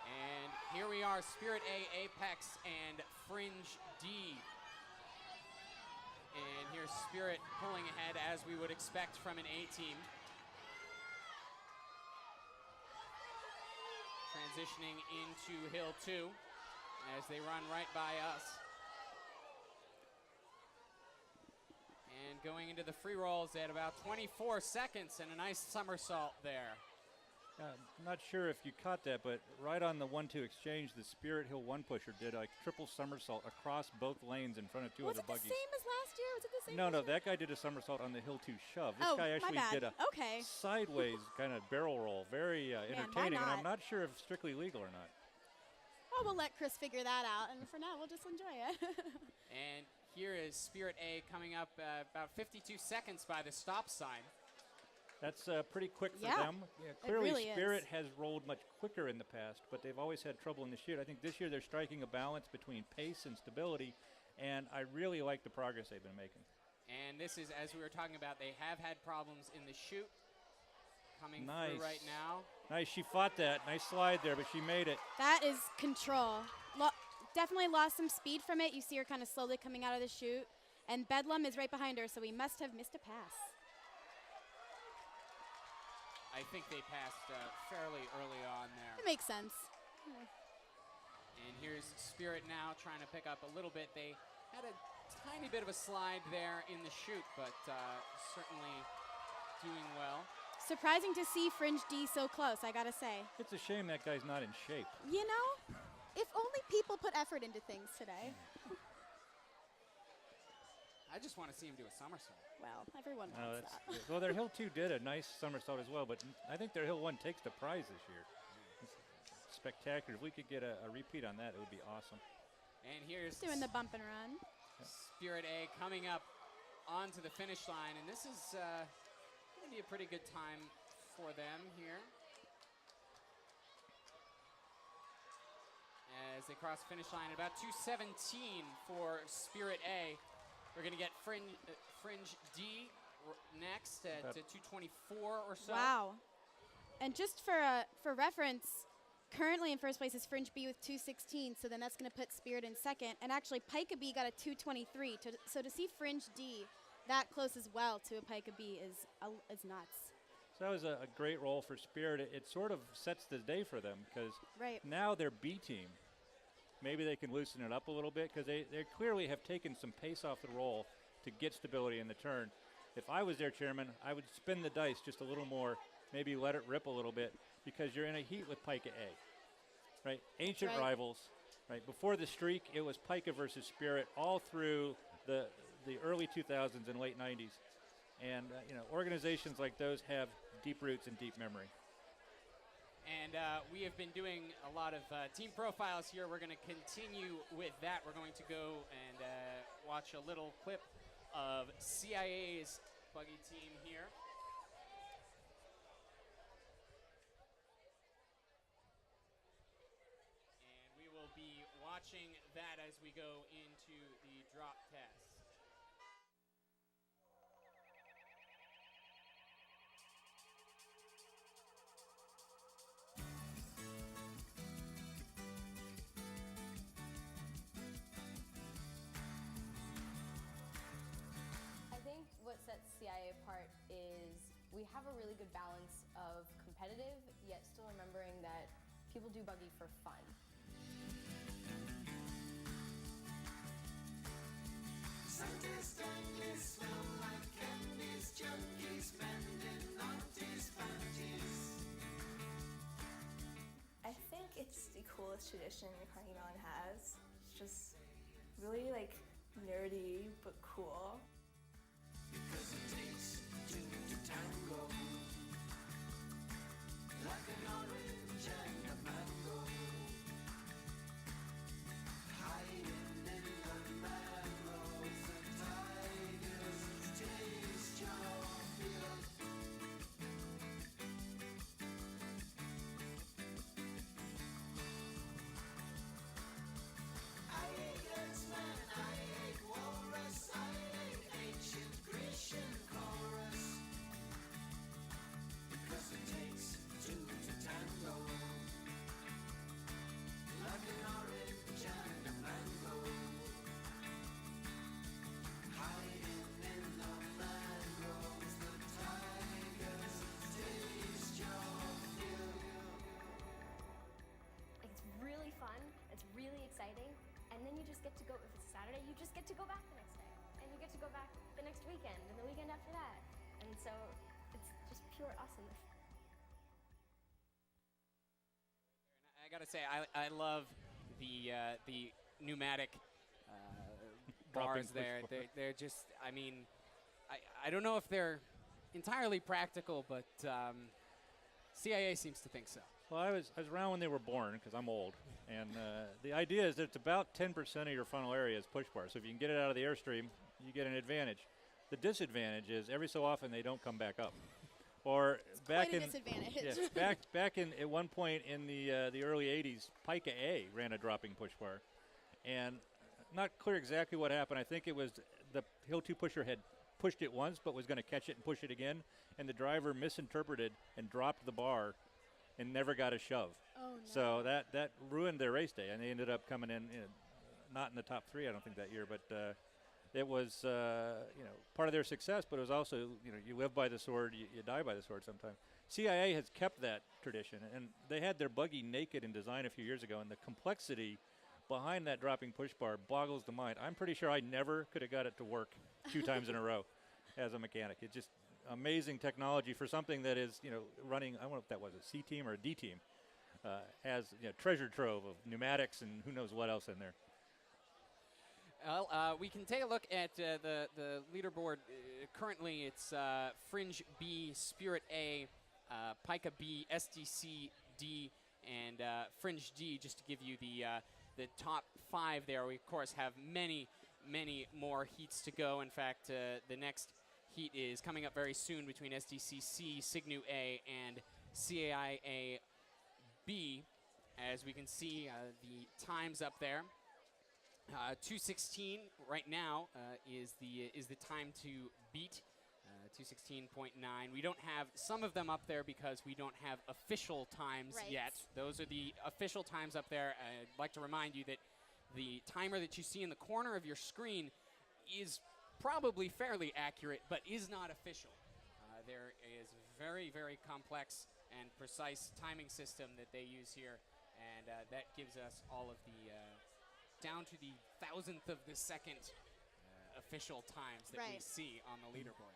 And here we are, Spirit A, Apex, and Fringe D. And here's Spirit pulling ahead as we would expect from an A team. Transitioning into Hill 2 as they run right by us. And going into the free rolls at about 24 seconds and a nice somersault there. I'm not sure if you caught that, but right on the 1-2 exchange, the Spirit Hill 1 pusher did a triple somersault across both lanes in front of 2 Was other it the buggies. same as last year? Was it the same? No, this no, year? that guy did a somersault on the Hill 2 shove. This Oh, guy my actually bad. did a Okay. sideways kind of barrel roll. Very entertaining, and not? I'm not sure if strictly legal or not. Well, we'll let Chris figure that out, and for now, we'll just enjoy it. And here is Spirit A coming up about 52 seconds by the stop sign. That's pretty quick for Yeah, them. Yeah, clearly, really is. Spirit has rolled much quicker in the past, but they've always had trouble in this year. I think this year they're striking a balance between pace and stability, and I really like the progress they've been making. And this is, as we were talking about, they have had problems in the chute. Coming Nice. through right now. Nice, she fought that. Nice slide there, but she made it. That is control. Definitely lost some speed from it. You see her kind of slowly coming out of the chute. And Bedlam is right behind her, so we must have missed a pass. I think they passed fairly early on there. That makes sense. And here's Spirit now trying to pick up a little bit. They had a tiny bit of a slide there in the chute, but certainly doing well. Surprising to see Fringe D so close, I gotta say. It's a shame that guy's not in shape. You know, if only people put effort into things today. I just want to see him do a somersault. Well, everyone No, wants that's, that. well, their Hill 2 did a nice somersault as well, but I think their Hill 1 takes the prize this year. spectacular. If we could get a repeat on that, it would be awesome. And here's Doing the bump and run. Spirit A coming up onto the finish line, and this is going to be a pretty good time for them here. As they cross the finish line, about 2:17 for Spirit A. We're going to get Fringe D next at 2:24 or so. Wow. And just for reference, currently in first place is Fringe B with 2:16, so then that's going to put Spirit in second. And actually, Pika B got a 2:23. So to see Fringe D that close as well to a Pika B is nuts. So that was a great roll for Spirit. It sort of sets the day for them because Right. now their B team, maybe they can loosen it up a little bit because they clearly have taken some pace off the roll to get stability in the turn. If I was their chairman, I would spin the dice just a little more, maybe let it rip a little bit because you're in a heat with Pika A, right? Ancient right. rivals, right? Before the streak, it was Pika versus Spirit all through the early 2000s and late 90s. And, organizations like those have deep roots and deep memory. And we have been doing a lot of team profiles here. We're going to continue with that. We're going to go and watch a little clip of CIA's Buggy team here. And we will be watching that as we go into the drop test. I think what sets CIA apart is we have a really good balance of competitive, yet still remembering that people do buggy for fun. Scientists danglies smell like candies, junkies spending naughties, panties. I think it's the coolest tradition Carnegie Mellon has. It's just really like nerdy but cool. Because it takes two to tango, like an orange and a mango, hiding in the mangroves, the tigers taste your filth. I ate X-Men, I ate Walrus, I ate ancient Grecian chorus. Because it takes two to tango, like an orange and a mango, hiding in the mangroves, the tigers taste your filth. It's really fun, it's really exciting, and then you just get to go, if it's Saturday, you just get to go back the next day. And you get to go back the next weekend, and the weekend after that. And so it's just pure awesomeness. I gotta say, I love the pneumatic bars there. They're just, I mean, I don't know if they're entirely practical, but CIA seems to think so. Well, I was around when they were born because I'm old, and the idea is that it's about 10% of your funnel area is push bar. So if you can get it out of the airstream, you get an advantage. The disadvantage is every so often they don't come back up. Or back Quite a in disadvantage. yeah, back in at one point in the early 80s, Pika A ran a dropping push bar, and not clear exactly what happened. I think it was the Hill 2 pusher had pushed it once but was going to catch it and push it again, and the driver misinterpreted and dropped the bar and never got a shove. Oh, no. So that ruined their race day, and they ended up coming in, not in the top 3, I don't think, that year, but it was part of their success, but it was also, you live by the sword, you die by the sword sometimes. CIA has kept that tradition, and they had their buggy naked in design a few years ago, and the complexity behind that dropping push bar boggles the mind. I'm pretty sure I never could have got it to work 2 times in a row as a mechanic. It's just amazing technology for something that is, running, I don't know if that was a C team or a D team, has treasure trove of pneumatics and who knows what else in there. Well, we can take a look at the leaderboard. Currently, it's Fringe B, Spirit A, Pika B, SDC D, and Fringe D, just to give you the top 5 there. We, of course, have many more heats to go. In fact, the next heat is coming up very soon between SDCC, Cygnu A, and CAIA B. As we can see, the times up there. 2:16 right now is the time to beat. 2:16.9. We don't have some of them up there because we don't have official times yet. Those are the official times up there. I'd like to remind you that the timer that you see in the corner of your screen is probably fairly accurate, but is not official. There is very, very complex and precise timing system that they use here, and that gives us all of the down to the thousandth of the second official times that we see on the leaderboard.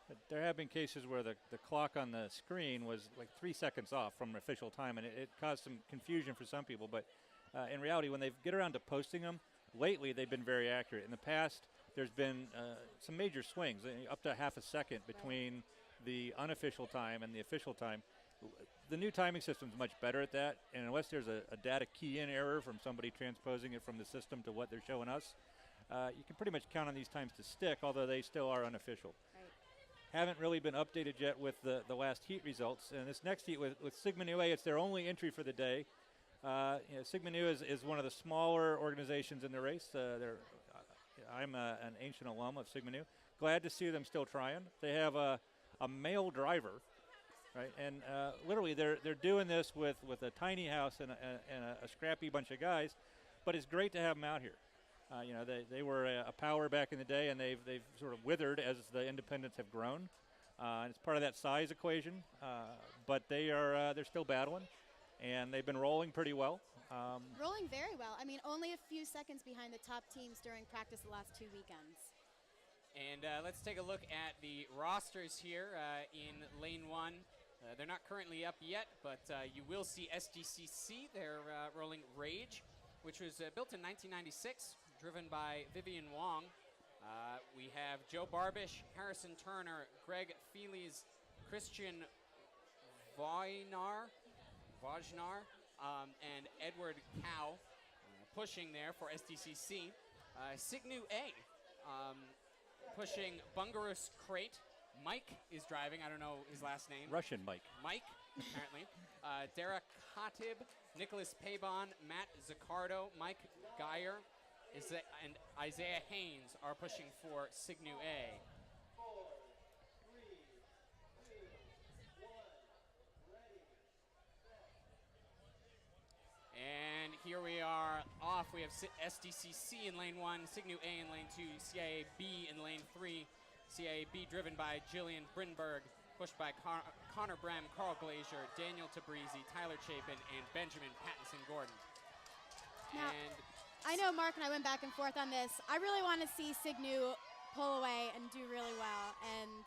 But there have been cases where the clock on the screen was like 3 seconds off from official time, and it caused some confusion for some people. But in reality, when they get around to posting them, lately they've been very accurate. In the past, there's been some major swings, up to half a second between the unofficial time and the official time. The new timing system is much better at that, and unless there's a data key-in error from somebody transposing it from the system to what they're showing us, you can pretty much count on these times to stick, although they still are unofficial. Haven't really been updated yet with the last heat results. And this next heat with Sigma Nu A, it's their only entry for the day. Sigma Nu is one of the smaller organizations in the race. I'm an ancient alum of Sigma Nu. Glad to see them still trying. They have a male driver, right? And literally they're doing this with a tiny house and a scrappy bunch of guys. But it's great to have them out here. They were a power back in the day, and they've sort of withered as the independents have grown. And it's part of that size equation, but they're still battling, and they've been rolling pretty well. Rolling very well. I mean, only a few seconds behind the top teams during practice the last 2 weekends. And let's take a look at the rosters here in Lane 1. They're not currently up yet, but you will see SDCC. They're rolling Rage, which was built in 1996. Driven by Vivian Wong. We have Joe Barbish, Harrison Turner, Greg Feelies, Christian Vajnar, and Edward Cow pushing there for SDCC. Cygnu A pushing Bungarus Crate. Mike is driving. I don't know his last name. Russian Mike. Mike, apparently. Derek Khatib, Nicholas Pabon, Matt Zaccardo, Mike Geyer, and Isaiah Haynes are pushing for Cygnu A. 4, 3, 2, 1, ready, set. And here we are off. We have SDCC in lane 1, Cygnu A in lane 2, CIA B in lane 3. CIA B driven by Jillian Brinberg, pushed by Connor Brem, Carl Glazier, Daniel Tabrizi, Tyler Chapin, and Benjamin Pattinson-Gordon. Now, And I know Mark and I went back and forth on this. I really want to see Cygnu pull away and do really well, and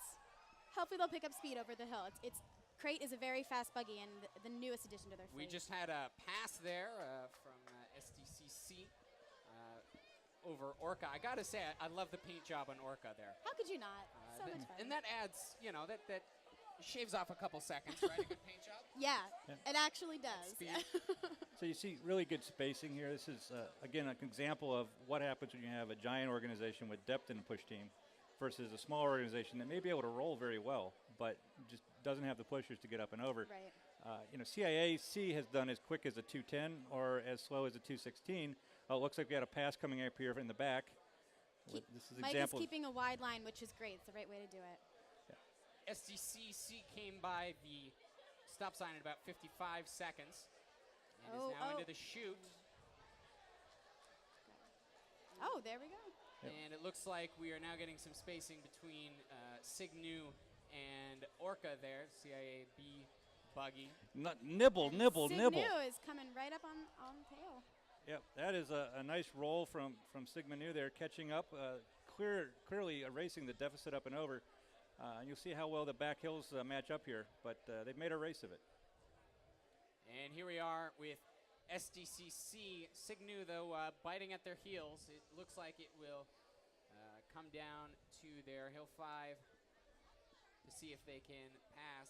hopefully they'll pick up speed over the hill. Crate is a very fast buggy and the newest addition to their fleet. we just had a pass there from SDCC over Orca. I gotta say, I love the paint job on Orca there. How could you not? So much fun. And that adds, that shaves off a couple seconds, right? A good paint job? Yeah, it actually does. Speed. So you see really good spacing here. This is, again, an example of what happens when you have a giant organization with depth in the push team versus a small organization that may be able to roll very well, but just doesn't have the pushers to get up and over. Right. CIAC has done as quick as a 210 or as slow as a 216. It looks like we had a pass coming up here in the back. This is an Mike example. is keeping a wide line, which is great. It's the right way to do it. SDCC came by the stop sign in about 55 seconds and is now into the chute. Oh, there we go. Yep. And it looks like we are now getting some spacing between Cygnu and Orca there, CIAB Buggy. Nibble. Cygnu is coming right up on tail. Yep, that is a nice roll from Sigma Nu there, catching up, clearly erasing the deficit up and over. And you'll see how well the back hills match up here, but they've made a race of it. And here we are with SDCC. Cygnu, though, biting at their heels. It looks like it will come down to their Hill 5 to see if they can pass.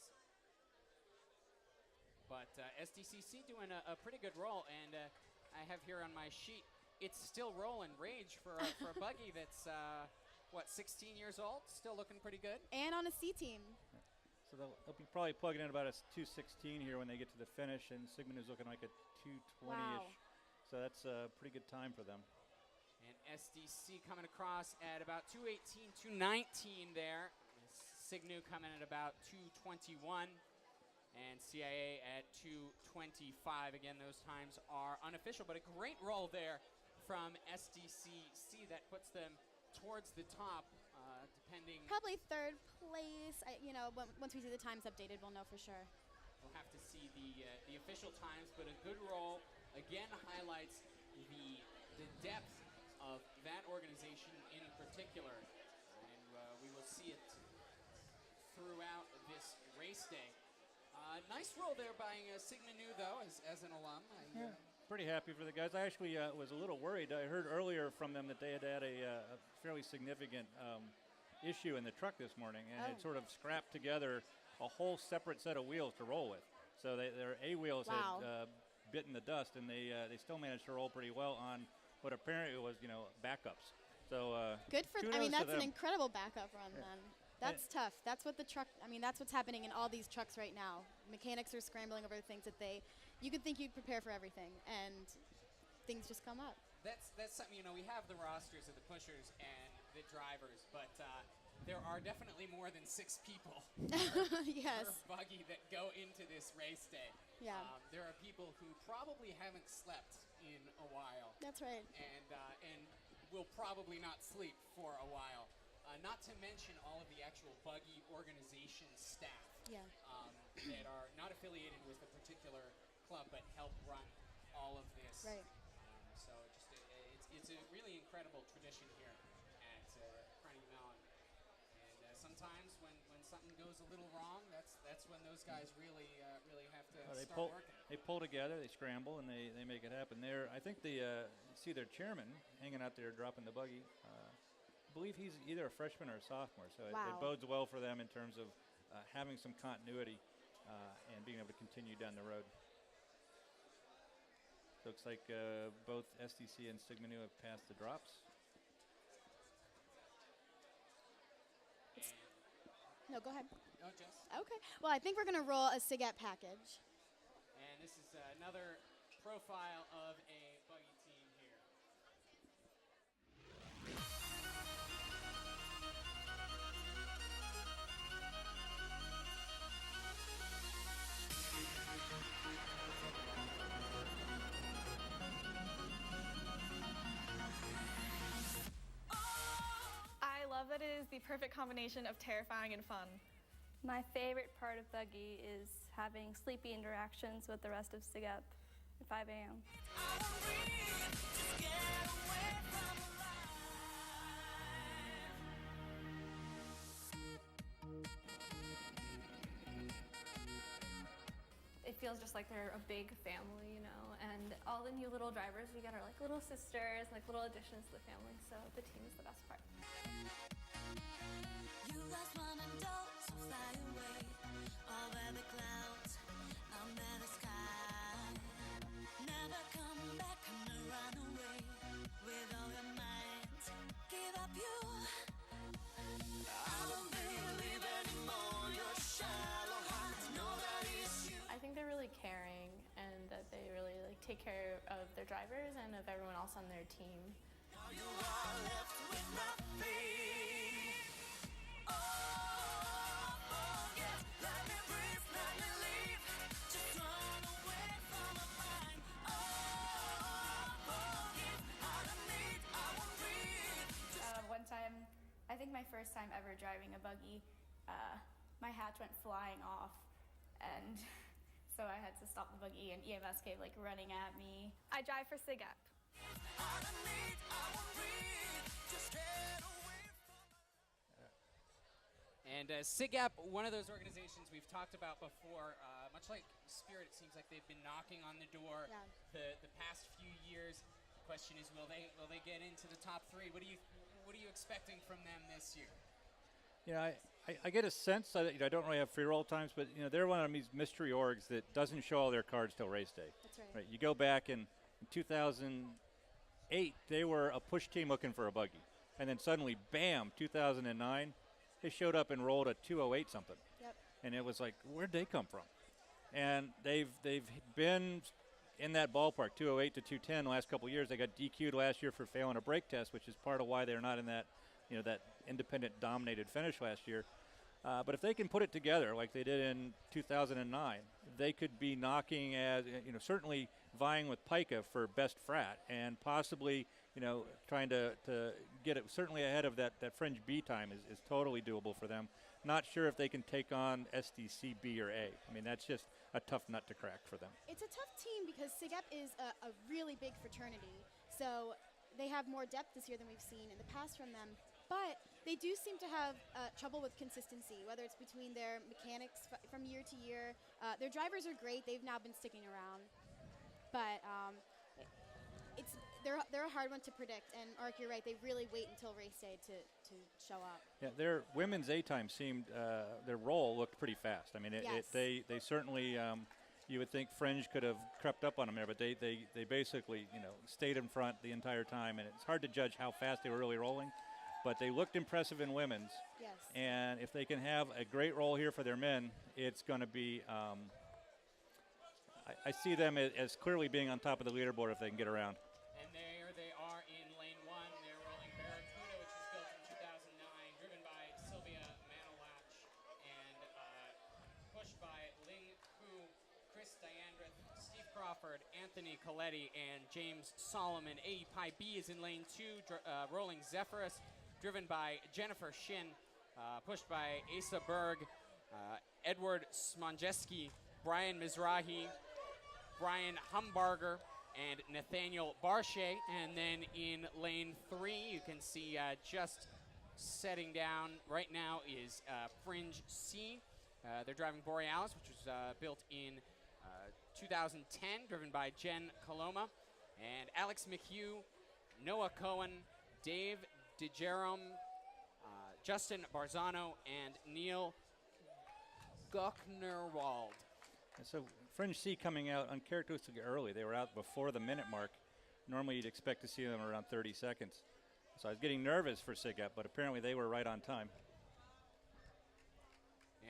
But SDCC doing a pretty good roll, and I have here on my sheet, it's still rolling. Rage for a Buggy that's, 16 years old? Still looking pretty good. And on a C team. So they'll be probably plugging in about a 2:16 here when they get to the finish, and Sigmanu's looking like a 2:20-ish. Wow. So that's a pretty good time for them. And SDC coming across at about 2:18, 2:19 there. Signu coming at about 2:21. And CIA at 2:25. Again, those times are unofficial, but a great roll there from SDCC that puts them towards the top, depending. Probably third place. Once we see the times updated, we'll know for sure. We'll have to see the official times, but a good roll. Again, highlights the depth of that organization in particular. And we will see it throughout this race day. Nice roll there by Sigma Nu, though, as an alum. Pretty happy for the guys. I actually was a little worried. I heard earlier from them that they had a fairly significant issue in the truck this morning, and had sort of scrapped together a whole separate set of wheels to roll with. So their A wheels had bitten the dust, and they still managed to roll pretty well on what apparently was backups. So good for. kudos I mean, to that's an them. incredible backup run then. That's tough. That's what the truck. I mean, that's what's happening in all these trucks right now. Mechanics are scrambling over things that you could think you'd prepare for everything, and things just come up. That's something, we have the rosters of the pushers and the drivers, but there are definitely more than 6 people Yes. per Buggy that go into this race day. Yeah. There are people who probably haven't slept in a while. That's right. And will probably not sleep for a while. Not to mention all of the actual Buggy organization staff that are not affiliated with a particular club but help run all of this. Right. So it's a really incredible tradition here at Carnegie Mellon. And sometimes when something goes a little wrong, that's when those guys really have to start working. They pull together, they scramble, and they make it happen. I think they see their chairman hanging out there dropping the Buggy. I believe he's either a freshman or a sophomore, so it bodes well for them in terms of having some continuity and being able to continue down the road. Looks like both SDC and Sigma Nu have passed the drops. No, go ahead. Oh, Jess. Okay. Well, I think we're going to roll a SIGAP package. And this is another profile of a Buggy team here. I love that it is the perfect combination of terrifying and fun. My favorite part of Buggy is having sleepy interactions with the rest of SIGAP at 5 a.m. It feels just like they're a big family, and all the new little drivers we get are like little sisters, like little additions to the family, so the team is the best part. You lost one and don't so fly away over the clouds, under the sky. Never come back and run away with all your might. Give up you. I don't believe anymore. Your shallow heart, know that it's you. I think they're really caring and that they really take care of their drivers and of everyone else on their team. Now you are left with nothing. Oh, forget, let me breathe, let me leave. Just run away from my mind. Oh, forgive, I don't need, I won't breathe. One time, I think my first time ever driving a Buggy, my hatch went flying off, and so I had to stop the Buggy, and EMS came running at me. I drive for SIGAP. I don't need, I won't breathe. Just get away from And SIGAP, one of those organizations we've talked about before, much like Spirit, it seems like they've been knocking on the door the past few years. The question is, will they get into the top 3? What are you expecting from them this year? I I get a sense. I don't really have free roll times, but they're one of these mystery orgs that doesn't show all their cards till race day. That's right. You go back in 2008, they were a push team looking for a buggy, and then suddenly, bam, 2009, they showed up and rolled a 208 something. Yep. And it was like, where'd they come from? And they've been in that ballpark, 208 to 210 the last couple of years. They got DQ'd last year for failing a brake test, which is part of why they're not in that, that independent dominated finish last year. But if they can put it together like they did in 2009, they could be knocking as, certainly vying with Pica for best frat and possibly, trying to get it certainly ahead of that Fringe B time is totally doable for them. Not sure if they can take on SDC B or A. I mean, that's just a tough nut to crack for them. It's a tough team because SIGEP is a really big fraternity. So they have more depth this year than we've seen in the past from them. But they do seem to have trouble with consistency, whether it's between their mechanics from year to year. Their drivers are great. They've now been sticking around. But they're a hard one to predict. And, Ark, you're right. They really wait until race day to show up. Yeah, their women's A time seemed, their roll looked pretty fast. I mean, they certainly, you would think Fringe could have crept up on them there, but they basically, stayed in front the entire time. And it's hard to judge how fast they were really rolling. But they looked impressive in women's. Yes. And if they can have a great roll here for their men, it's going to be, I see them as clearly being on top of the leaderboard if they can get around. And there they are in lane 1. They're rolling Barracuda, which was built in 2009, driven by Sylvia Manolach and pushed by Ling Hu, Chris Diandrith, Steve Crawford, Anthony Coletti, and James Solomon. A Pi B is in lane 2, rolling Zephyrus, driven by Jennifer Shin, pushed by Asa Berg, Edward Smonjeski, Brian Mizrahi, Brian Humbarger, and Nathaniel Barshay. And then in lane 3, you can see just setting down right now is Fringe C. They're driving Borealis, which was built in 2010, driven by Jen Coloma, and Alex McHugh, Noah Cohen, Dave DeJerome, Justin Barzano, and Neil Gucknerwald. And so Fringe C coming out uncharacteristically early. They were out before the minute mark. Normally you'd expect to see them around 30 seconds. So I was getting nervous for SIGEP, but apparently they were right on time.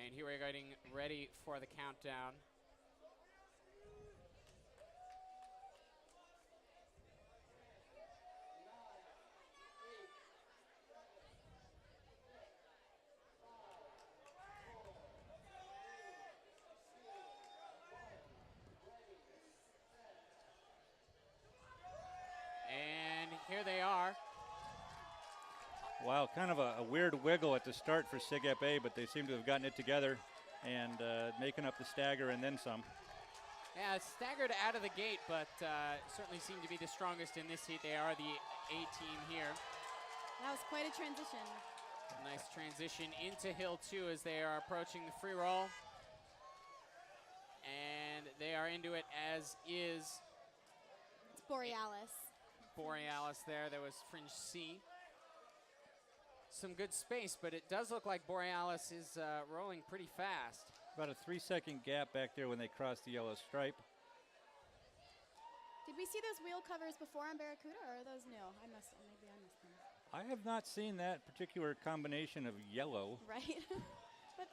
And here we're getting ready for the countdown. Here they are. Wow, kind of a weird wiggle at the start for SIGEP A, but they seem to have gotten it together and making up the stagger and then some. Yeah, staggered out of the gate, but certainly seem to be the strongest in this heat. They are the A team here. That was quite a transition. A nice transition into Hill 2 as they are approaching the free roll. And they are into it, as is It's Borealis. Borealis there. There was Fringe C. Some good space, but it does look like Borealis is rolling pretty fast. About a 3-second gap back there when they crossed the yellow stripe. Did we see those wheel covers before on Barracuda, or are those new? Maybe I missed them. I have not seen that particular combination of yellow. Right? But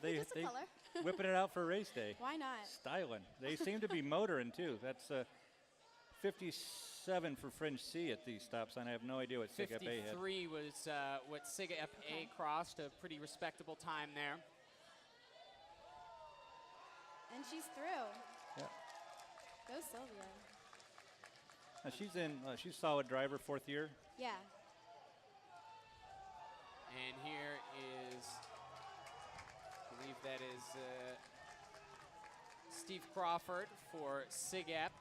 they just a color. whipping it out for race day. Why not? Styling. They seem to be motoring too. That's 57 for Fringe C at the stop sign. I have no idea what SIGEP A had. 53 was what SIGEP A crossed, a pretty respectable time there. And she's through. Yeah. Go Sylvia. Now she's solid driver, 4th year. Yeah. And here is, I believe that is Steve Crawford for SIGEP.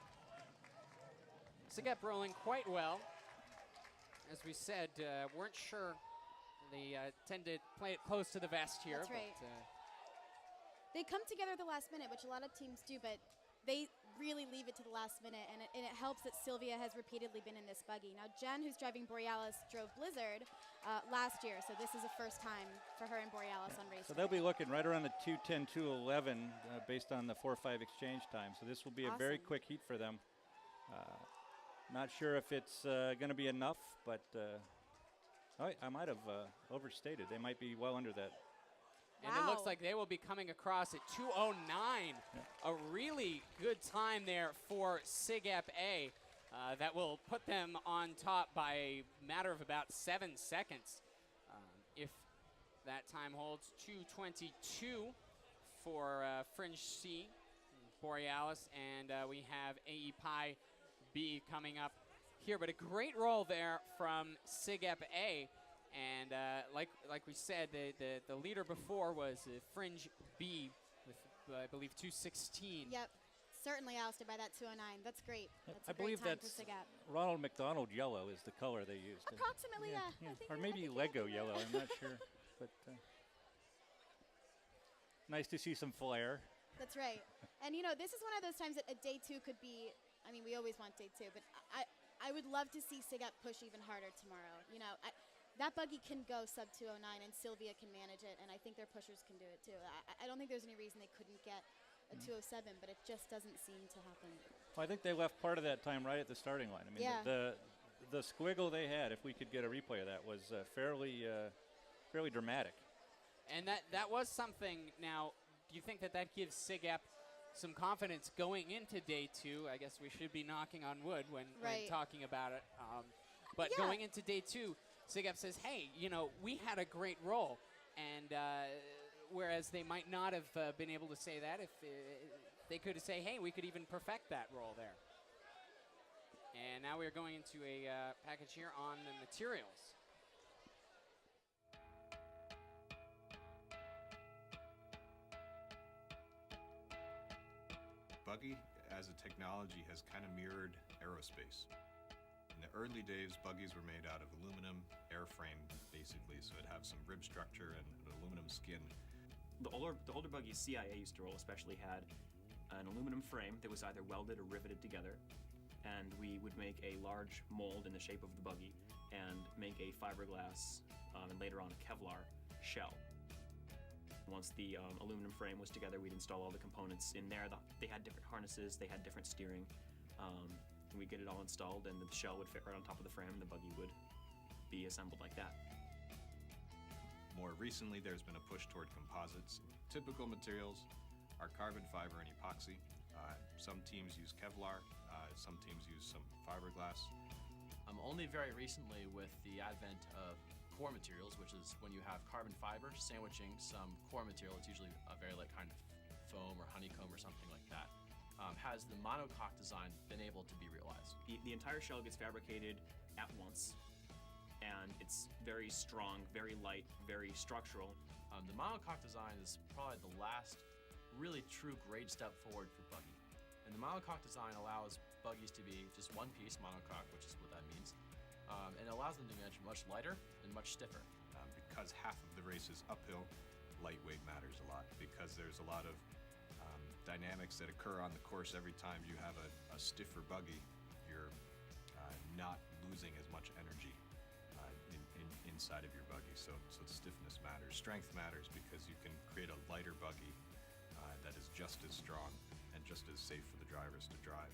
SIGEP rolling quite well. As we said, weren't sure. They tend to play it close to the vest here. That's right. But, they come together at the last minute, which a lot of teams do, but they really leave it to the last minute, and it helps that Sylvia has repeatedly been in this buggy. Now, Jen, who's driving Borealis, drove Blizzard last year, so this is the first time for her and Borealis on race. So they'll be looking right around the 2:10, 2:11 based on the 4-5 exchange time. So this will be a very Awesome. quick heat for them. Not sure if it's going to be enough, but I might have overstated. They might be well under that. And it looks like they will be coming across at 2:09. A really good time there for SIGEP A. That will put them on top by a matter of about 7 seconds. If that time holds, 2:22 for Fringe C, Borealis, and we have AE Pi B coming up here. But a great roll there from SIGEP A. And like we said, the leader before was Fringe B with, I believe, 2:16. Yep, certainly ousted by that 2:09. That's great. That's I a great believe time that's for SIGEP. Ronald McDonald yellow is the color they used. Approximately, yeah. I think Or I maybe think Lego yellow, I'm not sure. But nice to see some flair. That's right. And, this is one of those times that a day 2 could be, I mean, we always want day 2, but I would love to see SIGEP push even harder tomorrow. That buggy can go sub 2:09, and Sylvia can manage it, and I think their pushers can do it too. I don't think there's any reason they couldn't get a 2:07, but it just doesn't seem to happen. Well, I think they left part of that time right at the starting line. I mean, Yeah. the squiggle they had, if we could get a replay of that, was fairly dramatic. And that was something. Now, do you think that gives SIGEP some confidence going into day 2? I guess we should be knocking on wood when talking about it. But going into day 2, SIGEP says, hey, we had a great roll. And whereas they might not have been able to say that if they could say, hey, we could even perfect that roll there. And now we're going into a package here on the materials. Buggy, as a technology, has kind of mirrored aerospace. In the early days, buggies were made out of aluminum, airframed, basically, so it'd have some rib structure and an aluminum skin. The older buggies CIA used to roll especially had an aluminum frame that was either welded or riveted together, and we would make a large mold in the shape of the buggy and make a fiberglass and later on a Kevlar shell. Once the aluminum frame was together, we'd install all the components in there. They had different harnesses, they had different steering. And we'd get it all installed, and the shell would fit right on top of the frame, and the buggy would be assembled like that. More recently, there's been a push toward composites. Typical materials are carbon fiber and epoxy. Some teams use Kevlar, some teams use some fiberglass. Only very recently, with the advent of core materials, which is when you have carbon fiber sandwiching some core material, it's usually a very light kind of foam or honeycomb or something like that. Has the monocoque design been able to be realized? The entire shell gets fabricated at once, and it's very strong, very light, very structural. The monocoque design is probably the last really true great step forward for buggy. And the monocoque design allows buggies to be just one piece monocoque, which is what that means, and it allows them to be much lighter and much stiffer. Because half of the race is uphill, lightweight matters a lot, because there's a lot of dynamics that occur on the course. Every time you have a stiffer buggy, you're not losing as much energy inside of your buggy. So stiffness matters. Strength matters because you can create a lighter buggy that is just as strong and just as safe for the drivers to drive.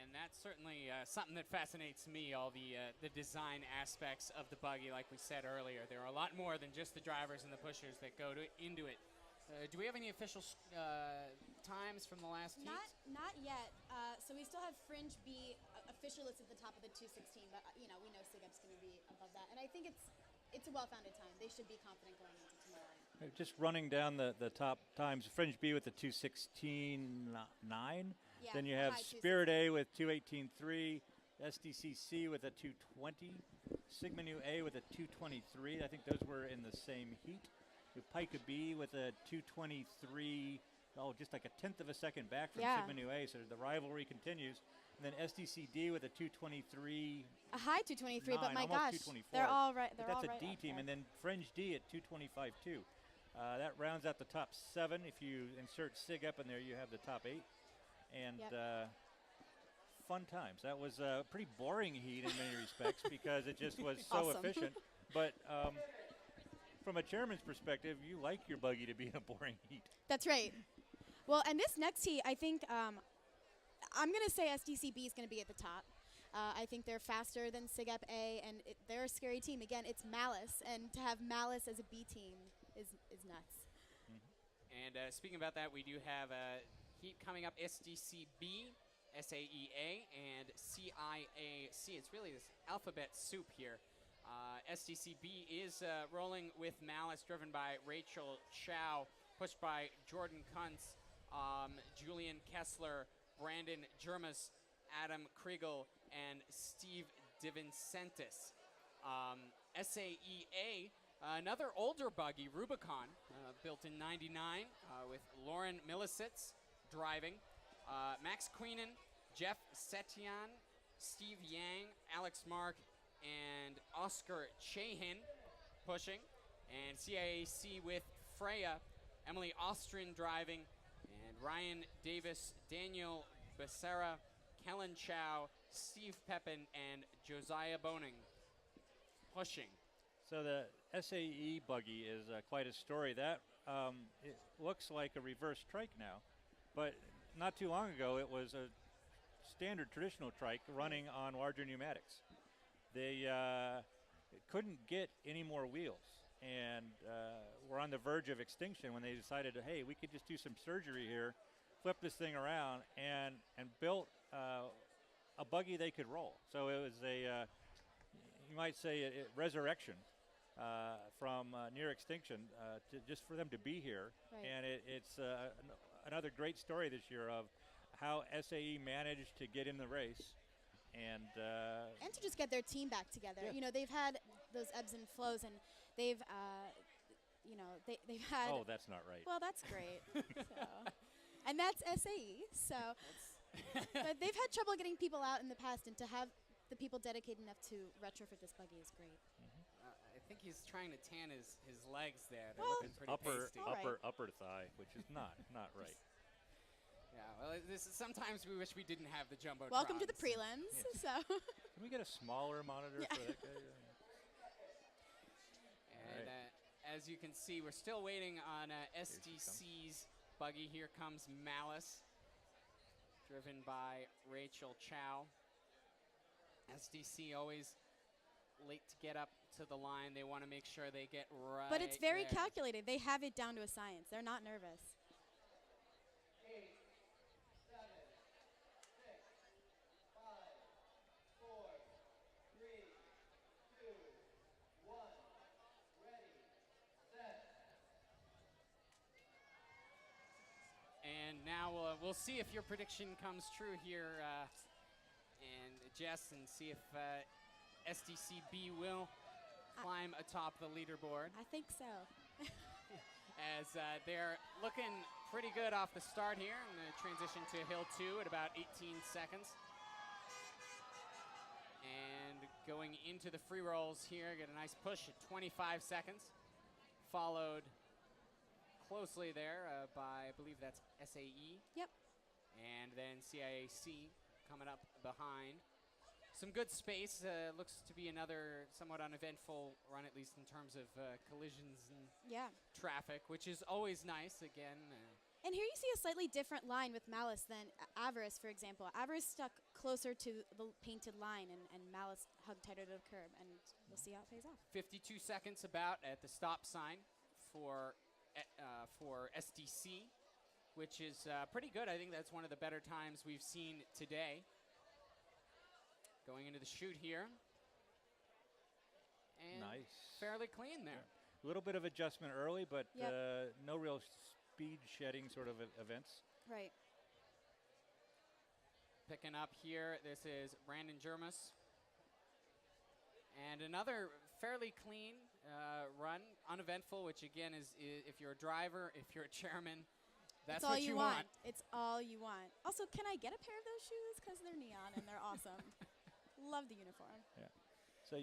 And that's certainly something that fascinates me, all the design aspects of the buggy. Like we said earlier, there are a lot more than just the drivers and the pushers that go into it. Do we have any official times from the last heat? Not yet. So we still have Fringe B official list at the top of the 2:16, but we know SIGEP's going to be above that, and I think it's a well-founded time. They should be confident going into tomorrow night. Just running down the top times, Fringe B with the 2:16.9. Yeah, Then you have high Spirit A with 2:18.3, SDCC with a 2:20, Sigma Nu A with a 2:23. I think those were in the same heat. You have Pica B with a 2:23, just like a tenth of a second back from Sigma Nu A. So the rivalry continues. And then SDCD with a 223. A high 223, but my almost gosh, 224. they're all right. But They're all that's right a D up team, there. and then Fringe D at 225 too. That rounds out the top 7. If you insert SIG up in there, you have the top 8. And fun times. That was a pretty boring heat in many respects because it just was so Awesome. efficient. But from a chairman's perspective, you like your buggy to be in a boring heat. That's right. Well, and this next heat, I think I'm going to say SDCB is going to be at the top. I think they're faster than SIGEP A, and they're a scary team. Again, it's Malice, and to have Malice as a B team is nuts. And speaking about that, we do have a heat coming up, SDCB, SAEA, and CIAC. It's really this alphabet soup here. SDCB is rolling with Malice, driven by Rachel Chow, pushed by Jordan Kuntz, Julian Kessler, Brandon Jermas, Adam Kriegel, and Steve DiVincentis. SAEA, another older buggy, Rubicon, built in '99, with Lauren Millicitz driving. Max Queenan, Jeff Setian, Steve Yang, Alex Mark, and Oscar Chahin pushing. And CIAC with Freya, Emily Ostrin driving, and Ryan Davis, Daniel Becerra, Kellen Chow, Steve Pepin, and Josiah Boning pushing. So the SAE buggy is quite a story. That it looks like a reverse trike now, but not too long ago it was a standard traditional trike running on larger pneumatics. They couldn't get any more wheels, and were on the verge of extinction when they decided, hey, we could just do some surgery here, flip this thing around, and built a buggy they could roll. So it was a, you might say, a resurrection from near extinction just for them to be here. Right. And it's another great story this year of how SAE managed to get in the race. And to just get their team back together. Yeah. You know, they've had those ebbs and flows, and they've, they've had. Oh, that's not right. Well, that's great. And that's SAE. So, but they've had trouble getting people out in the past, and to have the people dedicated enough to retrofit this buggy is great. I think he's trying to tan his legs there. They're Well, looking pretty pasty. upper thigh, which is not right. Yeah, well, this is, sometimes we wish we didn't have the jumbo. Welcome to the prelims. So. Can we get a smaller monitor for that guy? And as you can see, we're still waiting on SDC's buggy. Here comes Malice, driven by Rachel Chow. SDC always late to get up to the line. They want to make sure they get right. But it's very there. calculated. They have it down to a science. They're not nervous. 8, 7, 6, 5, 4, 3, 2, 1. Ready, set. And now we'll see if your prediction comes true here, and Jess, and see if SDCB will climb atop the leaderboard. I think so. As they're looking pretty good off the start here. I'm going to transition to Hill 2 at about 18 seconds. And going into the free rolls here, get a nice push at 25 seconds. Followed closely there by, I believe that's SAE. Yep. And then CIAC coming up behind. Some good space. Looks to be another somewhat uneventful run, at least in terms of collisions and traffic, which is always nice. Again. And here you see a slightly different line with Malice than Avarice, for example. Avarice stuck closer to the painted line, and Malice hugged tighter to the curb, and we'll see how it pays off. 52 seconds about at the stop sign for SDC, which is pretty good. I think that's one of the better times we've seen today. Going into the chute here. And nice. Fairly clean there. A little bit of adjustment early, but no real speed shedding sort of events. Right. Picking up here, this is Brandon Jermas. And another fairly clean run, uneventful, which again is if you're a driver, if you're a chairman, That's it's all what you you want. want. It's all you want. Also, can I get a pair of those shoes? Because they're neon and they're awesome. Love the uniform. Yeah. So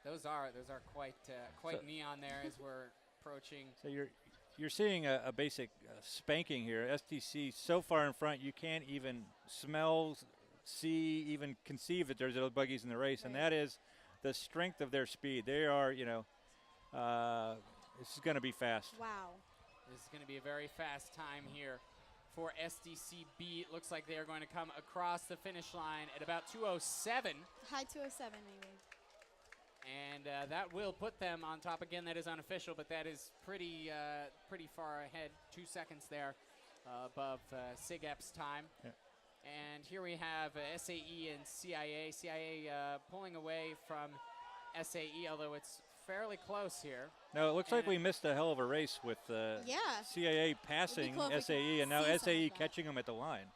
Those are quite So- neon there as we're approaching. So you're seeing a basic spanking here. STC so far in front, you can't even smell, see, even conceive that there's other buggies in the race, and that is the strength of their speed. They are, this is going to be fast. Wow. This is going to be a very fast time here for SDCB. It looks like they are going to come across the finish line at about 2:07. High 207 maybe. And that will put them on top. Again, that is unofficial, but that is pretty far ahead. 2 seconds there above SIGEP's time. Yeah. And here we have SAE and CIA. CIA pulling away from SAE, although it's fairly close here. No, it looks like we missed a hell of a race with CIA passing cool if we SAE, and now see some SAE of that. catching them at the line.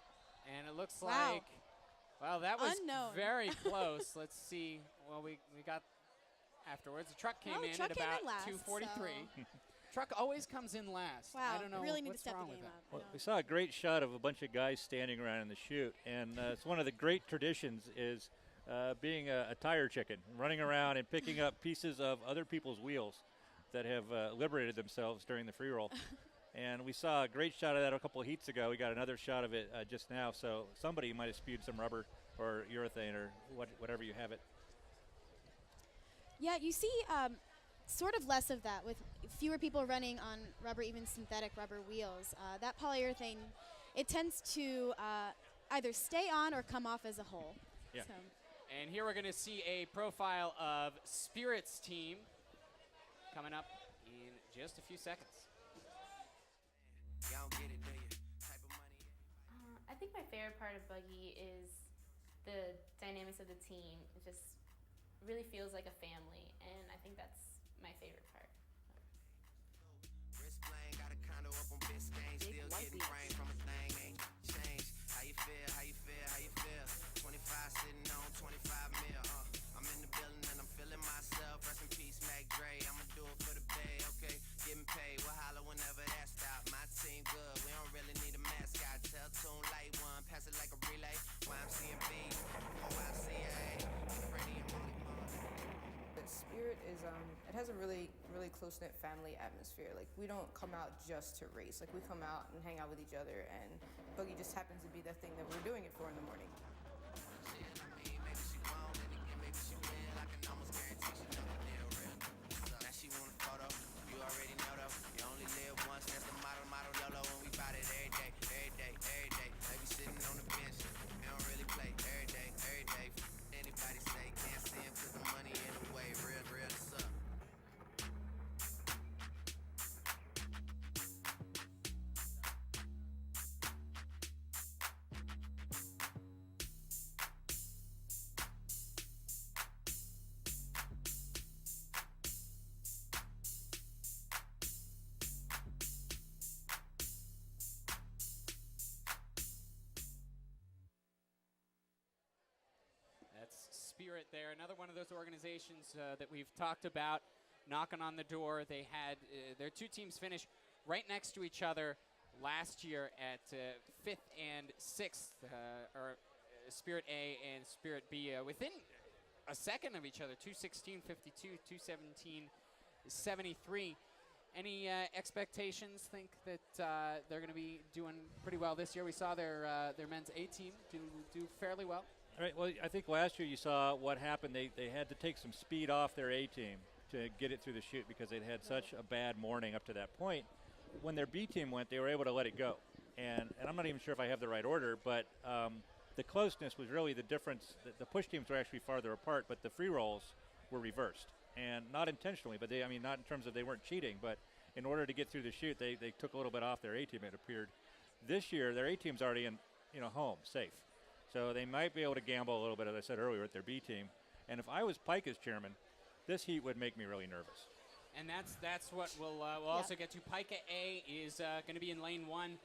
And it looks Wow. like, well, that was Unknown. very close. Let's see. Well, we got afterwards. The truck came in truck at came in about last, 2:43. so- Truck always comes in last. Wow. I don't know really need to what's step wrong the with game that. up. Well, we saw a great shot of a bunch of guys standing around in the chute, and it's one of the great traditions is being a tire chicken, running around and picking up pieces of other people's wheels that have liberated themselves during the free roll. And we saw a great shot of that a couple of heats ago. We got another shot of it just now, so somebody might have spewed some rubber or urethane or whatever you have it. Yeah, you see sort of less of that with fewer people running on rubber, even synthetic rubber wheels. That polyurethane, it tends to either stay on or come off as a whole. Yeah. So. And here we're going to see a profile of Spirit's team coming up in just a few seconds. I think my favorite part of Buggy is the dynamics of the team. It just really feels like a family, and I think that's my favorite part. Still getting brain from a thing ain't changed. How you feel? How you feel? How you feel? 25 sitting on 25 mil. I'm in the building and I'm feeling myself. Rest in peace, Mac Dre. I'ma do it for the bay, okay? Getting paid. We'll holler whenever that stop. My team good. We don't really need a mascot. Tell Tune Light One, pass it like a relay. YMCMB, OICA, Freddie and Molly. Spirit is it has a really close-knit family atmosphere. Like, we don't come out just to race. Like, we come out and hang out with each other, and Buggy just happens to be the thing that we're doing it for in the morning. Now she want a photo, you already know though. You only live once, that's the model YOLO, and we bout it every day, every day, every day. They be sitting on the bench, they don't really play every day, every day. Anybody say can't see him 'cause the money in the way, real, it's up. That's Spirit there. Another one of those organizations that we've talked about knocking on the door. They had their two teams finish right next to each other last year at 5th and 6th, or Spirit A and Spirit B, within a second of each other, 2:16.52, 2:17.73. Any expectations? Think that they're going to be doing pretty well this year? We saw their men's A team do fairly well. All right. Well, I think last year you saw what happened. They had to take some speed off their A team to get it through the chute because they'd had such a bad morning up to that point. When their B team went, they were able to let it go. And I'm not even sure if I have the right order, but the closeness was really the difference. The push teams were actually farther apart, but the free rolls were reversed. And not intentionally, but not in terms of they weren't cheating, but in order to get through the chute, they took a little bit off their A team, it appeared. This year, their A team's already in, home, safe. So they might be able to gamble a little bit, as I said earlier, with their B team. And if I was Pike as chairman, this heat would make me really nervous. And that's what we'll also get to. Pika A is going to be in lane 1,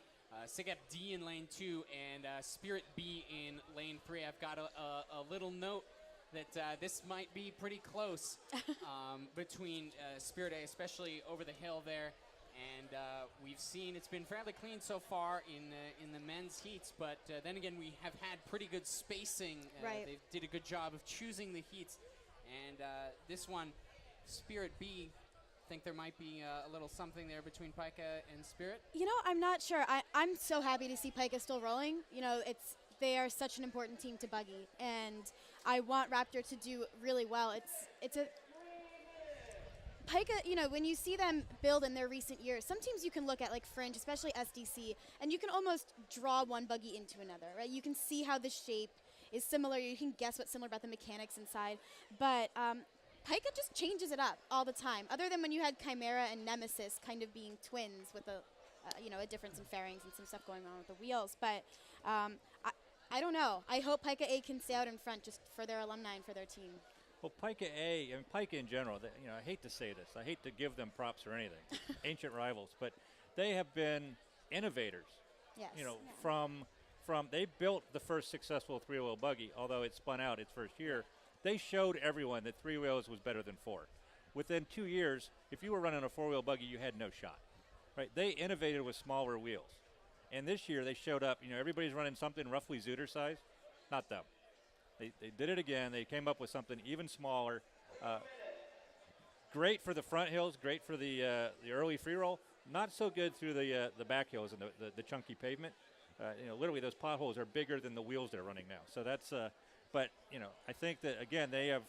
SIGEP D in lane 2, and Spirit B in lane 3. I've got a little note that this might be pretty close between Spirit A, especially over the hill there, And we've seen it's been fairly clean so far in the men's heats, but then again, we have had pretty good spacing. Right. They did a good job of choosing the heats. And this one, Spirit B, think there might be a little something there between Pika and Spirit? You know, I'm not sure. I'm so happy to see Pika still rolling. You know, they are such an important team to Buggy, and I want Raptor to do really well. It's a Pika, you know, when you see them build in their recent years, some teams you can look at like Fringe, especially SDC, and you can almost draw one Buggy into another, right? You can see how the shape is similar. You can guess what's similar about the mechanics inside. But Pika just changes it up all the time, other than when you had Chimera and Nemesis kind of being twins with a difference in fairings and some stuff going on with the wheels. But I don't know. I hope Pika A can stay out in front just for their alumni and for their team. Well, Pika A, and Pika in general, I hate to say this. I hate to give them props or anything. Ancient rivals. But they have been innovators. Yes. You know, from they built the first successful three-wheel buggy, although it spun out its first year. They showed everyone that three wheels was better than four. Within 2 years, if you were running a four-wheel buggy, you had no shot. Right? They innovated with smaller wheels. And this year they showed up, you know, everybody's running something roughly Zooter size. Not them. They did it again. They came up with something even smaller. Great for the front hills, great for the early free roll. Not so good through the back hills and the chunky pavement. You know, literally those potholes are bigger than the wheels they're running now. So that's, but you know, I think that again they have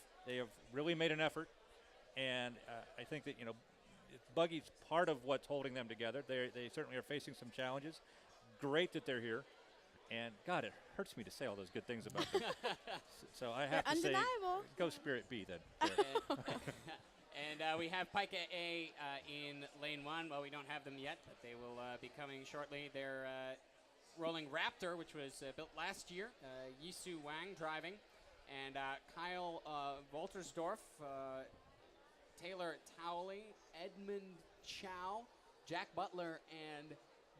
really made an effort, and I think that Buggy's part of what's holding them together. They certainly are facing some challenges. Great that they're here. And, God, it hurts me to say all those good things about them. So I have to say, go Spirit B then. And we have Pika A in lane 1. Well, we don't have them yet, but they will be coming shortly. They're rolling Raptor, which was built last year. Yisu Wang driving. And Kyle Woltersdorf, Taylor Towley, Edmund Chow, Jack Butler, and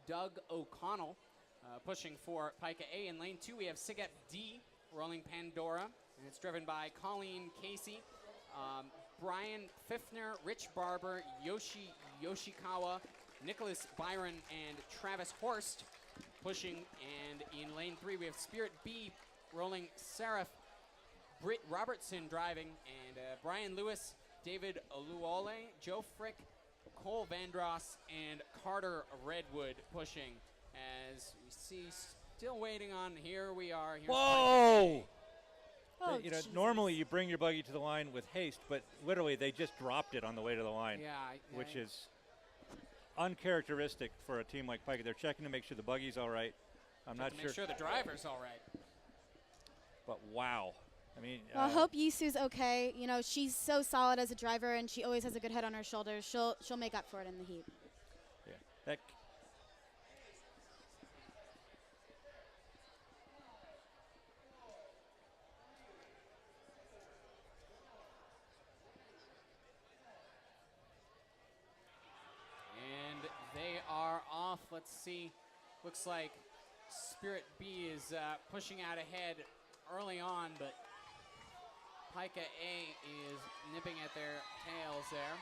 Doug O'Connell. Pushing for Pika A. In lane 2, we have Siget D rolling Pandora, and it's driven by Colleen Casey, Brian Pfiffner, Rich Barber, Yoshi Yoshikawa, Nicholas Byron, and Travis Horst pushing. And in lane 3, we have Spirit B rolling Seraph, Britt Robertson driving, and Brian Lewis, David Luole, Joe Frick, Cole Vandross, and Carter Redwood pushing. As we see, still waiting on, here we are. Here's Whoa! Oh, normally you bring your buggy to the line with haste, but literally they just dropped it on the way to the line, which is uncharacteristic for a team like Pika. They're checking to make sure the buggy's all right. I'm not sure. Make sure the driver's all right. But wow. I mean, well, I hope Yisu's okay. You know, she's so solid as a driver, and she always has a good head on her shoulders. She'll make up for it in the heat. Yeah, that. And they are off. Let's see. Looks like Spirit B is pushing out ahead early on, but Pika A is nipping at their tails there.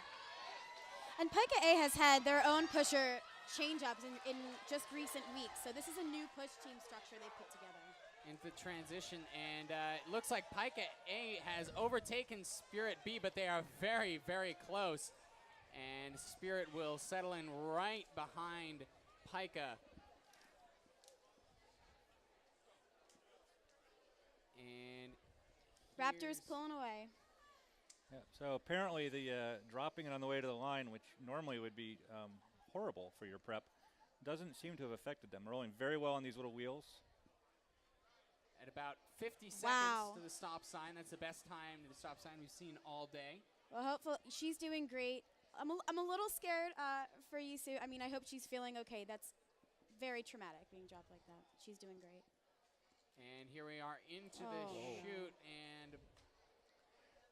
And Pika A has had their own pusher change-ups in just recent weeks, so this is a new push team structure they put together. Into transition, and it looks like Pika A has overtaken Spirit B, but they are very, very close. And Spirit will settle in right behind Pika. And Raptors pulling away. Yeah, so apparently the dropping it on the way to the line, which normally would be horrible for your prep, doesn't seem to have affected them. Rolling very well on these little wheels. At about 50 seconds Wow. to the stop sign. That's the best time to the stop sign we've seen all day. Well, hopefully she's doing great. I'm a little scared for Yisu. I mean, I hope she's feeling okay. That's very traumatic, being dropped like that. She's doing great. And here we are into the chute, and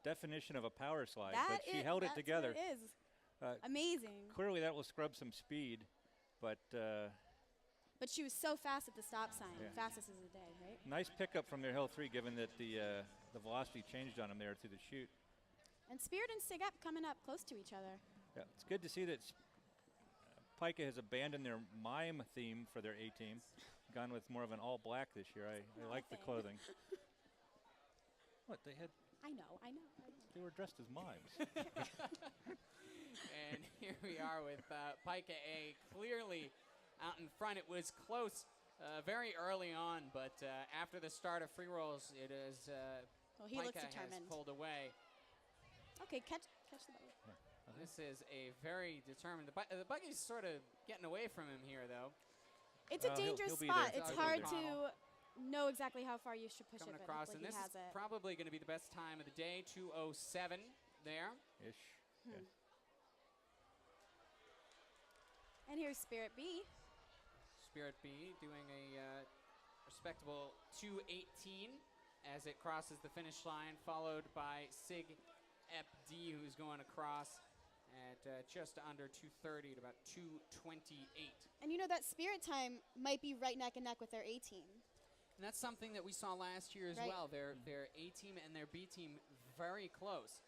Definition of a power slide, That but she is- held it that's together. what it is. Amazing. Clearly that will scrub some speed, but But she was so fast at the stop sign. Yeah. Fastest of the day, right? nice pickup from their hill 3, given that the velocity changed on them there through the chute. And Spirit and Sigap coming up close to each other. Yeah, it's good to see that Pica has abandoned their mime theme for their A team, gone with more of an all black this year. I like the clothing. What they had? I know. They were dressed as mimes. And here we are with Pica A clearly out in front. It was close very early on, but after the start of free rolls, it is he looks Pica has determined. pulled away. Okay, catch the buggy. This is a very determined. The Buggy's sort of getting away from him here, though. It's a dangerous he'll be spot. there. It's He'll be hard there. to know exactly how far you should push Coming it, but across, hopefully and he this has is it. probably going to be the best time of the day, 2:07 there. Ish. Yeah. And here's Spirit B. Spirit B doing a respectable 2:18 as it crosses the finish line, followed by Sig Ep D, who's going across at just under 2:30 at about 2:28. And you know that Spirit time might be right neck and neck with their A team. And that's something that we saw last year as Right. well. Their A team and their B team very close.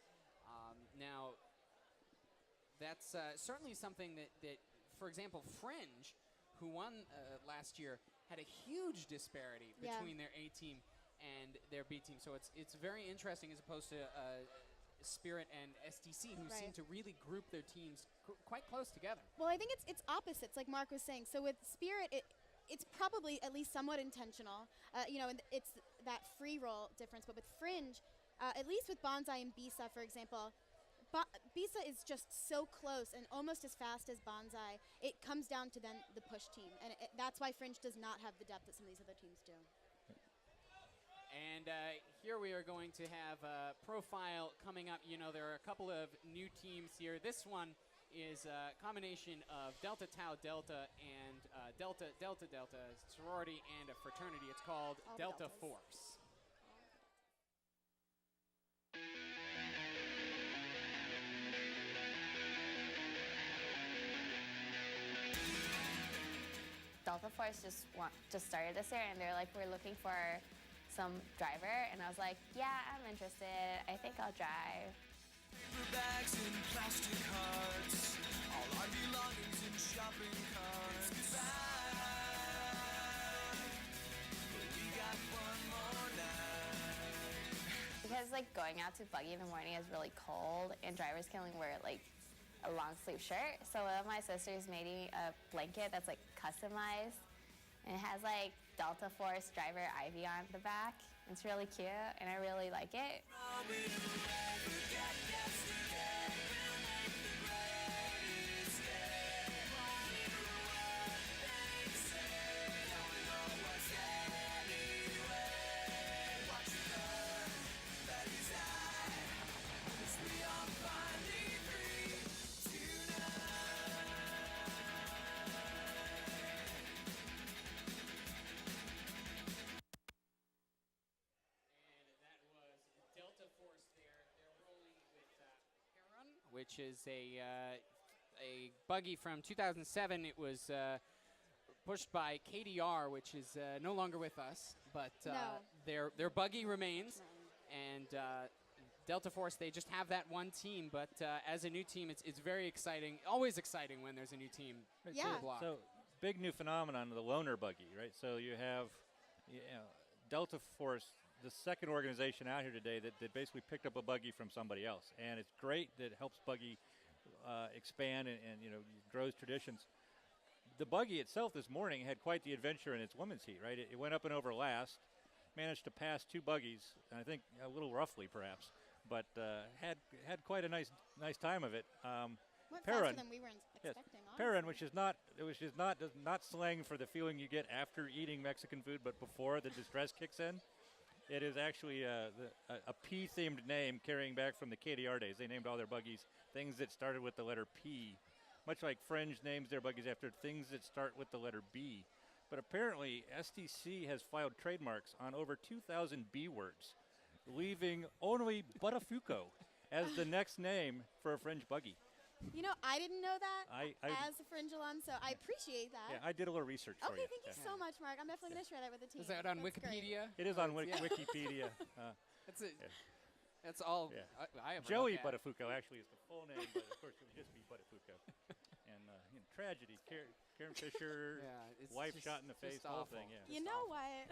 Now, that's certainly something that, for example, Fringe, who won last year, had a huge disparity Yeah. between their A team and their B team. So it's very interesting as opposed to Spirit and STC, who seem Right. to really group their teams quite close together. Well, I think it's opposites, like Mark was saying. So with Spirit, it's probably at least somewhat intentional. And it's that free roll difference. But with Fringe, at least with Bonsai and Bisa, for example, Bisa is just so close and almost as fast as Bonsai. It comes down to then the push team, and that's why Fringe does not have the depth that some of these other teams do. And here we are going to have a profile coming up. You know, there are a couple of new teams here. This one is a combination of Delta Tau Delta and Delta Delta Delta, sorority and a fraternity. It's called All the Delta deltas. Force. Delta Force just started this year, and they're like, we're looking for some driver, and I was like, yeah, I'm interested. I think I'll drive. Paper bags and plastic hearts, all our belongings in shopping carts. Goodbye, but we got one more night. Because like going out to Buggy in the morning is really cold, and drivers can only wear like a long sleeve shirt. So one of my sisters made me a blanket that's like customized, and it has like Delta Force driver Ivy on the back. It's really cute, and I really like it. Delta Force there. They're rolling with Heron, which is a buggy from 2007. It was pushed by KDR, which is no longer with us, but No. their buggy remains. And Delta Force, they just have that one team, but as a new team, it's very exciting. Always exciting when there's a new team. to the block. So big new phenomenon, the loaner buggy, right? So you have Delta Force, the second organization out here today that basically picked up a buggy from somebody else, and it's great that it helps Buggy expand and grows traditions. The buggy itself this morning had quite the adventure in its women's heat, right? It went up and over last, managed to pass two buggies, and I think a little roughly perhaps, but had quite a nice time of it. Went faster than we were expecting. Perrin, which is not slang for the feeling you get after eating Mexican food, but before the distress kicks in. It is actually a P-themed name carrying back from the KDR days. They named all their buggies things that started with the letter P, much like Fringe names their buggies after things that start with the letter B. But apparently, STC has filed trademarks on over 2,000 B words, leaving only Buttafuoco as the next name for a Fringe buggy. You know, I didn't know that I as a Fringe alum, so I appreciate that. Yeah, I did a little research for you. Okay, thank you so much, Mark. I'm definitely going to share that with the team. Is that on That's great. Wikipedia? It is on Yeah. Wikipedia. That's all I ever Joey look at. Buttafuoco actually is the full name, but of course it would just be Buttafuoco. And tragedy. Karen Fisher, Yeah, it's wife just- shot in the face, just the whole awful. thing. Yeah. You know what?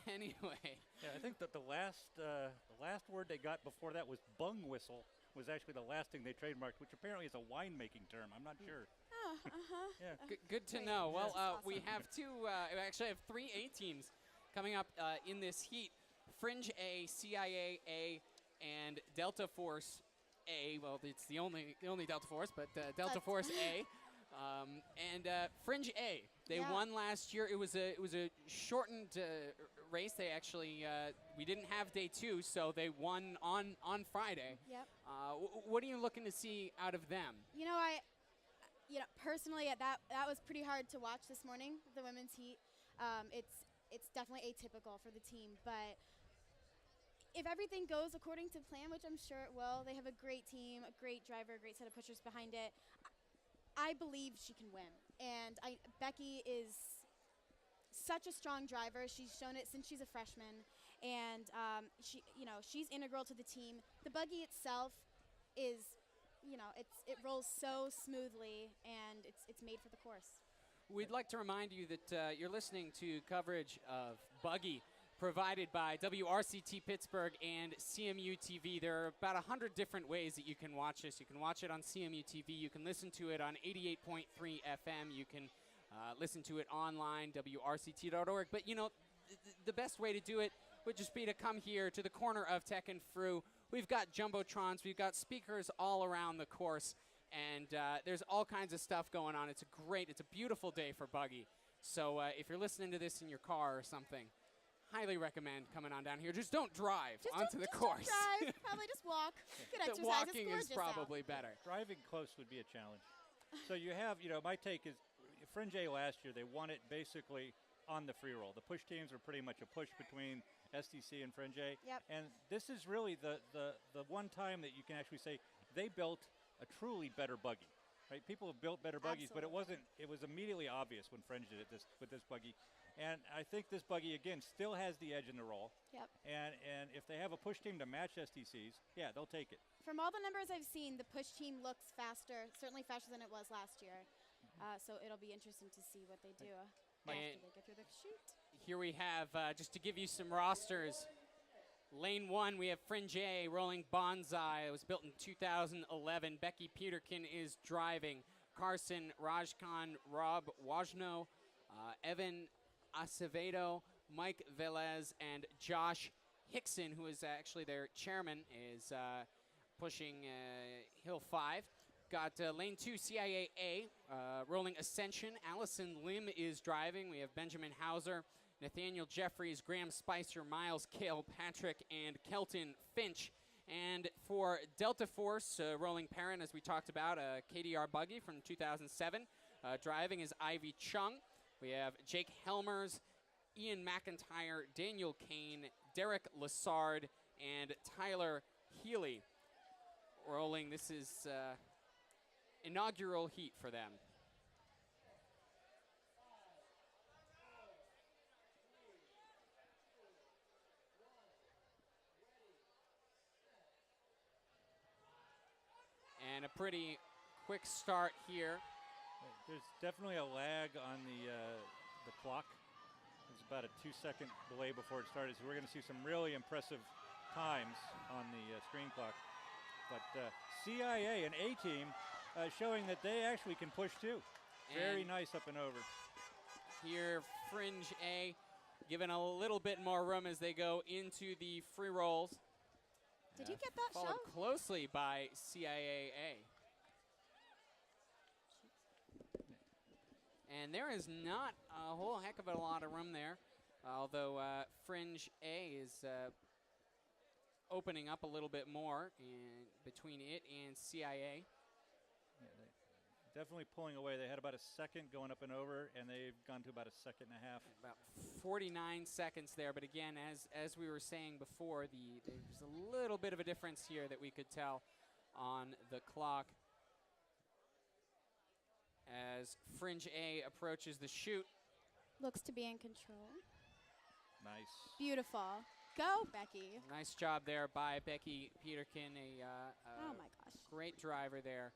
Anyway. Yeah, I think that the last word they got before that was bung whistle was actually the last thing they trademarked, which apparently is a winemaking term. I'm not sure. Oh, uh-huh. Yeah. Good to Great. know. Well, That's we awesome. have two. We actually have 3 A teams coming up in this heat: Fringe A, CIA A, and Delta Force A. Well, it's the only Delta Force, but Delta Force A, and Fringe A. They Yeah. won last year. It was a shortened race. They actually we didn't have day 2, so they won on Friday. Yep. What are you looking to see out of them? You know, personally, that was pretty hard to watch this morning, the women's heat. It's definitely atypical for the team, but if everything goes according to plan, which I'm sure it will, they have a great team, a great driver, a great set of pushers behind it. I believe she can win, and Becky is such a strong driver. She's shown it since she's a freshman, and she's integral to the team. The buggy itself is, it rolls so smoothly, and it's made for the course. We'd like to remind you that you're listening to coverage of Buggy provided by WRCT Pittsburgh and cmuTV. There are about 100 different ways that you can watch this. You can watch it on cmuTV. You can listen to it on 88.3 FM. You can listen to it online, WRCT.org. But, the best way to do it would just be to come here to the corner of Tech and Fru. We've got jumbotrons. We've got speakers all around the course. And there's all kinds of stuff going on. It's a beautiful day for Buggy. So if you're listening to this in your car or something, highly recommend coming on down here. Just don't drive onto the course. Don't drive. Probably just walk. Good exercise. Walking it's is probably out. better. Driving close would be a challenge. So you have, my take is Fringe A last year, they won it basically on the free roll. The push teams were pretty much a push between SDC and Fringe A. Yep. And this is really the one time that you can actually say they built a truly better buggy. Right? People have built better buggies, but it was immediately obvious when Fringe did it with this buggy. And I think this buggy, again, still has the edge in the roll. Yep. And if they have a push team to match SDC's, yeah, they'll take it. From all the numbers I've seen, the push team looks faster, certainly faster than it was last year. So it'll be interesting to see what they do after they get through the chute. Here we have, just to give you some rosters, Lane 1, we have Fringe A rolling Bonsai. It was built in 2011. Becky Peterkin is driving. Carson Rajkhan, Rob Wajno, Evan Acevedo, Mike Velez, and Josh Hickson, who is actually their chairman, is pushing Hill 5. Got Lane 2, CIA rolling Ascension. Allison Lim is driving. We have Benjamin Hauser, Nathaniel Jeffries, Graham Spicer, Miles Kale, Patrick, and Kelton Finch. And for Delta Force, rolling Perrin, as we talked about, a KDR buggy from 2007. Driving is Ivy Chung. We have Jake Helmers, Ian McIntyre, Daniel Kane, Derek Lassard, and Tyler Healy. Rolling, this is inaugural heat for them. And a pretty quick start here. There's definitely a lag on the clock. There's about a 2-second delay before it started, so we're going to see some really impressive times on the screen clock. But CIA, an A team, showing that they actually can push too. Very nice up and over. Here, Fringe A given a little bit more room as they go into the free rolls. Did you get that Followed shot? closely by CIAA. And there is not a whole heck of a lot of room there, although Fringe A is opening up a little bit more in between it and CIA. Yeah, definitely pulling away. They had about a second going up and over, and they've gone to about a second and a half. About 49 seconds there, but again, as we were saying before, there's a little bit of a difference here that we could tell on the clock. As Fringe A approaches the chute. Looks to be in control. Nice. Beautiful. Go, Becky. Nice job there by Becky Peterkin, oh my gosh. great driver there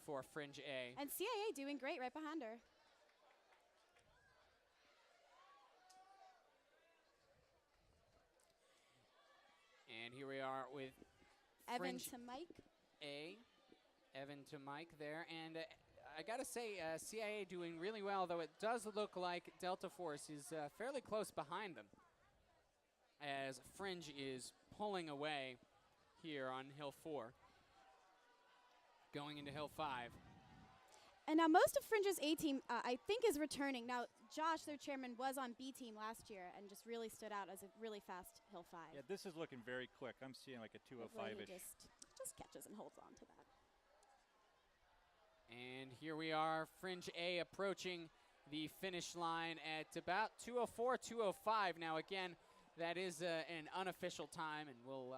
for Fringe A. And CIA doing great right behind her. And here we are with Evan Fringe to Mike. A. Evan to Mike there. And I got to say, CIA doing really well, though it does look like Delta Force is fairly close behind them, as Fringe is pulling away here on Hill 4, going into Hill 5. And now most of Fringe's A team, I think, is returning. Now, Josh, their chairman, was on B team last year and just really stood out as a really fast Hill 5. Yeah, this is looking very quick. I'm seeing like a Hopefully he 205-ish. just catches and holds on to that. And here we are, Fringe A approaching the finish line at about 2:04, 2:05. Now, again, that is an unofficial time, and we'll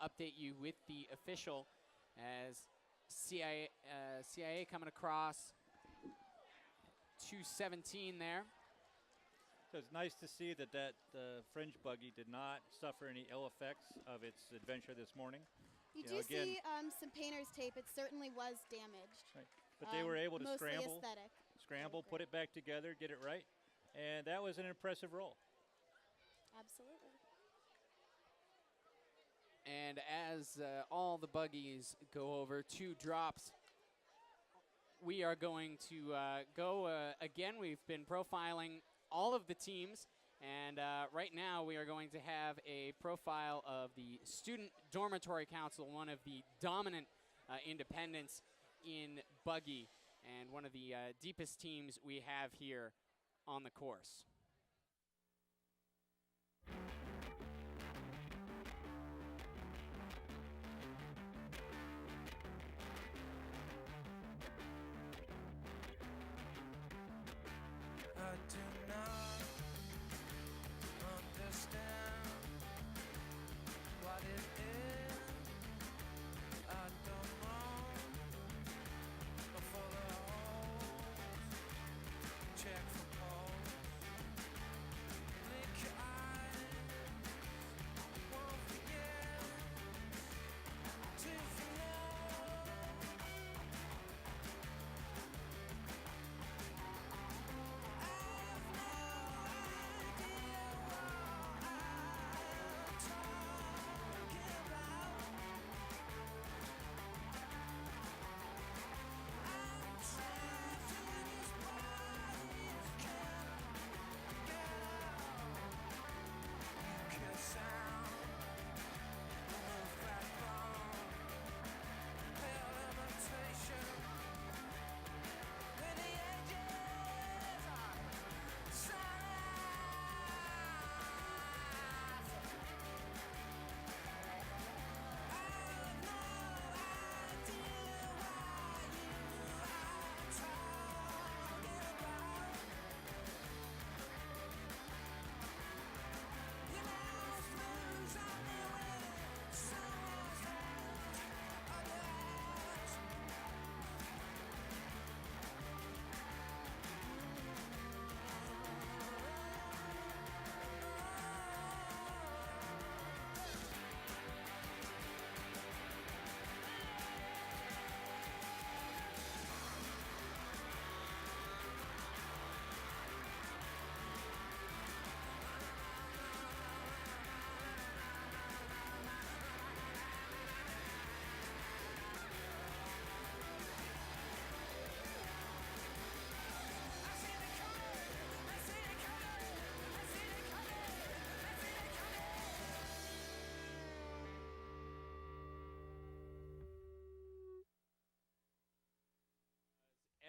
update you with the official as CIA coming across 2:17 there. So it's nice to see that the Fringe buggy did not suffer any ill effects of its adventure this morning. You know, do again, see some painter's tape. It certainly was damaged. Right. But they were able to mostly scramble, aesthetic. put it back together, get it right, and that was an impressive roll. Absolutely. And as all the buggies go over 2 drops, we are going to go again. We've been profiling all of the teams, and right now we are going to have a profile of the Student Dormitory Council, one of the dominant independents in buggy, and one of the deepest teams we have here on the course. I do not understand what it is. I don't know. For the holes, check for holes. Blink your eyes, won't forget to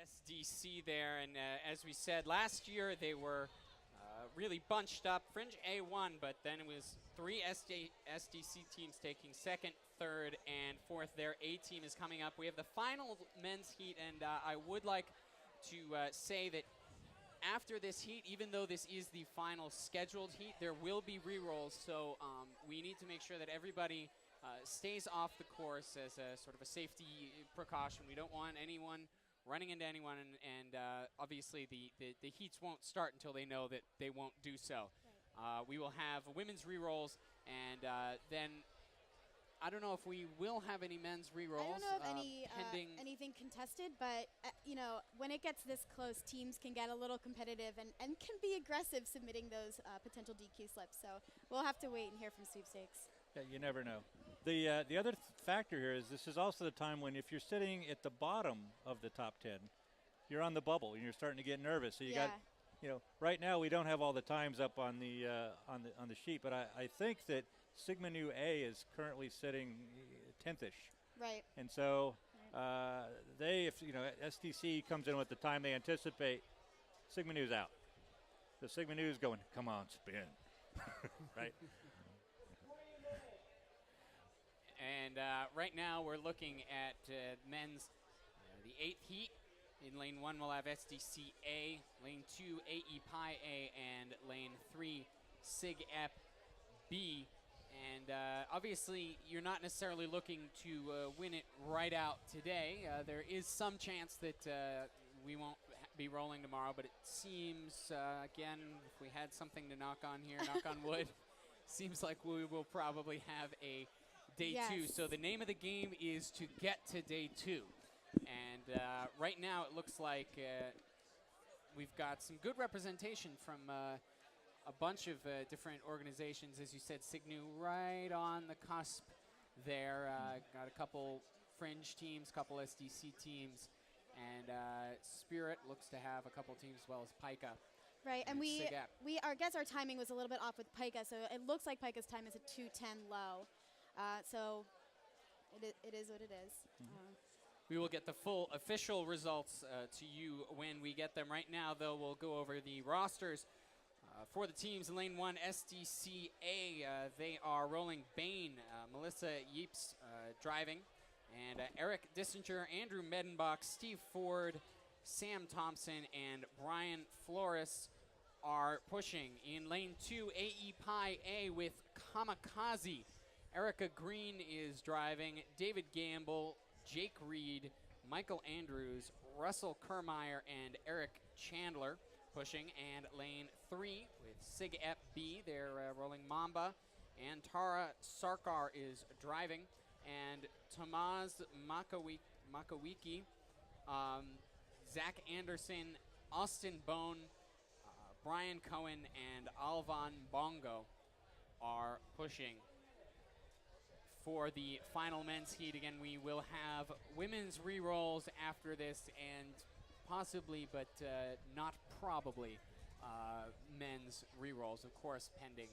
SDC there, and as we said, last year they were really bunched up. Fringe A1, but then it was 3 SDC teams taking second, third, and fourth. Their A team is coming up. We have the final men's heat, and I would like to say that after this heat, even though this is the final scheduled heat, there will be re-rolls, so we need to make sure that everybody stays off the course as a sort of a safety precaution. We don't want anyone running into anyone, and obviously the heats won't start until they know that they won't do so. We will have women's re-rolls, and then I don't know if we will have any men's re-rolls. I don't know if any pending. anything contested, but you know, when it gets this close, teams can get a little competitive and can be aggressive submitting those potential DQ slips. So we'll have to wait and hear from sweepstakes. Yeah, you never know. The other factor here is this is also the time when if you're sitting at the bottom of the top 10, you're on the bubble and you're starting to get nervous. So you got, you know, right now we don't have all the times up on the sheet, but I think that Sigma Nu A is currently sitting 10th-ish. Right. And so if you know STC comes in with the time they anticipate, Sigma Nu's out. The Sigma Nu's going, come on, spin, right? And right now we're looking at men's the 8th heat. In lane 1 we'll have SDC A, lane 2 AE Pi A, and lane 3 Sig Ep B. And obviously you're not necessarily looking to win it right out today. There is some chance that we won't be rolling tomorrow, but it seems, again, if we had something to knock on here, knock on wood, seems like we will probably have a day 2. So the name of the game is to get to day 2. And right now it looks like we've got some good representation from a bunch of different organizations. As you said, Signu right on the cusp there. Got a couple fringe teams, couple SDC teams, and Spirit looks to have a couple teams as well as Pika. Right, and I guess our timing was a little bit off with Pika, so it looks like Pika's time is a 2:10 low. So it is what it is. We will get the full official results to you when we get them. Right now, though, we'll go over the rosters for the teams. In lane 1, SDCA, they are rolling Bain, Melissa Yeeps driving, and Eric Dissinger, Andrew Medenbach, Steve Ford, Sam Thompson, and Brian Flores are pushing. In lane 2, AE Pi A with Kamikaze. Erica Green is driving, David Gamble, Jake Reed, Michael Andrews, Russell Kermeyer, and Eric Chandler pushing. And lane 3 with Sig Ep B, they're rolling Mamba, and Tara Sarkar is driving, and Tamaz Makawiki, Zach Anderson, Austin Bone, Brian Cohen, and Alvan Bongo are pushing. For the final men's heat, again, we will have women's re-rolls after this, and possibly, but not probably, men's re-rolls, of course, pending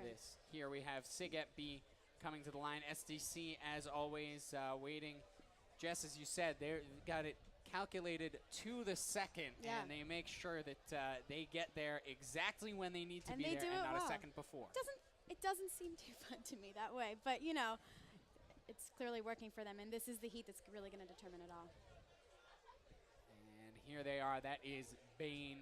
this. Here we have Sig Ep B coming to the line. SDC, as always, waiting. Jess, as you said, they've got it calculated to the second, and they make sure that they get there exactly when they need to be there, and not a second before. It doesn't seem too fun to me that way, but you know, it's clearly working for them, and this is the heat that's really going to determine it all. And here they are. That is Bain.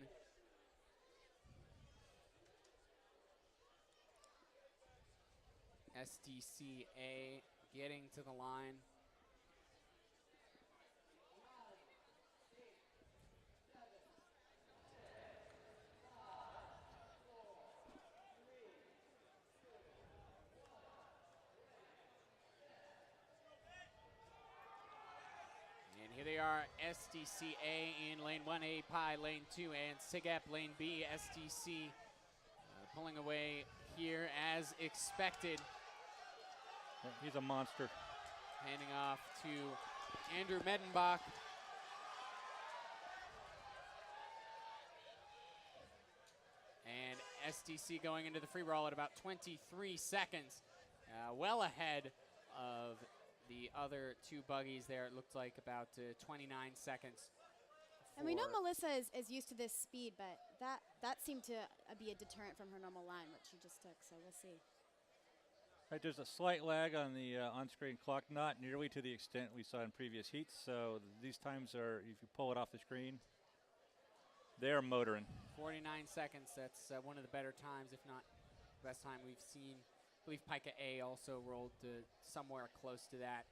SDCA getting to the line. And here they are, SDCA in lane 1, A Pi lane 2, and Sig Ep lane B. SDC pulling away here as expected. He's a monster. Handing off to Andrew Medenbach. And SDC going into the free roll at about 23 seconds. Well ahead of the other two buggies there. It looked like about 29 seconds. And we know Melissa is used to this speed, but that seemed to be a deterrent from her normal line, what she just took, so we'll see. Right, there's a slight lag on the on-screen clock, not nearly to the extent we saw in previous heats, so these times are, if you pull it off the screen, they're motoring. 49 seconds, that's one of the better times, if not the best time we've seen. I believe Pika A also rolled somewhere close to that.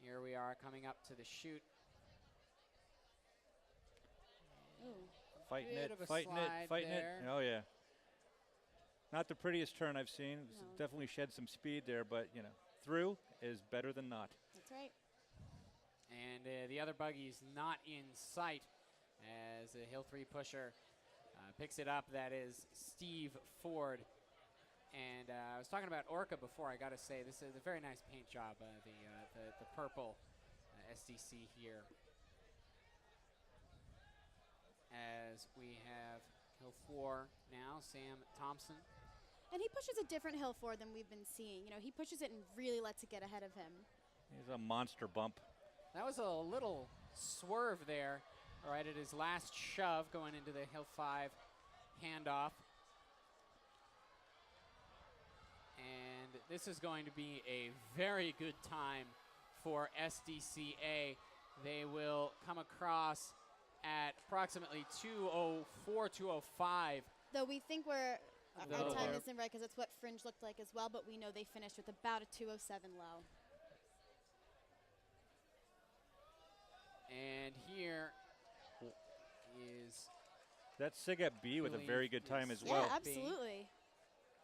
Here we are coming up to the chute. Fighting it, fighting it, fighting it. Oh, yeah. Not the prettiest turn I've seen. It's definitely shed some speed there, but, you know, through is better than not. That's right. And the other buggy's not in sight as a Hill 3 pusher picks it up. That is Steve Ford. And I was talking about Orca before. I got to say, this is a very nice paint job, the purple SDC here. As we have Hill 4 now, Sam Thompson. And he pushes a different Hill 4 than we've been seeing. You know, he pushes it and really lets it get ahead of him. He's a monster bump. That was a little swerve there, right at his last shove going into the Hill 5 handoff. And this is going to be a very good time for SDCA. They will come across at approximately 2:04, 2:05. Though we think our Though time they're- isn't right because that's what Fringe looked like as well, but we know they finished with about a 2:07 low. And here is That's Sigap B with a very good time as well. Yeah, absolutely.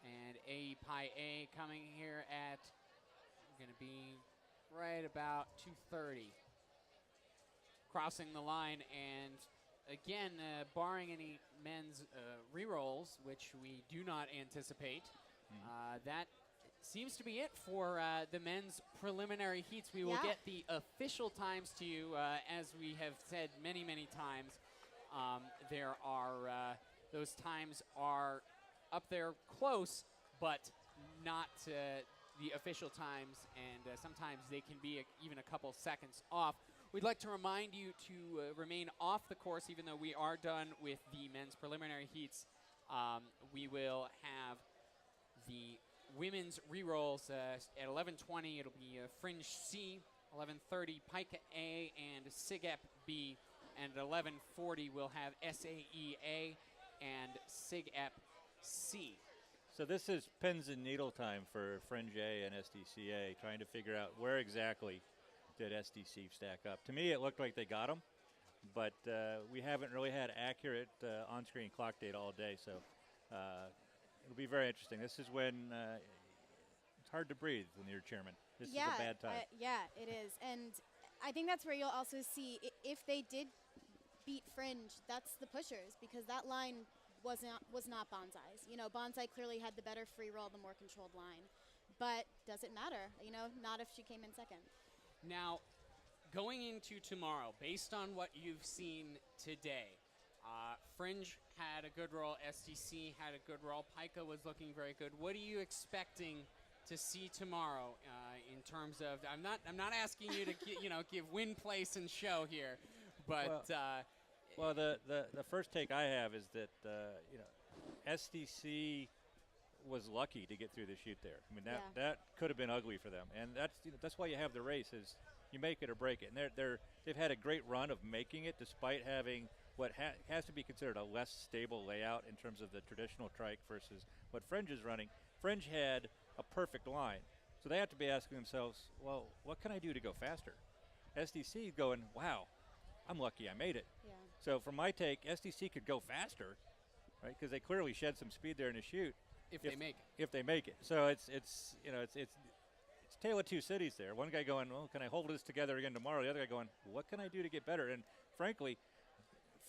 And A Pi A coming here at going to be right about 2:30. Crossing the line, and again, barring any men's re-rolls, which we do not anticipate, that seems to be it for the men's preliminary heats. We will get the official times to you, as we have said many, many times. There are those times are up there close, but not the official times, and sometimes they can be even a couple seconds off. We'd like to remind you to remain off the course, even though we are done with the men's preliminary heats. We will have the women's re-rolls at 11:20. It'll be Fringe C, 11:30 Pica A and Sigap B, and at 11:40 we'll have SAE A and Sigap C. So this is pins and needle time for Fringe A and SDCA, trying to figure out where exactly did SDC stack up. To me, it looked like they got them, but we haven't really had accurate on-screen clock data all day, so it'll be very interesting. This is when it's hard to breathe when you're chairman. This is a bad time. Yeah, it is. And I think that's where you'll also see if they did beat Fringe, that's the pushers, because that line was not Bonsai's. You know, Bonsai clearly had the better free roll, the more controlled line. But does it matter? You know, not if she came in second. Now, going into tomorrow, based on what you've seen today, Fringe had a good roll, SDC had a good roll, Pica was looking very good. What are you expecting to see tomorrow in terms of? I'm not asking you to give win, place, and show here, but well, the first take I have is that SDC was lucky to get through the chute there. I mean, that could have been ugly for them, and that's why you have the race, is you make it or break it. And they've had a great run of making it, despite having what has to be considered a less stable layout in terms of the traditional trike versus what Fringe is running. Fringe had a perfect line, so they have to be asking themselves, well, what can I do to go faster? SDC going, wow, I'm lucky I made it. Yeah. So from my take, SDC could go faster, right? Because they clearly shed some speed there in the chute. If they make it. If they make it. So it's tale of two cities there. One guy going, well, can I hold this together again tomorrow? The other guy going, what can I do to get better? And frankly,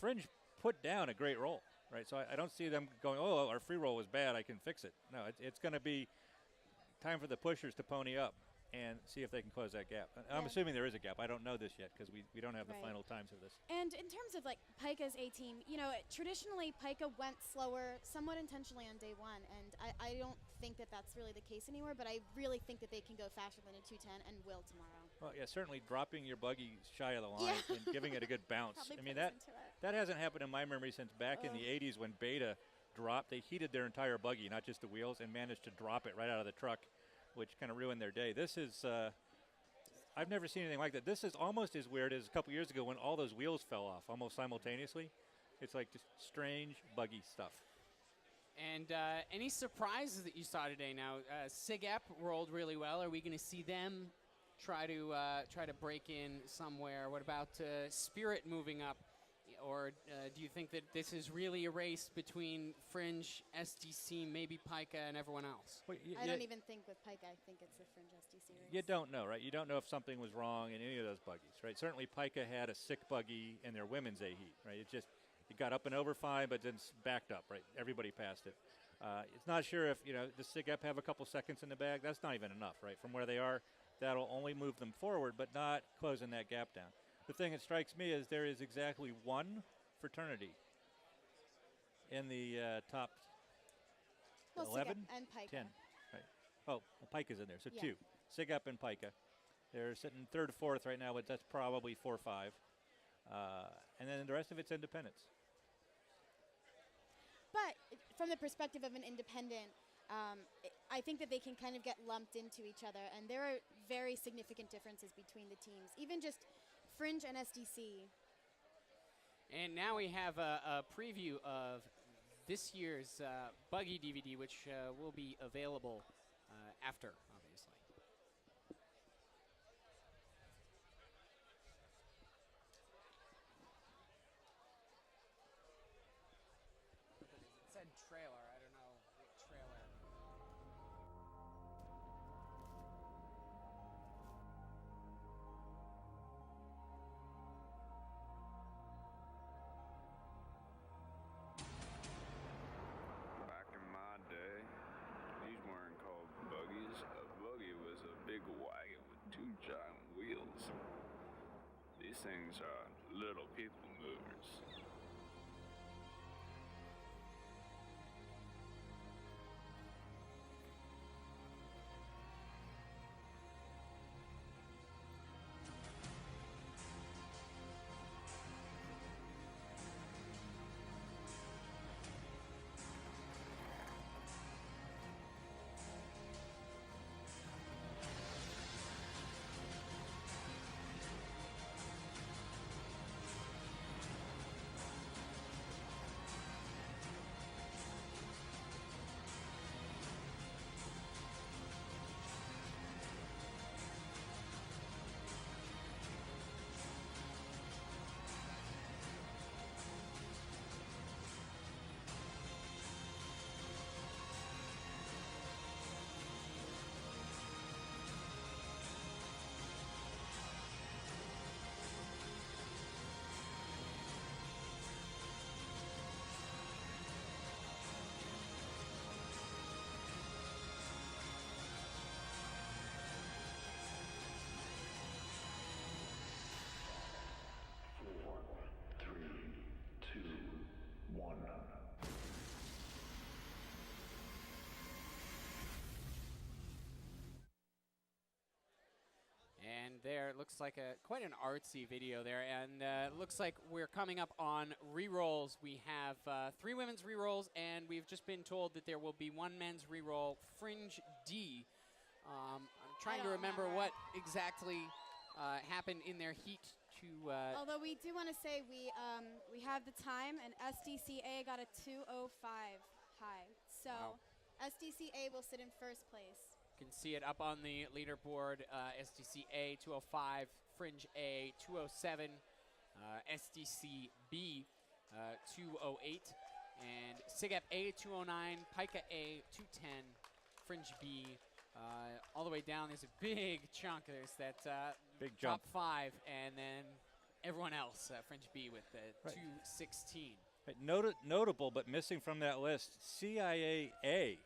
Fringe put down a great roll, right? So I don't see them going, oh, our free roll was bad, I can fix it. No, it's going to be time for the pushers to pony up and see if they can close that gap. I'm assuming there is a gap. I don't know this yet because we don't have the final times of this. And in terms of like Pica's A team, traditionally Pica went slower, somewhat intentionally on day one, and I don't think that that's really the case anymore. But I really think that they can go faster than a 210 and will tomorrow. Well, yeah, certainly dropping your buggy shy of the line and giving it a good bounce. Probably I mean plays that hasn't happened in my memory since back in the 80s when Beta dropped. They heated their entire buggy, not just the wheels, and managed to drop it right out of the truck, which kind of ruined their day. This is, I've never seen anything like that. This is almost as weird as a couple years ago when all those wheels fell off almost simultaneously. It's like just strange buggy stuff. And any surprises that you saw today? Now, Sigap rolled really well. Are we going to see them try to break in somewhere? What about Spirit moving up or do you think that this is really a race between Fringe, SDC, maybe Pika, and everyone else? I don't even think with Pike. I think it's a Fringe SDC race. You don't know, right? You don't know if something was wrong in any of those buggies, right? Certainly Pika had a sick buggy in their women's A heat, right? It got up and over fine, but then backed up, right? Everybody passed it. It's not sure if, the SIG-Up have a couple seconds in the bag. That's not even enough, right? From where they are, that'll only move them forward, but not closing that gap down. The thing that strikes me is there is exactly one fraternity in the top 11? SIG-Up and Pika. 10, right? Oh, well, Pika's in there, so Yeah. 2. SIG-Up and Pika. They're sitting 3rd, 4th right now, but that's probably 4 or 5. And then the rest of it's independents. But from the perspective of an independent, I think that they can kind of get lumped into each other, and there are very significant differences between the teams, even just Fringe and SDC. And now we have a preview of this year's Buggy DVD, which will be available after, obviously. It said trailer. I don't know what trailer. Back in my day, these weren't called buggies. A buggy was a big wagon with 2 giant wheels. These things are little people movers. And there, it looks like quite an artsy video there. And it looks like we're coming up on re-rolls. We have 3 women's re-rolls, and we've just been told that there will be 1 men's re-roll, Fringe D. I'm trying to remember what exactly happened in their heat to... Although we do want to say we have the time, and SDCA got a 2:05 high. So Wow. SDCA will sit in first place. You can see it up on the leaderboard. SDC A 205, Fringe A 207, SDC B 208, and SIG-Up A 209, Pika A 210, Fringe B all the way down. There's a big chunk. There's that Big top jump. 5, and then everyone else. Fringe B with the 216. Right, notable, but missing from that list, CIA-A.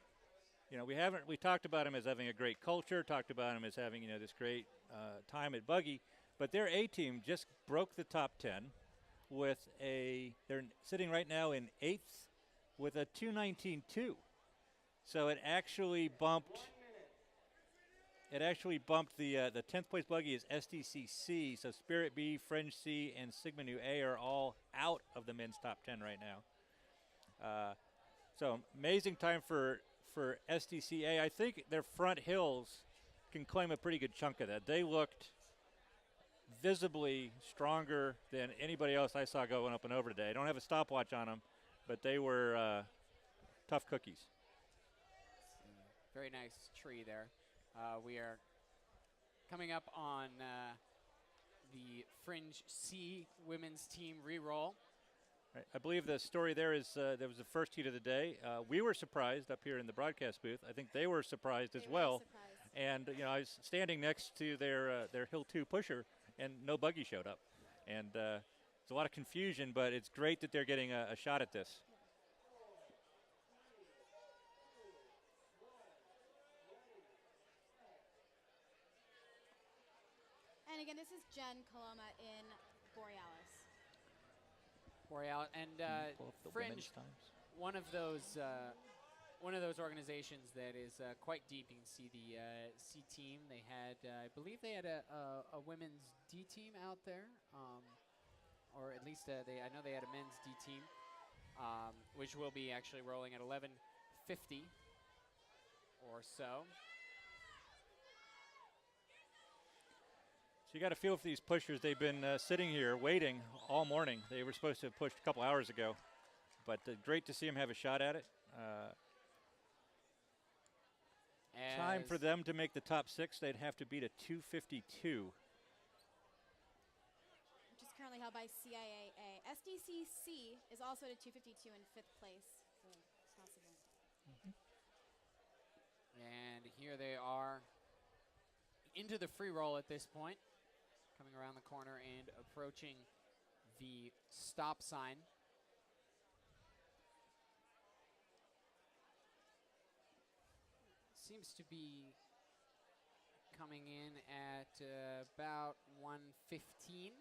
We talked about them as having a great culture, talked about them as having, this great time at Buggy, but their A team just broke the top 10 with they're sitting right now in 8th with a 219.2. So it actually bumped the 10th place Buggy is SDCC, so Spirit B, Fringe C, and Sigma Nu A are all out of the men's top 10 right now. So amazing time for SDCA. I think their front hills can claim a pretty good chunk of that. They looked visibly stronger than anybody else I saw going up and over today. I don't have a stopwatch on them, but they were tough cookies. Very nice tree there. We are coming up on the Fringe C women's team re-roll. Right. I believe the story there is there was the first heat of the day. We were surprised up here in the broadcast booth. I think they were surprised as well. And I was standing next to their Hill 2 pusher, and no buggy showed up. And it's a lot of confusion, but it's great that they're getting a shot at this. And again, this is Jen Coloma in Borealis. Boreal and Pull up the Fringe, women's times. one of those organizations that is quite deep. You can see the C team. They had, I believe, they had a women's D team out there, or at least I know they had a men's D team, which will be actually rolling at 11:50 or so. So you got to feel for these pushers. They've been sitting here waiting all morning. They were supposed to have pushed a couple hours ago, but great to see them have a shot at it. Time for them to make the top 6, they'd have to beat a 2:52. Which is currently held by CIAA. SDCC is also at a 2:52 in 5th place. So it's possible. And here they are into the free roll at this point, coming around the corner and approaching the stop sign. Seems to be coming in at about 1:15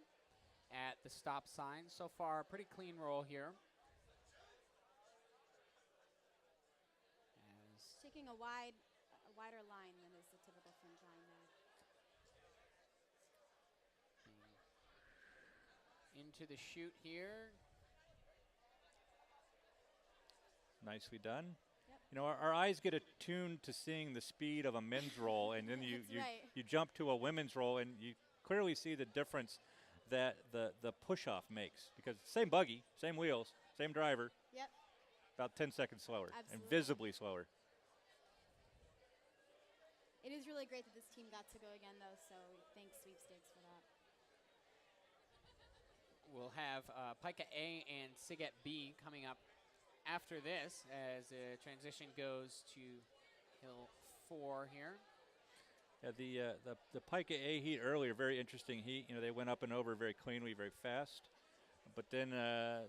at the stop sign. So far, pretty clean roll here. Taking a wider line than is the typical Fringe line there. Into the chute here. Nicely done. Yep. You know, our eyes get attuned to seeing the speed of a men's roll, and then you right. you jump to a women's roll, and you clearly see the difference that the push-off makes. Because same buggy, same wheels, same driver. Yep. About 10 seconds slower, Absolutely. and visibly slower. It is really great that this team got to go again, though, so thanks Sweepstakes for that. We'll have Pika A and Siget B coming up after this as the transition goes to Hill 4 here. Yeah, the Pika A heat earlier, very interesting heat. You know, they went up and over very cleanly, very fast. But then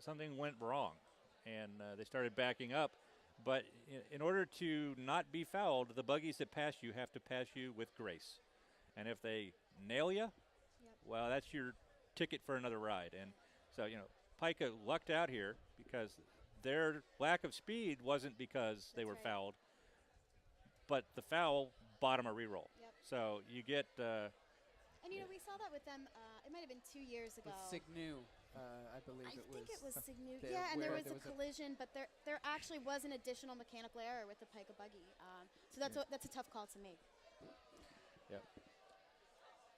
something went wrong, and they started backing up. But in order to not be fouled, the buggies that pass you have to pass you with grace. And if they nail you, well, that's your ticket for another ride. And so, you know, Pika lucked out here because their lack of speed wasn't because they were fouled, but the foul bought them a reroll. Yep. So you get. And, you know, we saw that with them, it might have been 2 years ago. With Signu, I believe I it was. think it was Signu. there Yeah, and there where was a collision, but there actually was an additional mechanical error with the Pika buggy. So that's a tough call to make. Yep.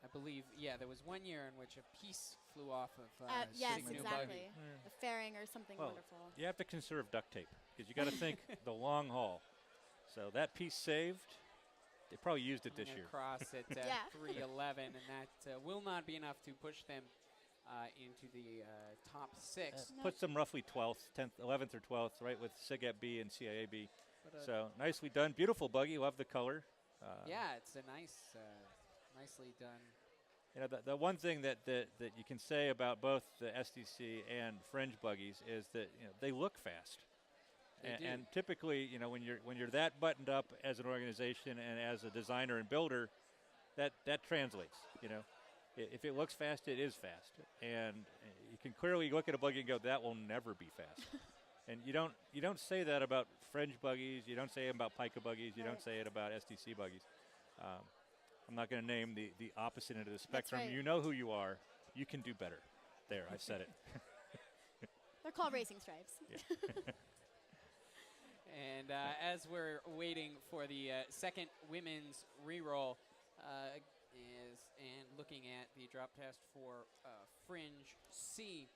I believe, yeah, there was 1 year in which a piece flew off of yes, Signu exactly. buggy. A fairing or something Well, wonderful. you have to conserve duct tape because you got to think the long haul. So that piece saved. They probably used it this year. Across at Yeah. 3:11, and that will not be enough to push them into the top 6. Puts them roughly 12th, 10th, 11th or 12th, right, with SIGET B and CIAB. But, So nicely done. Beautiful buggy. Love the color. Yeah, it's a nice, nicely done. You know, the one thing that you can say about both the SDC and Fringe buggies is that, you know, they look fast. And typically, you know, when you're that buttoned up as an organization and as a designer and builder, that translates. You know, if it looks fast, it is fast, and you can clearly look at a buggy and go, that will never be fast. And you don't say that about Fringe buggies. You don't say it about Pika buggies. You don't say it about SDC buggies. I'm not going to name the opposite end of the spectrum. right. You know who you are. You can do better. There, I said it. They're called racing stripes. Yeah. And as we're waiting for the second women's reroll, and looking at the drop test for Fringe C,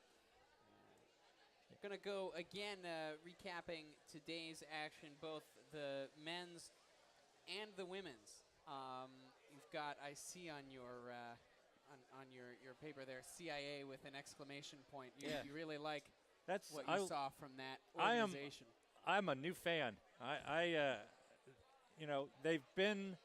going to go again, recapping today's action, both the men's and the women's. You've got, I see on your on your paper there, CIA with an exclamation point. You really like That's what you saw from that I organization. I'm a new fan. They've been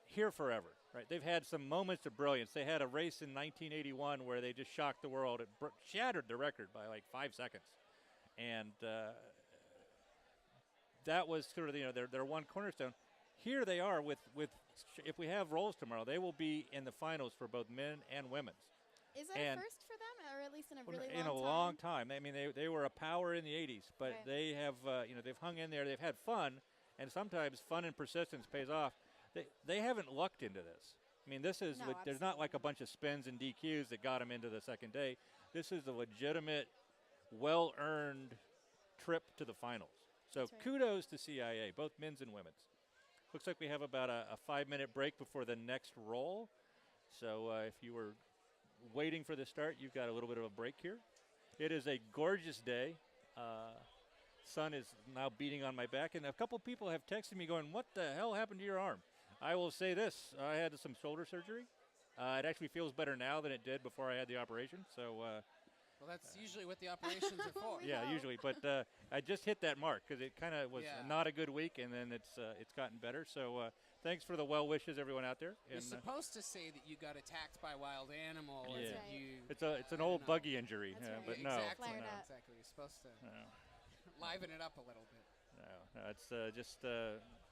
here forever, right? They've had some moments of brilliance. They had a race in 1981 where they just shocked the world. It shattered the record by like 5 seconds, and that was sort of their one cornerstone. Here they are with if we have rolls tomorrow, they will be in the finals for both men and women's. Is that a first for them, or at least in a really long time? In a long time. I mean, they were a power in the 80s, but Right. they have, they've hung in there. They've had fun, and sometimes fun and persistence pays off. They haven't lucked into this. I mean, this is there's not like a bunch of spins and DQs that got them into the second day. This is a legitimate, well-earned trip to the finals. So That's right. kudos to CIA, both men's and women's. Looks like we have about a 5-minute break before the next roll. So if you were waiting for the start, you've got a little bit of a break here. It is a gorgeous day. Sun is now beating on my back, and a couple people have texted me going, what the hell happened to your arm? I will say this, I had some shoulder surgery. It actually feels better now than it did before I had the operation. So, Well, that's usually what the operations are for. yeah, usually, but I just hit that mark because it kind of was Yeah. not a good week, and then it's gotten better. So thanks for the well wishes, everyone out there. You're And, supposed to say that you got attacked by a wild animal. yeah. As you, It's an old buggy injury, but no. Exactly, no. exactly. You're supposed to No. liven it up a little bit. No, it's just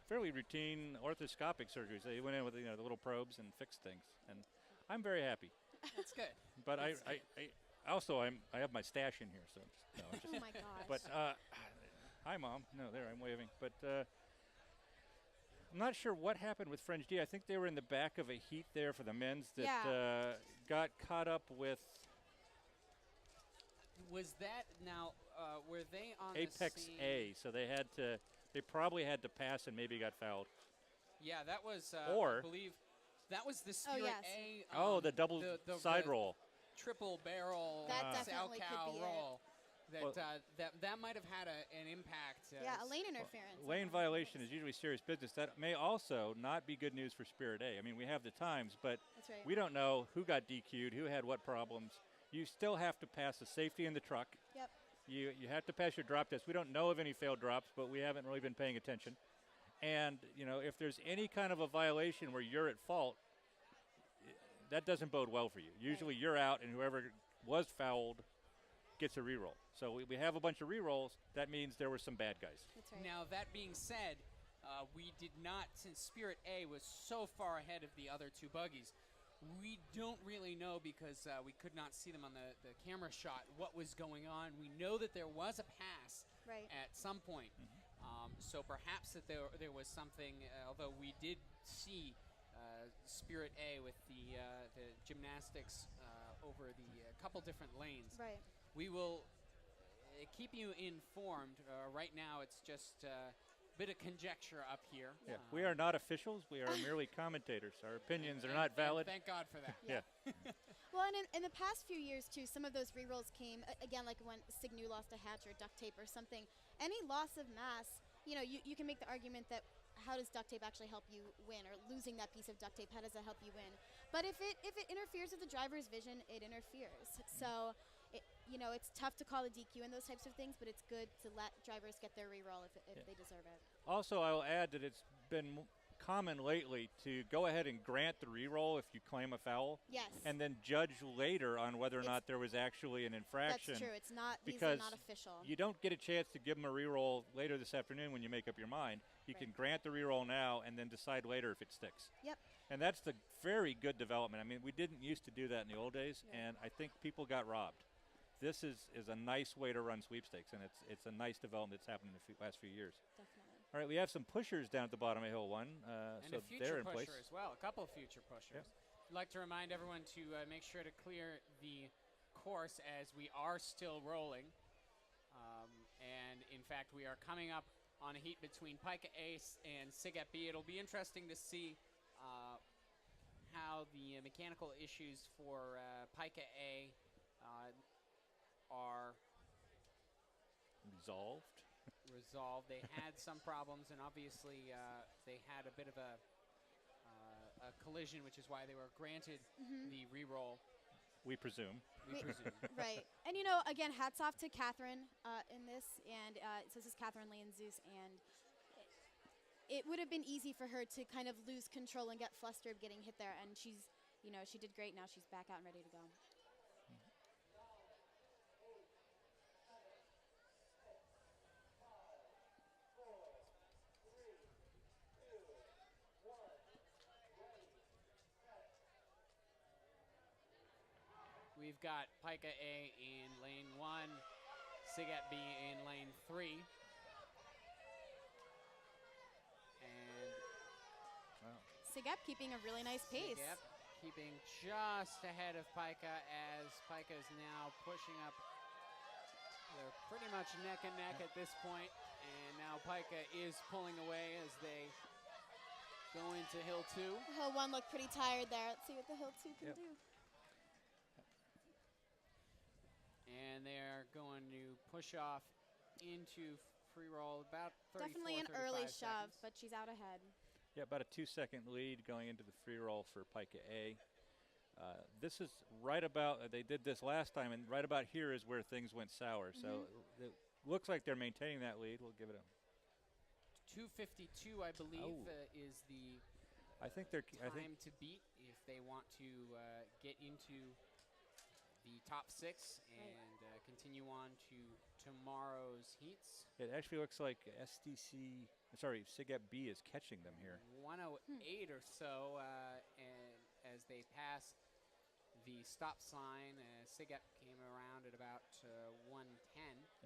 fairly routine orthoscopic surgeries. They went in with the little probes and fixed things, and I'm very happy. That's good. But That's I also I have my stash in here, so no, I'm just Oh my gosh. But hi, Mom. No, there I'm waving. But I'm not sure what happened with Fringe D. I think they were in the back of a heat there for the men's that got caught up with Was that now? Were they on Apex the same? A, so they probably had to pass and maybe got fouled. Yeah, that was. Or- I believe that was the Spirit yes. A. The double the side roll. Triple barrel That definitely could cow be it. roll. That, Well- that might have had an impact. Yeah, a lane interference. Lane violation is usually serious business. That may also not be good news for Spirit A. I mean, we have the times, but That's right. we don't know who got DQ'd, who had what problems. You still have to pass the safety in the truck. Yep. You have to pass your drop test. We don't know of any failed drops, but we haven't really been paying attention. And, if there's any kind of a violation where you're at fault, that doesn't bode well for you. Usually you're out, and whoever was fouled gets a reroll. So we have a bunch of rerolls. That means there were some bad guys. That's right. Now that being said, we did not, since Spirit A was so far ahead of the other two buggies, we don't really know because we could not see them on the camera shot what was going on. We know that there was a pass Right. at some point. So perhaps that there was something, although we did see Spirit A with the gymnastics over the couple different lanes. Right. We will keep you informed. Right now it's just a bit of conjecture up here. Yeah, we are not officials. We are merely commentators. Our opinions are And- not and valid. thank God for that. Yeah. Well, and in the past few years, too, some of those rerolls came, again, like when Signu lost a hatch or duct tape or something. Any loss of mass, you can make the argument that how does duct tape actually help you win, or losing that piece of duct tape, how does that help you win? But if it interferes with the driver's vision, it interferes. So, it's tough to call a DQ and those types of things, but it's good to let drivers get their reroll if they deserve it. Also, I will add that it's been common lately to go ahead and grant the reroll if you claim a foul. Yes. And then judge later on whether or not there was actually an infraction. That's true. It's not. These Because are not official. you don't get a chance to give them a reroll later this afternoon when you make up your mind. You can grant the reroll now and then decide later if it sticks. Yep. And that's the very good development. I mean, we didn't used to do that in the old days, and I think people got robbed. This is a nice way to run sweepstakes, and it's a nice development that's happened in the last few years. Definitely. All right, we have some pushers down at the bottom of Hill 1, And so a future they're in pusher place. as well, a couple of future pushers. I'd like to remind everyone to make sure to clear the course as we are still rolling. And in fact, we are coming up on a heat between Pika A and Sigat B. It'll be interesting to see how the mechanical issues for Pika A are resolved. They had some problems, and obviously they had a bit of a collision, which is why they were granted Mhm. the re-roll. We presume. Right. And, you know, again, hats off to Catherine in this. And so this is Catherine Lee and Zeus. And it would have been easy for her to kind of lose control and get flustered getting hit there. And she's, you know, she did great. Now she's back out and ready to go. We've got Pika A in lane 1, Sigat B in lane 3. And Sigep keeping a really nice pace. Sigat keeping just ahead of Pika as Pika is now pushing up. They're pretty much neck and neck at this point, and now Pika is pulling away as they go into Hill 2. Hill 1 looked pretty tired there. Let's see what the Hill 2 can do. And they're going to push off into free roll about 34, Definitely an 35 early seconds. shove, but she's out ahead. Yeah, about a 2-second lead going into the free roll for Pika A. This is right about, they did this last time, and right about here is where things went sour. So it looks like they're maintaining that lead. We'll give it a 2:52, I believe, is the I think they're time to beat if they want to get into the top 6 and continue on to tomorrow's heats. It actually looks like Sigat B is catching them here. 108 or so, and as they pass the stop sign, Sigat came around at about 110.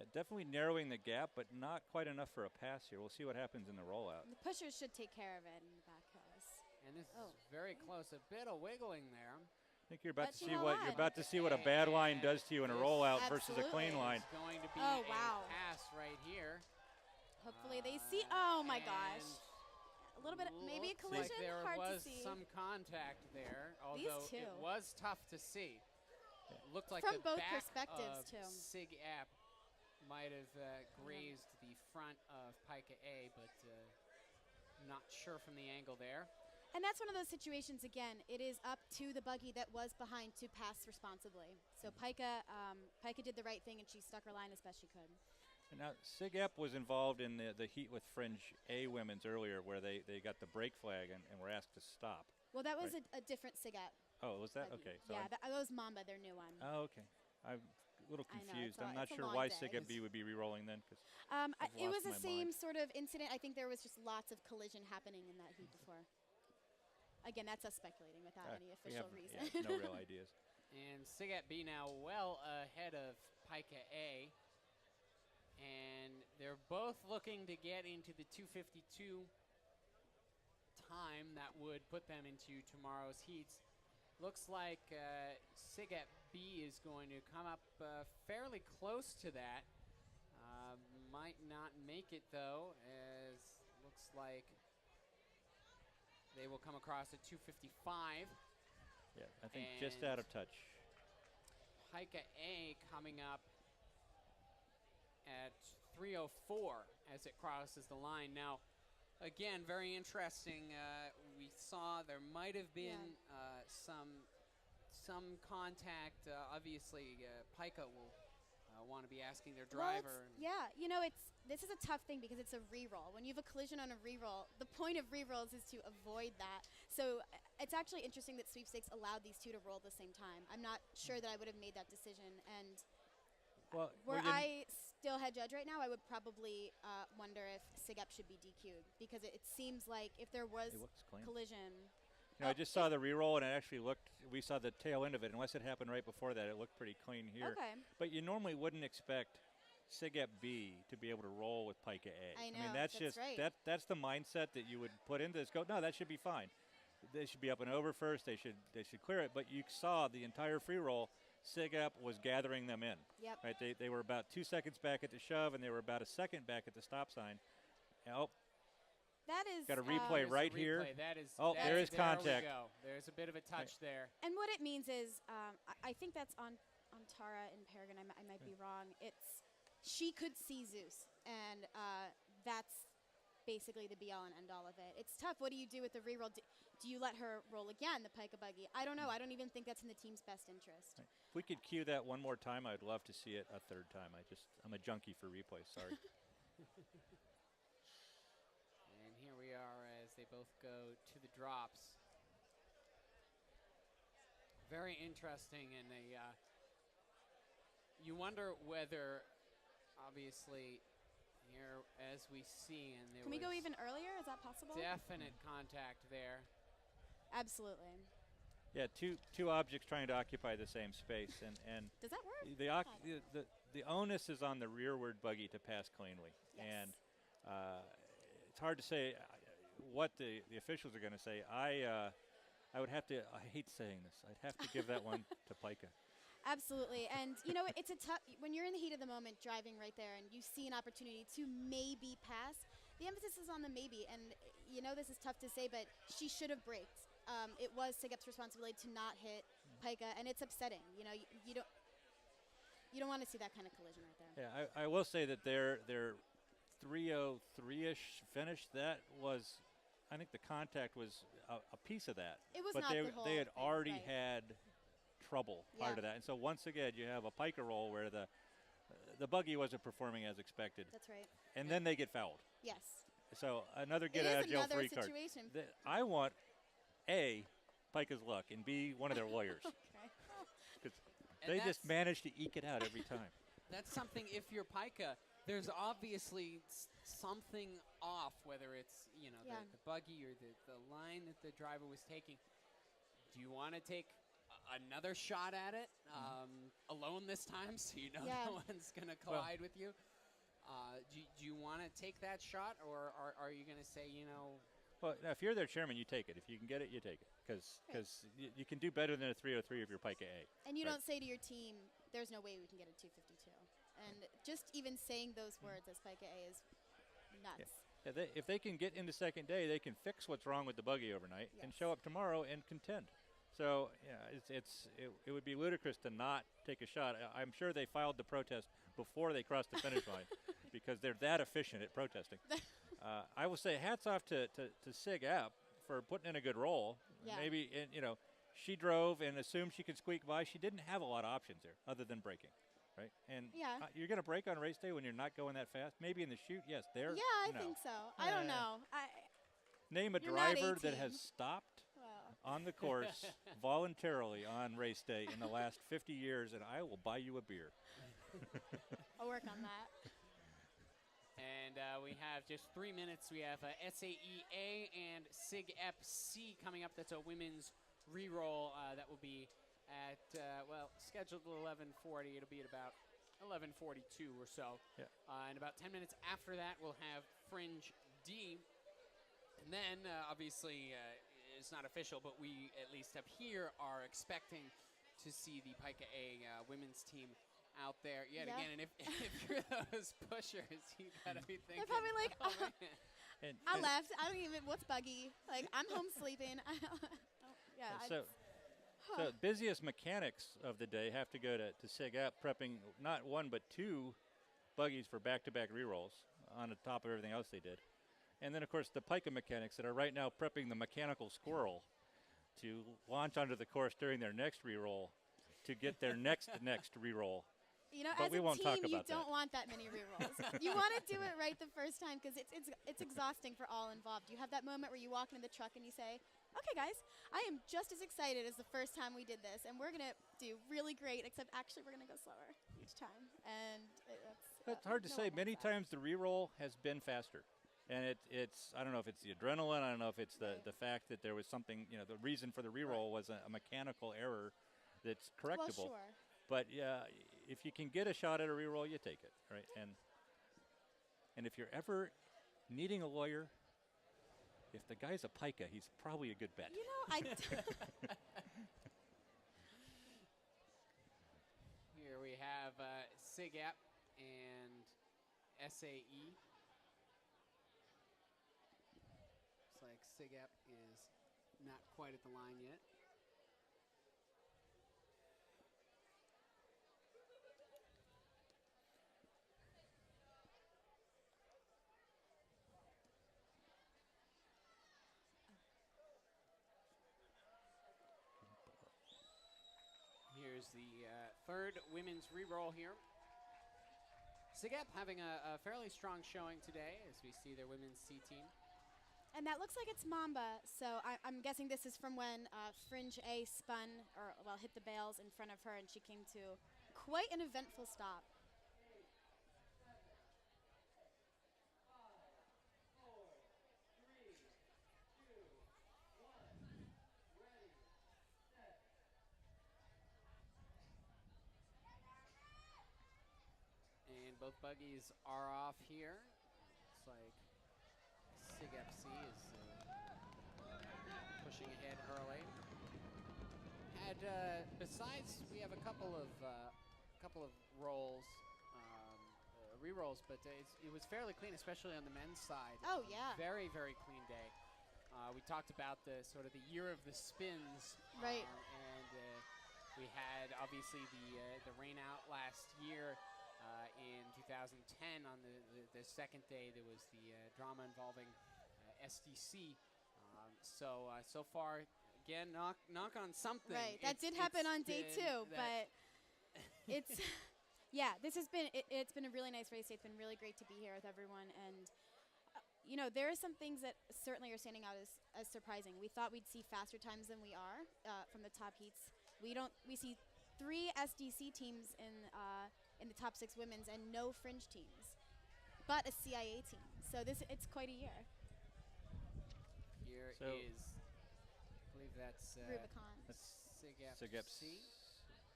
Yeah, definitely narrowing the gap, but not quite enough for a pass here. We'll see what happens in the rollout. The pushers should take care of it in the back house. And this is very close. A bit of wiggling there. I think you're about to see what a bad line does to you in a rollout versus a clean line. It's going to be a pass right here. Hopefully they see. Oh my gosh. A little bit, maybe a collision. Like there hard was to see. some contact there, These although two. it was tough to see. It looked like From the both back perspectives, of too. Sig App might have grazed the front of Pika A, but not sure from the angle there. And that's one of those situations, again, it is up to the buggy that was behind to pass responsibly. So Pika did the right thing, and she stuck her line as best she could. And now, Sigep was involved in the heat with Fringe A women's earlier where they got the break flag and were asked to stop. Well, that was right? a different Sigat. Oh, was that? buggy. Okay. So yeah, that was Mamba, their new one. oh, okay. I'm a little I know, confused. it's I'm not it's a sure long why day. Sigep B would be re-rolling then. Cause It was the lost my same mind. sort of incident. I think there was just lots of collision happening in that heat before. Again, that's us speculating without any we official have, reason. yeah, no real ideas. And Sigat B now well ahead of Pika A. And they're both looking to get into the 2:52 time that would put them into tomorrow's heats. Looks like Sigat B is going to come up fairly close to that. Might not make it though, as looks like they will come across at 2:55. Yeah, I think just out of touch. Pika A coming up at 3:04 as it crosses the line. Now, again, very interesting. We saw there might have been some contact. Obviously, Pika will want to be asking their driver. Yeah, you know, this is a tough thing because it's a re-roll. When you have a collision on a re-roll, the point of re-rolls is to avoid that. So it's actually interesting that sweepstakes allowed these two to roll at the same time. I'm not sure that I would have made that decision. And were I still head judge right now, I would probably wonder if Sigep should be DQ'd because it seems like if there was collision. You know, I just saw the re-roll, and it actually looked, we saw the tail end of it. Unless it happened right before that, it looked pretty clean here. Okay. But you normally wouldn't expect Sigep B to be able to roll with Pika A. I know, mean, that's just, right. that's the mindset that you would put into this. Go, no, that should be fine. They should be up and over first. They should clear it. But you saw the entire free roll, Sigep was gathering them in. Yep. Right? They were about 2 seconds back at the shove, and they were about a second back at the stop sign. Oh, that is got a replay right here. That is, there is contact. We go. There's a bit of a touch there. And what it means is, I think that's on Tara and Paragon. I might be wrong. She could see Zeus, and that's basically the be-all and end-all of it. It's tough. What do you do with the reroll? Do you let her roll again, the Pika Buggy? I don't know. I don't even think that's in the team's best interest. Right. If we could cue that one more time, I'd love to see it a third time. I'm a junkie for replays. Sorry. And here we are as they both go to the drops. Very interesting, and you wonder whether, obviously, here as we see, and there Can we go was even earlier? Is that possible? definite contact there. Absolutely. Yeah, two objects trying to occupy the same space, and Does that work? The onus is on the rearward buggy to pass cleanly, Yes. and it's hard to say what the officials are going to say. I would have to. I hate saying this. I'd have to give that one to Pika. Absolutely. And, you know, it's a tough, when you're in the heat of the moment driving right there and you see an opportunity to maybe pass, the emphasis is on the maybe. And, you know, this is tough to say, but she should have braked. It was Sigup's responsibility to not hit Pika, and it's upsetting. You know, you don't want to see that kind of collision right there. Yeah, I will say that their 303-ish finish, that was, I think the contact was a piece of that. It was but not the whole they had thing, already right. had trouble prior Yeah. to that. And so once again, you have a Pika roll where the buggy wasn't performing as expected. That's right. And then they get fouled. Yes. So another It get is out of jail another free card. situation. I want A, Pika's luck, and B, one of their lawyers. Okay. 'Cause And they that's- just manage to eke it out every time. That's something, if you're Pika, there's obviously something off, whether it's, you know, Yeah. the buggy or the line that the driver was taking. Do you want to take another shot at it alone this time, so you know Yeah. no one's going to collide with you? Do you want to take that shot, or are you going to say, you know, Well, now, if you're their chairman, you take it. If you can get it, you take it. Because you can do better than a 303 if you're Pika A. And you right? don't say to your team, there's no way we can get a 252. And just even saying those words as Pika A is nuts. Yeah, if they can get into second day, they can fix what's wrong with the buggy overnight and show up tomorrow and contend. So yeah, it would be ludicrous to not take a shot. I'm sure they filed the protest before they crossed the finish line because they're that efficient at protesting. I will say hats off to Sig App for putting in a good roll. Yeah. Maybe she drove and assumed she could squeak by. She didn't have a lot of options there other than braking. Right, and Yeah. you're going to brake on race day when you're not going that fast. Maybe in the chute, yes. There, Yeah, I no. think so. I don't know. Name a You're not driver that 18. has stopped Well. on the course voluntarily on race day in the last 50 years, and I will buy you a beer. I'll work on that. and we have just 3 minutes. We have SAEA and SIG FC coming up. That's a women's re-roll that will be at, scheduled at 11:40. It'll be at about 11:42 or so. Yeah. And about 10 minutes after that, we'll have Fringe D. And then, obviously, it's not official, but we, at least up here, are expecting to see the Pika A women's team out there yet Yeah. again. And if you're those pushers, you got to be thinking. They're probably like, oh, man. I left. I don't even, what's Buggy? Like, I'm home sleeping. Yeah. So busiest mechanics of the day have to go to SIG App, prepping not one but two buggies for back-to-back rerolls on the top of everything else they did. And then, of course, the Pika mechanics that are right now prepping the mechanical squirrel to launch onto the course during their next reroll to get their next reroll. You know, But as we a won't talk team, you about that. don't want that many rerolls. You want to do it right the first time because it's exhausting for all involved. You have that moment where you walk into the truck and you say, okay, guys, I am just as excited as the first time we did this, and we're going to do really great, except actually we're going to go slower each time. And It's hard to say. Many times the reroll has been faster. And it's I don't know if it's the adrenaline. I don't know if it's the fact that there was something, the reason for the reroll was a mechanical error that's correctable. Well, sure. But yeah, if you can get a shot at a reroll, you take it, right? And if you're ever needing a lawyer, if the guy's a Pika, he's probably a good bet. You know, Here we have SIG App and SAE. Looks like SIG App is not quite at the line yet. continues the third women's re-roll here. SIGEP having a fairly strong showing today as we see their women's C team. And that looks like it's Mamba, so I'm guessing this is from when Fringe A spun, or well, hit the bales in front of her, and she came to quite an eventful stop. And both buggies are off here. Looks like SIGFC is pushing ahead early. Besides, we have a couple of rolls, re-rolls, but it was fairly clean, especially on the men's side. Oh yeah. Very, very clean day. We talked about the sort of the year of the spins. Right. And we had obviously the rain out last year. In 2010, on the second day, there was the drama involving SDC. So far, again, knock on something. Right, that did happen on day 2, but it's yeah. This has been it's been a really nice race day. It's been really great to be here with everyone, and you know, there are some things that certainly are standing out as surprising. We thought we'd see faster times than we are from the top heats. We see 3 SDC teams in the top 6 women's and no Fringe teams, but a CIA team. So it's quite a year. Here So is, I believe that's Rubicon. SIGFC.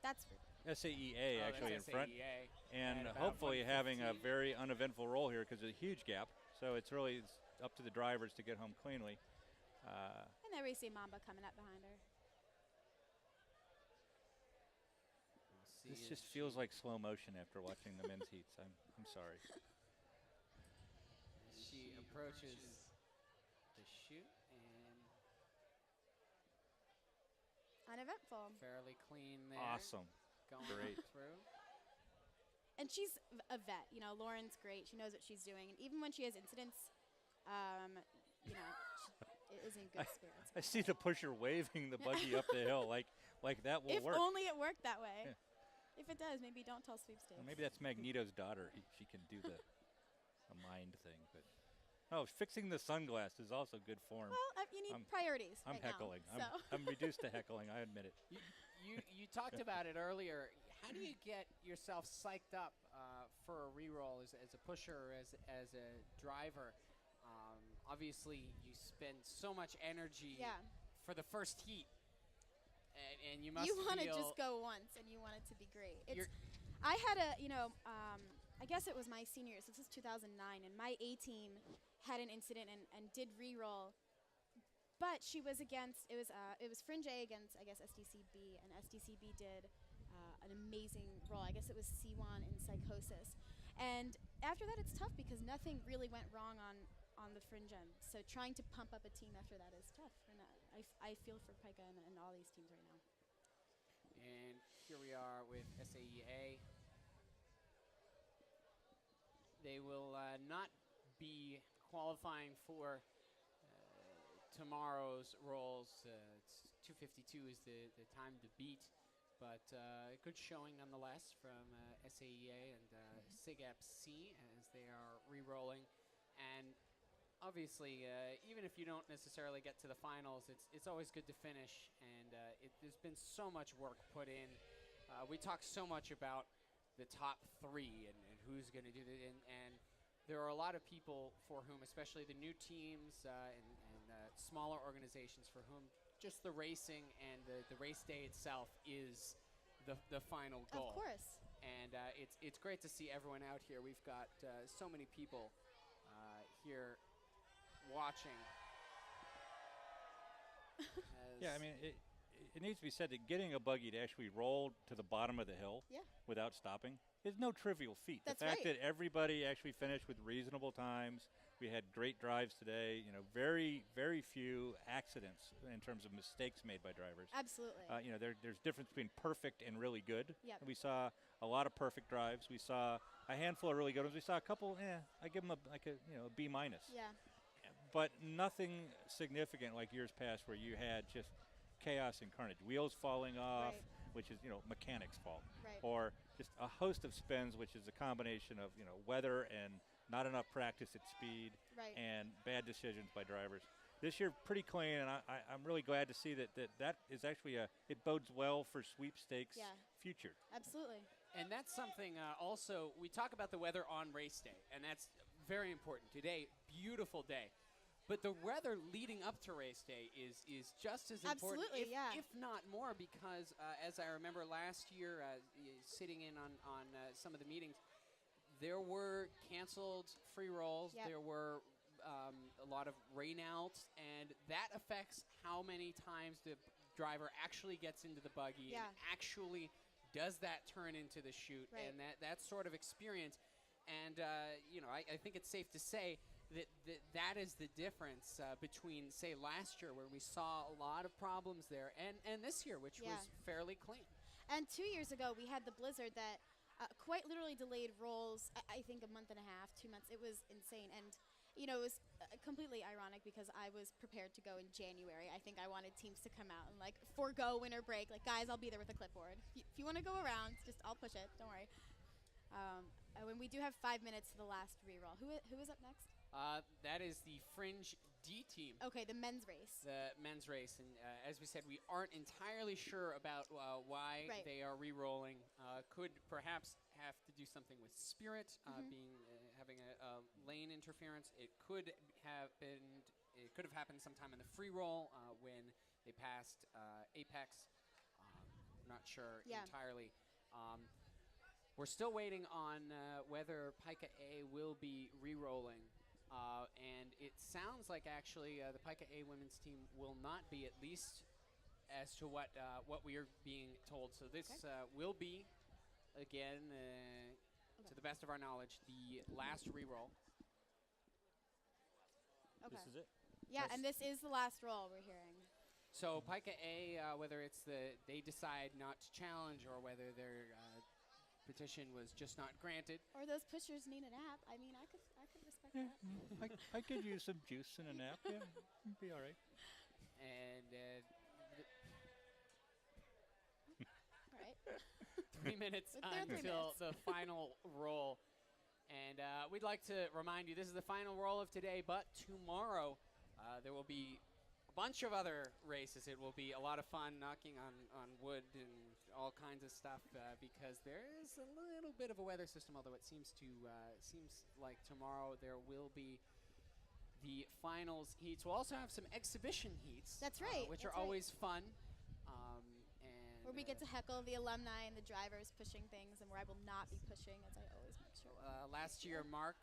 That's SAEA actually in that's front, SAEA and at about hopefully having a 1:15. very uneventful roll here because it's a huge gap. So it's really up to the drivers to get home cleanly. And there we see Mamba coming up behind her. This just feels like slow motion after watching the men's heats. I'm sorry. She approaches the chute and Uneventful. fairly clean there. Awesome. Going Great. through. And she's a vet. You know, Lauren's great. She knows what she's doing. And even when she has incidents, you know, she is in good spirits. I see the pusher waving the buggy up the hill like that will If work. only it worked that way. Yeah. If it does, maybe don't tell sweepstakes. Well, maybe that's Magneto's daughter. She can do the mind thing. But fixing the sunglass is also good form. Well, you need priorities. I'm right heckling. Now, so. I'm reduced to heckling. I admit it. You talked about it earlier. How do you get yourself psyched up for a re-roll as a pusher, as a driver? Obviously, you spend so much energy for the first heat, and you must. You want to feel just go once, and you want it to be great. I had I guess it was my senior year. So this is 2009, and my A team had an incident and did re-roll. But she was against, it was Fringe A against, I guess, SDCB, and SDCB did an amazing roll. I guess it was C1 in Psychosis. And after that, it's tough because nothing really went wrong on the Fringe end. So trying to pump up a team after that is tough. And I feel for Pika and all these teams right now. And here we are with SAEA. They will not be qualifying for tomorrow's rolls. It's 2:52 is the time to beat, but good showing nonetheless from SAEA and SIGFC as they are re-rolling. And obviously, even if you don't necessarily get to the finals, it's always good to finish. And there's been so much work put in. We talk so much about the top 3 and who's going to do it, and there are a lot of people for whom, especially the new teams and smaller organizations, for whom just the racing and the race day itself is the final goal. Of course. And it's great to see everyone out here. We've got so many people here watching. Yeah, I mean, it needs to be said that getting a buggy to actually roll to the bottom of the hill without stopping is no trivial feat. That's the fact right. that everybody actually finished with reasonable times. We had great drives today. You know, very, very few accidents in terms of mistakes made by drivers. Absolutely. You know, there's difference between perfect and really good. Yep. And we saw a lot of perfect drives. We saw a handful of really good ones. We saw a couple. I give them a B minus. Yeah. But nothing significant like years past where you had just chaos and carnage. Wheels falling off, which is mechanics' fault, Right. or just a host of spins, which is a combination of weather and not enough practice at speed Right. and bad decisions by drivers. This year, pretty clean, and I'm really glad to see that is actually it bodes well for sweepstakes Yeah. future. Absolutely. And that's something also, we talk about the weather on race day, and that's very important. Today, beautiful day. But the weather leading up to race day is just as important, Absolutely, yeah. if not more, because as I remember last year, sitting in on some of the meetings, there were canceled free rolls. Yep. There were a lot of rainouts, and that affects how many times the driver actually gets into the buggy Yeah. and actually does that turn into the chute, Right. and that sort of experience. And I think it's safe to say that is the difference between, say, last year, where we saw a lot of problems there, and this year, which Yeah. was fairly clean. And 2 years ago, we had the blizzard that quite literally delayed rolls, I think a month and a half, 2 months. It was insane. And, it was completely ironic because I was prepared to go in January. I think I wanted teams to come out and, forego winter break. Like, guys, I'll be there with a clipboard. If you want to go around, I'll push it. Don't worry. When we do have 5 minutes to the last re-roll. Who is up next? That is the Fringe D team. Okay, the men's race. The men's race, and as we said, we aren't entirely sure about why Right. they are re-rolling. Could perhaps have to do something with Spirit having a lane interference. It could have happened sometime in the free roll when they passed Apex. Not sure Yeah. entirely. We're still waiting on whether Pika A will be re-rolling. And it sounds like actually the Pika A women's team will not be, at least as to what we are being told. So this will be, again, to the best of our knowledge, the last re-roll. Okay. This is it. Yeah, and this is the last roll we're hearing. So Pika A, whether it's they decide not to challenge or whether their petition was just not granted. Or those pushers need a nap. I mean, I could respect that. I could use some juice and a nap. Yeah, it'd be all right. And All right. 3 minutes There are 3 until minutes. the final roll. And we'd like to remind you, this is the final roll of today, but tomorrow there will be a bunch of other races. It will be a lot of fun knocking on wood and all kinds of stuff because there is a little bit of a weather system, although it seems like tomorrow there will be the finals heats. We'll also have some exhibition heats. That's right. Which that's are right. always fun. Where we get to heckle the alumni and the drivers pushing things, and where I will not be pushing, as I always make sure. Last year, Mark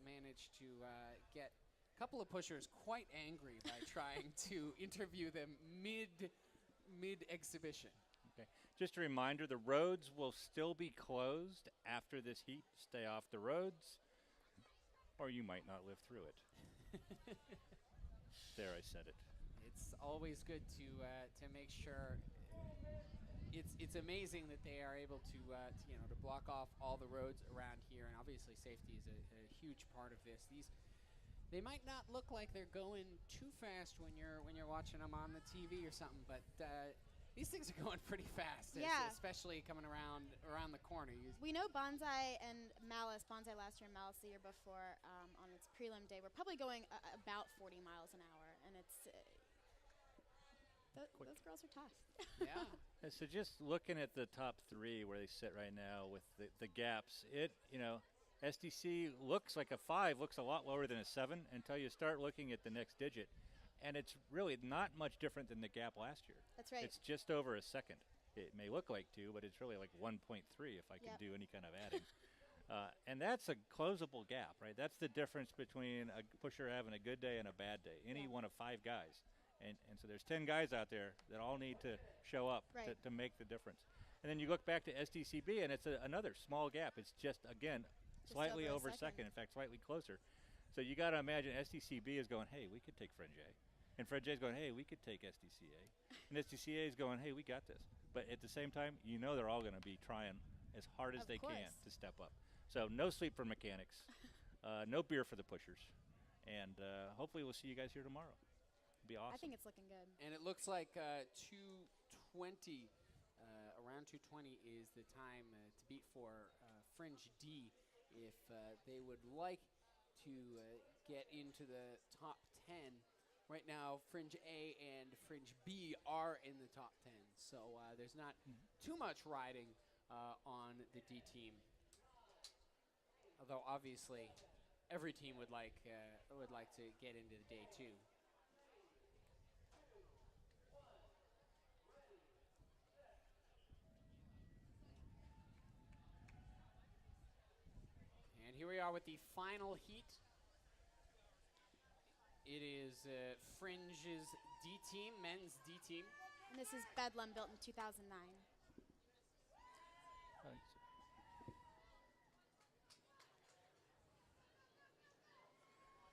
managed to get a couple of pushers quite angry by trying to interview them mid-exhibition. Okay. Just a reminder, the roads will still be closed after this heat. Stay off the roads, or you might not live through it. There, I said it. It's always good to make sure. It's amazing that they are able to block off all the roads around here, and obviously safety is a huge part of this. They might not look like they're going too fast when you're watching them on the TV or something, but these things are going pretty fast. Yeah. Especially coming around the corner. We know Bonsai and Malice, Bonsai last year and Malice the year before, on its prelim day, were probably going about 40 miles an hour, and it's those girls are tough. Yeah. And so just looking at the top three where they sit right now with the gaps, SDC looks like a 5, looks a lot lower than a 7 until you start looking at the next digit. And it's really not much different than the gap last year. That's right. It's just over a second. It may look like 2, but it's really like 1.3 if I can do any kind of adding. And that's a closable gap, right? That's the difference between a pusher having a good day and a bad day. Any one of 5 guys. And so there's 10 guys out there that all need to show up to make the difference. And then you look back to SDCB, and it's another small gap. It's just, again, slightly over a second. In fact, slightly closer. So you got to imagine SDCB is going, hey, we could take Fringe A. And Fringe A is going, hey, we could take SDCA. And SDCA is going, hey, we got this. But at the same time, they're all going to be trying as hard as they can to step up. So no sleep for mechanics, no beer for the pushers. And hopefully we'll see you guys here tomorrow. It'll be awesome. I think it's looking good. And it looks like 2:20 around around 2:20 is the time to beat for Fringe D if they would like to get into the top 10. Right now, Fringe A and Fringe B are in the top 10, so there's not too much riding on the D team. Although obviously, every team would like to get into the day 2. And here we are with the final heat. It is Fringe's D team, men's D team. And this is Bedlam, built in 2009.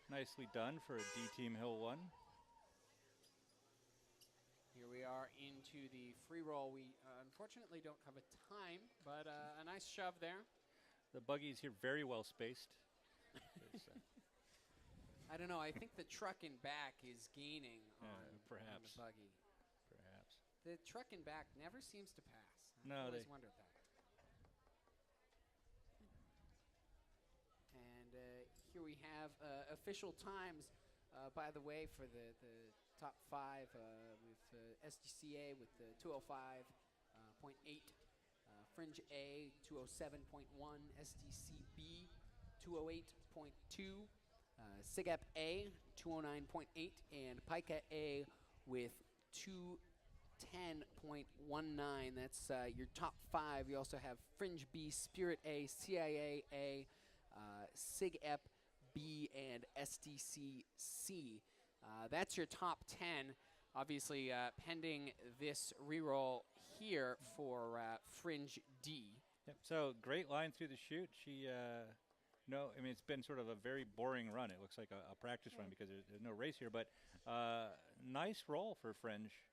Nicely done for a D team Hill 1. Here we are into the free roll. We unfortunately don't have a time, but a nice shove there. The buggies here very well spaced. I don't know. I think the truck in back is gaining on perhaps. the buggy. Perhaps. The truck in back never seems to pass. I've No, always they wondered that. And here we have official times, by the way, for the top 5 with SDCA with the 205.8, Fringe A 207.1, SDCB 208.2, SIGEP A 209.8, and Pica A with 210.19. That's your top 5. You also have Fringe B, Spirit A, CIA A, SIGEP B, and SDCC. That's your top 10. Obviously, pending this reroll here for Fringe D. Yep. So great line through the chute. She, no, I mean it's been sort of a very boring run. It looks like a practice run because there's no race here. But nice roll for Fringe.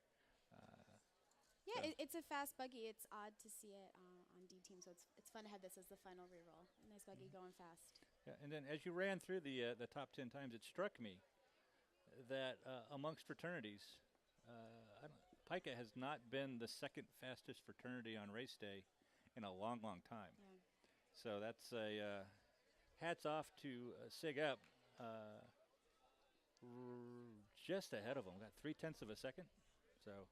Yeah, it's a fast buggy. It's odd to see it on D team, so it's fun to have this as the final reroll. A nice buggy going fast. Yeah, and then as you ran through the top 10 times, it struck me that amongst fraternities, Pica has not been the second fastest fraternity on race day in a long, long time. Yeah. So that's a hats off to SIGEP, just ahead of them. Got 0.3 of a second. So.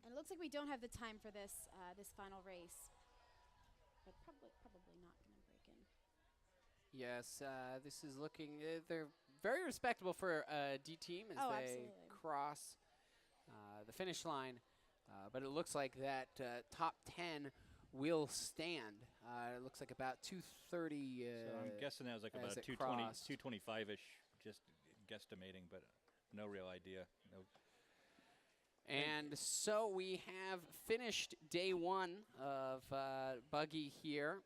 And it looks like we don't have the time for this this final race, but probably not going to break in. Yes, this is looking. They're very respectable for a D team as they absolutely. cross the finish line, but it looks like that top 10 will stand. It looks like about 2:30. So I'm guessing that was like about 220, 225-ish, just guesstimating, but no real idea. No. And so we have finished day 1 of Buggy here.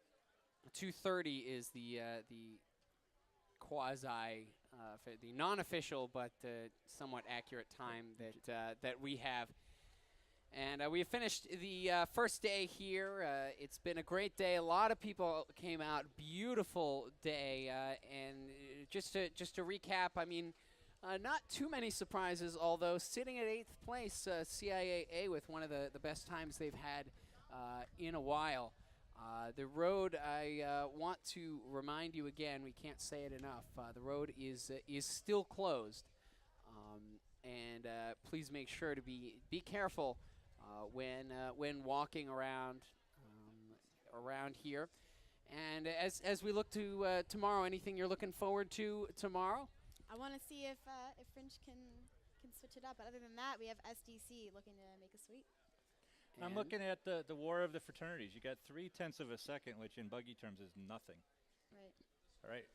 2:30 is the quasi, the non-official but somewhat accurate time that we have. And we have finished the first day here. It's been a great day. A lot of people came out. Beautiful day. And just to recap, I mean, not too many surprises, although sitting at 8th place, CIAA with one of the best times they've had in a while. The road, I want to remind you again, we can't say it enough, the road is still closed. And please make sure to be careful when walking around here. And as we look to tomorrow, anything you're looking forward to tomorrow? I want to see if Fringe can switch it up. But other than that, we have SDC looking to make a sweep. And I'm looking at the war of the fraternities. You got 0.3 of a second, which in buggy terms is nothing. Right. All right.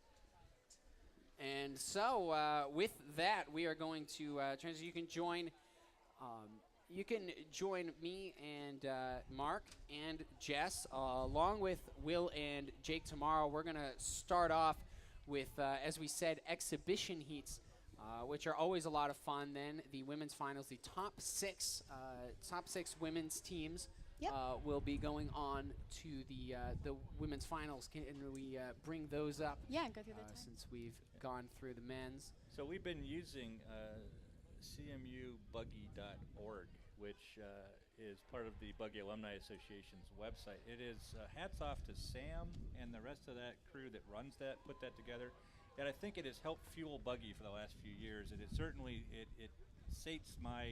And so with that, we are going to transition. You can join me and Mark and Jess along with Will and Jake tomorrow. We're going to start off with, as we said, exhibition heats, which are always a lot of fun. Then the women's finals, the top six women's teams will be going on to the women's finals. Can we bring those up? Yeah, and go through the time. Since we've gone through the men's. So we've been using cmubuggy.org, which is part of the Buggy Alumni Association's website. It is hats off to Sam and the rest of that crew that runs that, put that together. And I think it has helped fuel Buggy for the last few years, and it certainly it sates my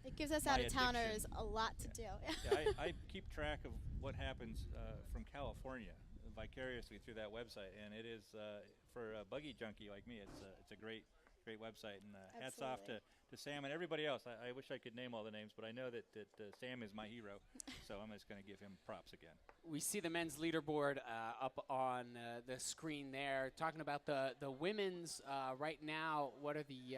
It gives us my out-of-towners addiction. a lot to do. Yeah, I keep track of what happens from California vicariously through that website, and it is for a Buggy junkie like me. It's a great website, and hats off to Sam and everybody else. I wish I could name all the names, but I know that Sam is my hero, so I'm just going to give him props again. We see the men's leaderboard up on the screen there. Talking about the women's right now, what are the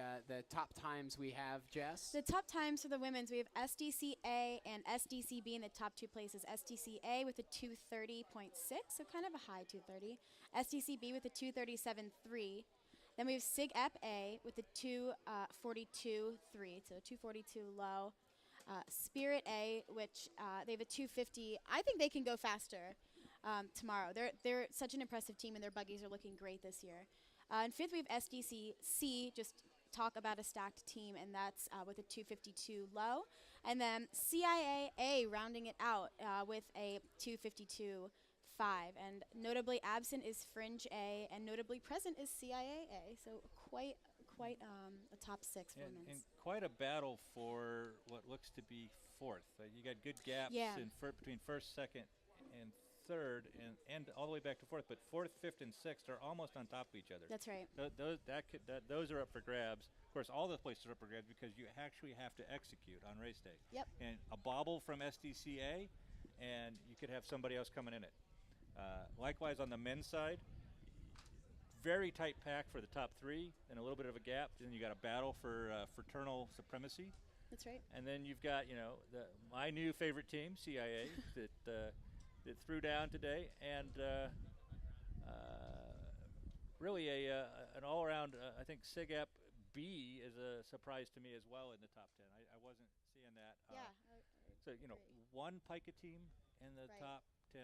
top times we have, Jess? The top times for the women's, we have SDCA and SDCB in the top 2 places. SDCA with a 230.6, so kind of a high 230. SDCB with a 237.3. Then we have SIG Ep A with a 242.3, so 242 low. Spirit A, which they have a 250. I think they can go faster tomorrow. They're such an impressive team, and their buggies are looking great this year. And 5th, we have SDC C, just talk about a stacked team, and that's with a 252 low. And then CIA A rounding it out with a 252.5, and notably absent is Fringe A, and notably present is CIA A. So quite a top 6 for women's. And quite a battle for what looks to be 4th. You got good gaps in between 1st, 2nd, and 3rd, and all the way back to 4th. But 4th, 5th, and 6th are almost on top of each other. That's right. Those are up for grabs. Of course, all the places are up for grabs because you actually have to execute on race day. Yep. And a bobble from SDCA, and you could have somebody else coming in it. Likewise, on the men's side, very tight pack for the top 3, and a little bit of a gap. Then you got a battle for fraternal supremacy. That's right. And then you've got my new favorite team, CIA, that threw down today, and really an all-around. I think SIG Ep B is a surprise to me as well in the top 10. I wasn't seeing that. So one Pica team in the top 10.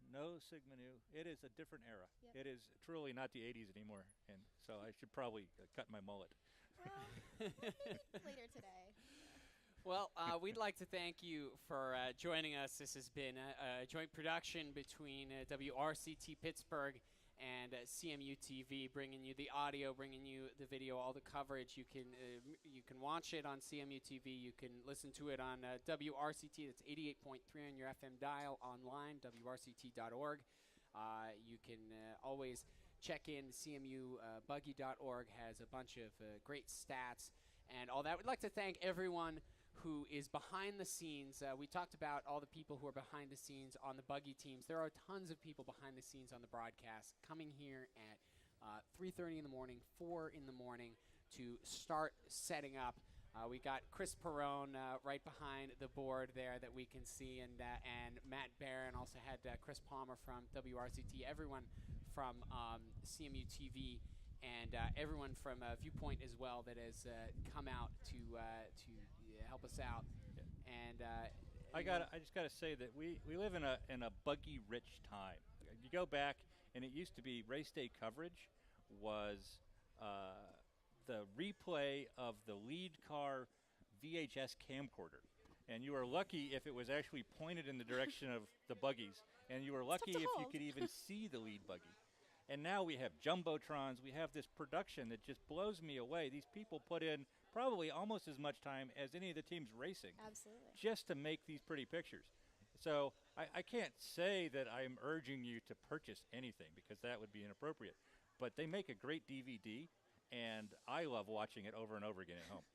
No Sigma Nu. It is a different era. Yep. It is truly not the 80s anymore, and so I should probably cut my mullet. Later today. Well, we'd like to thank you for joining us. This has been a joint production between WRCT Pittsburgh and cmuTV, bringing you the audio, bringing you the video, all the coverage. You can watch it on cmuTV. You can listen to it on WRCT. That's 88.3 on your FM dial, online, wrct.org. You can always check in. cmubuggy.org has a bunch of great stats and all that. We'd like to thank everyone who is behind the scenes. We talked about all the people who are behind the scenes on the Buggy teams. There are tons of people behind the scenes on the broadcast coming here at 3:30 in the morning, 4 in the morning to start setting up. We got Chris Perrone right behind the board there that we can see, and Matt Barron also had Chris Palmer from WRCT, everyone from cmuTV, and everyone from Viewpoint as well that has come out to help us out. Yeah. And I just got to say that we live in a buggy rich time. You go back, and it used to be race day coverage was the replay of the lead car VHS camcorder, and you were lucky if it was actually pointed in the direction of the buggies, and you were lucky if you could even see the lead buggy. And now we have jumbotrons. We have this production that just blows me away. These people put in probably almost as much time as any of the teams racing. Absolutely. Just to make these pretty pictures. So I can't say that I'm urging you to purchase anything because that would be inappropriate. But they make a great DVD, and I love watching it over and over again at home.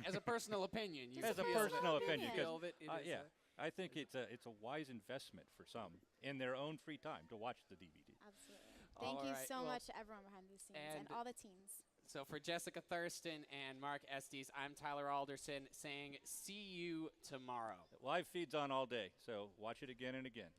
As a personal opinion, you as a personal opinion, feel that it is yeah. I think it's a wise investment for some in their own free time to watch the DVD. Absolutely. Thank you so much to everyone behind the scenes and all the teams. So for Jessica Thurston and Mark Estes, I'm Tyler Alderson saying see you tomorrow. Live feeds on all day, so watch it again and again.